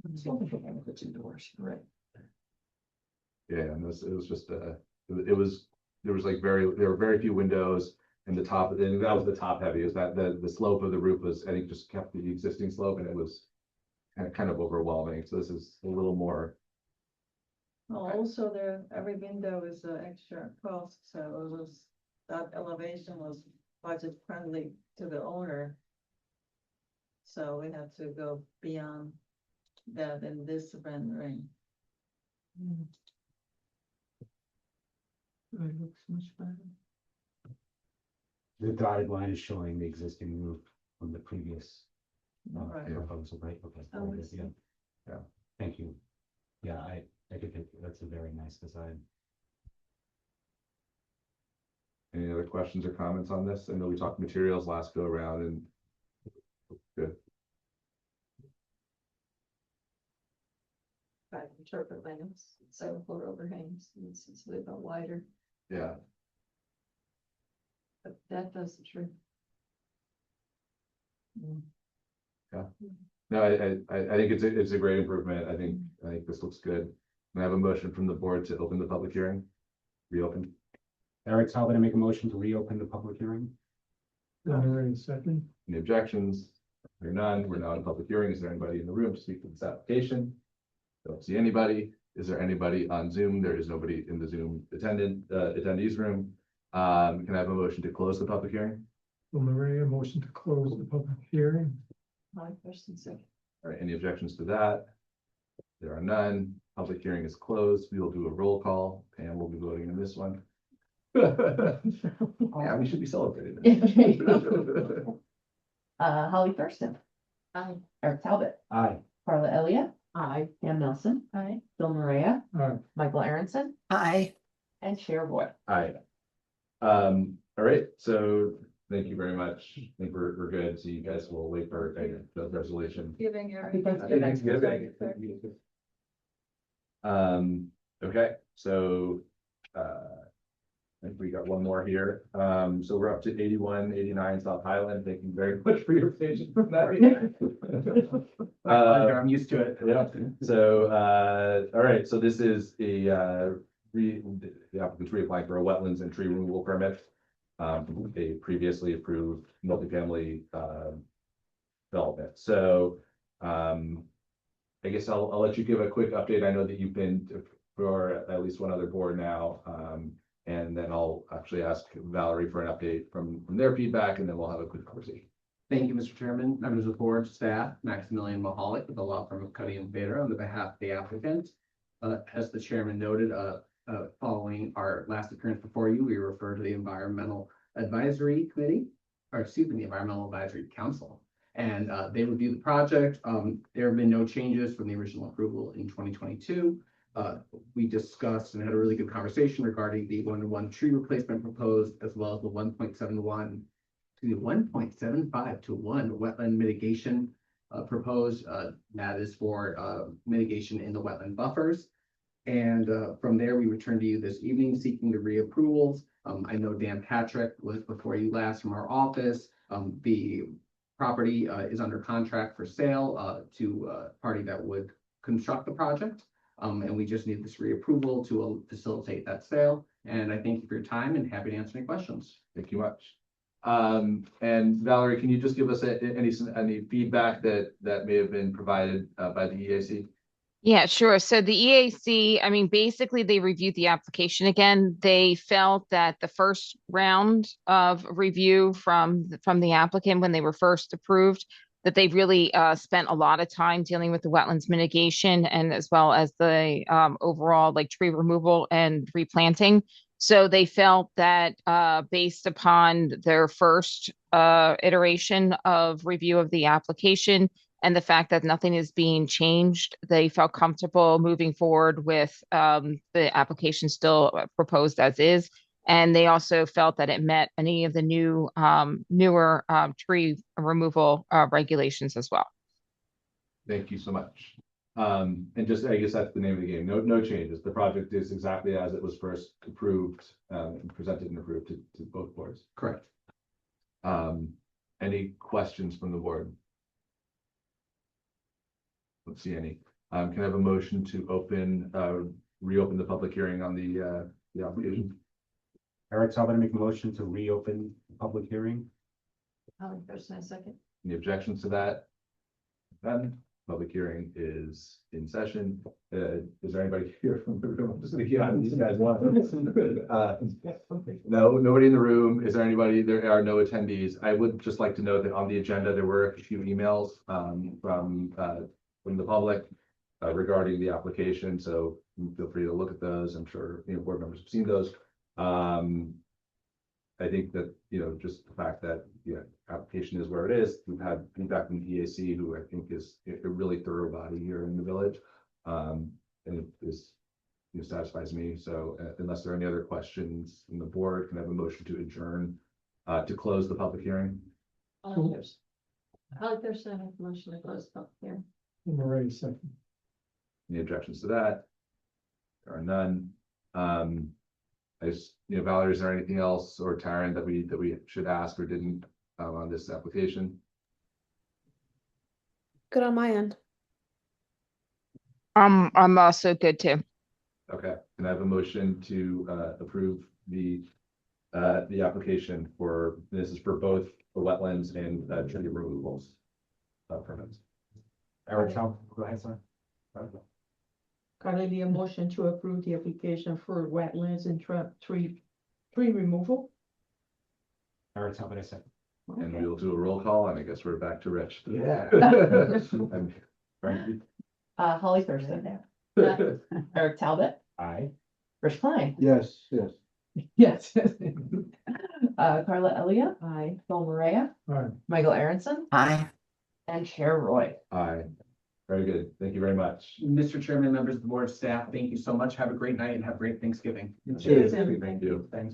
the 2 doors, right? Yeah, and it was just, there were very few windows in the top, and that was the top heavy, is that the slope of the roof was, I think, just kept the existing slope, and it was kind of overwhelming, so this is a little more. Oh, also there, every window is an extra cost, so it was, that elevation was budget friendly to the owner. So we had to go beyond that in this rendering. It looks much better. The dotted line is showing the existing roof from the previous Right. proposal, right? Okay. Oh, very I good, see. yeah. Thank you. Yeah, I think that's a very nice design. Any other questions or comments on this? I know we talked materials last go around and. Good. Right, interpret lamps, 7-foot overhangs, it's a little bit wider, Yeah, but that does the trick. no, I think it's a great improvement. I think this looks good. Can I have a motion from the board to open the public hearing? Reopen. Eric Talbot, I make a motion to reopen the public hearing. Second. Any objections? There are none. We're now in a public hearing. Is there anybody in the room to speak to this application? Don't see anybody. Is there anybody on Zoom? There is nobody in the Zoom attendees room. Can I have a motion to close the public hearing? Well, Maria, motion to close the public hearing. My first and second. All right, any objections to that? There are none. Public hearing is closed. We will do a roll call. Pam will be voting in this one. Yeah, we should be celebrating this. Holly Thurston. Aye. Eric Talbot. Aye. Carla Elliott. Aye. Pam Nelson. Aye. Bill Maria. Aye. Michael Aronson. Aye. And Chair Boyd. Aye. All right, so Thank you very much. I think we're good. So you guys will wait for the resolution. Giving Happy Eric. Thanksgiving. Okay, so, I think we got one more here. So we're up to 81, 89 South Highland. Thank you very much for your patience with that. I'm used to it. Yeah, so, all right, so this is the applicant's reapplying for a wetlands and tree removal permit. A previously approved multifamily, development. So, I guess I'll let you give a quick update. I know that you've been for at least one other board now. And then I'll actually ask Valerie for an update from their feedback, and then we'll have a quick conversation. Thank you, Mr. Chairman, members of the board, staff, Maximilian Mahalik with the law firm of Cuddy and Vader on the behalf of the applicant. As the chairman noted, following our last appearance before you, we refer to the Environmental Advisory Committee, or excuse me, the Environmental Advisory Council. And they reviewed the project. There have been no changes from the original approval in 2022. We discussed and had a really good conversation regarding the 1-to-1 tree replacement proposed, as well as the 1.71 to the 1.75 to 1 wetland mitigation proposed. That is for mitigation in the wetland buffers. And from there, we returned to you this evening seeking the reapprovals. I know Dan Patrick was before you last from our office. The property is under contract for sale to a party that would construct the project. And we just need this reapproval to facilitate that sale. And I thank you for your time and happy to answer any questions. Thank you much. And Valerie, can you just give us any feedback that may have been provided by the EAC? Yeah, sure. So the EAC, I mean, basically they reviewed the application again. They felt that the first round of review from the applicant when they were first approved, that they really spent a lot of time dealing with the wetlands mitigation and as well as the overall like tree removal and replanting. So they felt that based upon their first iteration of review of the application and the fact that nothing is being changed, they felt comfortable moving forward with the application still proposed as is. And they also felt that it met any of the newer tree removal regulations as well. Thank you so much. And just, I guess that's the name of the game. No changes. The project is exactly as it was first approved, and presented and approved to both boards. Correct. Any questions from the board? Let's see any. Can I have a motion to reopen the public hearing on the application? Eric, so I'm going to make a motion to reopen the public hearing. First and a second. Any objections to that? None. Public hearing is in session. Is there anybody here from the room? I'm just gonna get on these guys one. No, nobody in the room. Is there anybody? There are no attendees. I would just like to note that on the agenda, there were a few emails from the public regarding the application. So feel free to look at those. I'm sure board members have seen those. I think that, just the fact that application is where it is. We've had feedback from the EAC, who I think is a really thorough body here in the village. And it is, satisfies me. So unless there are any other questions from the board, can I have a motion to adjourn to close the public hearing? There's a motion to close public hearing. Already second. Any objections to that? There are none. I just, Valerie, is there anything else, or Taryn, that we should ask or didn't on this application? Good on my end. I'm also good too. Okay, can I have a motion to approve the application this is for both the wetlands and tree removals permits? Eric, go ahead, sir. Can I be a motion to approve the application for wetlands and tree removal? Eric, how about I say? And we'll do a roll call, and I guess we're back to Rich. Yeah. Holly Thurston. Eric Talbot. Aye. Rich Klein. Yes. Yes. Carla Elliott. Aye. Phil Maria. Aye. Michael Aronson. Aye. And Chair Roy. Aye. Very good. Thank you very much. Mr. Chairman, members of the board, staff, thank you so much. Have a great night and have a great Thanksgiving. Cheers. Thank you. Thanks.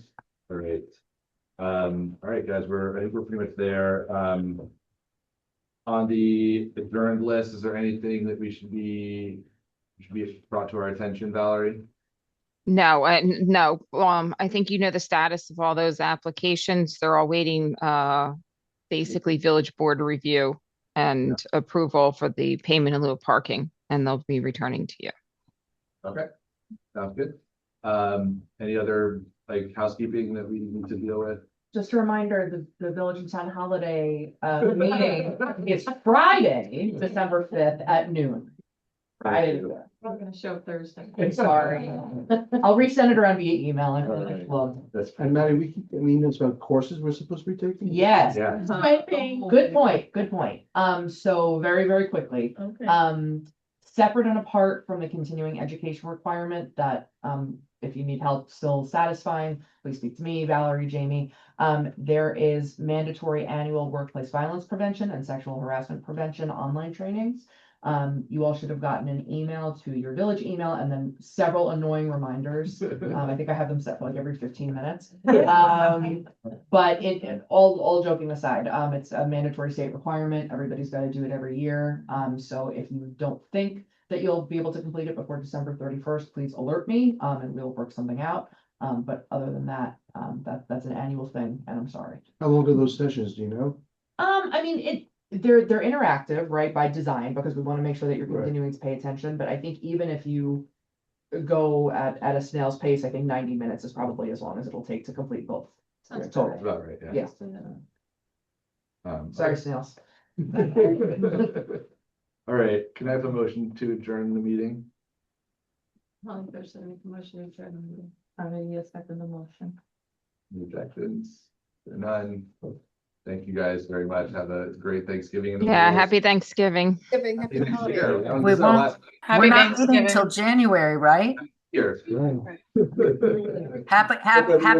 All right. All right, guys, I think we're pretty much there. On the adjourned list, is there anything that should be brought to our attention, Valerie? No, no. I think you know the status of all those applications. They're all waiting, basically village board review and approval for the payment in lieu of parking, and they'll be returning to you. Okay, sounds good. Any other like housekeeping that we need to deal with? Just a reminder, the Village and Town Holiday meeting is Friday, December 5th at noon. Friday. I'm gonna show Thursday. Sorry. I'll resend it around via email. And Maddie, we keep getting emails about courses we're supposed to be taking? Yes. Yeah. Good point, good point. So very, very quickly. Okay. Separate and apart from the continuing education requirement that, if you need help still satisfying, please speak to me, Valerie, Jamie. There is mandatory annual workplace violence prevention and sexual harassment prevention online trainings. You all should have gotten an email to your village email and then several annoying reminders. I think I have them set for like every 15 minutes. But all joking aside, it's a mandatory state requirement. Everybody's got to do it every year. So if you don't think that you'll be able to complete it before December 31st, please alert me, and we'll work something out. But other than that, that's an annual thing, and I'm sorry. How long are those sessions, do you know? I mean, they're interactive, right, by design, because we want to make sure that you're Right. continuing to pay attention. But I think even if you go at a snail's pace, I think 90 minutes is probably as long as it'll take to complete both. Sounds Total. That's about right, yeah. Yeah. Sorry, snails. All right, can I have a motion to adjourn the meeting? I'll first make a motion to adjourn the meeting. I already second the motion. Any objections? None. Thank you guys very much. Have a great Thanksgiving. and Yeah, New Year's. happy Thanksgiving. Happy Happy New holidays. Year. We This is our won't- last We're not meeting till January, right? year. Happy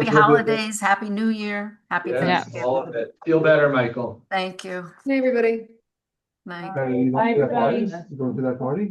holidays, happy new year, happy Yes, Thanksgiving. all of it. Feel better, Michael. Thank you. Hey, everybody. Night. Maddie, you Bye, going to that party? everybody. You going to that party?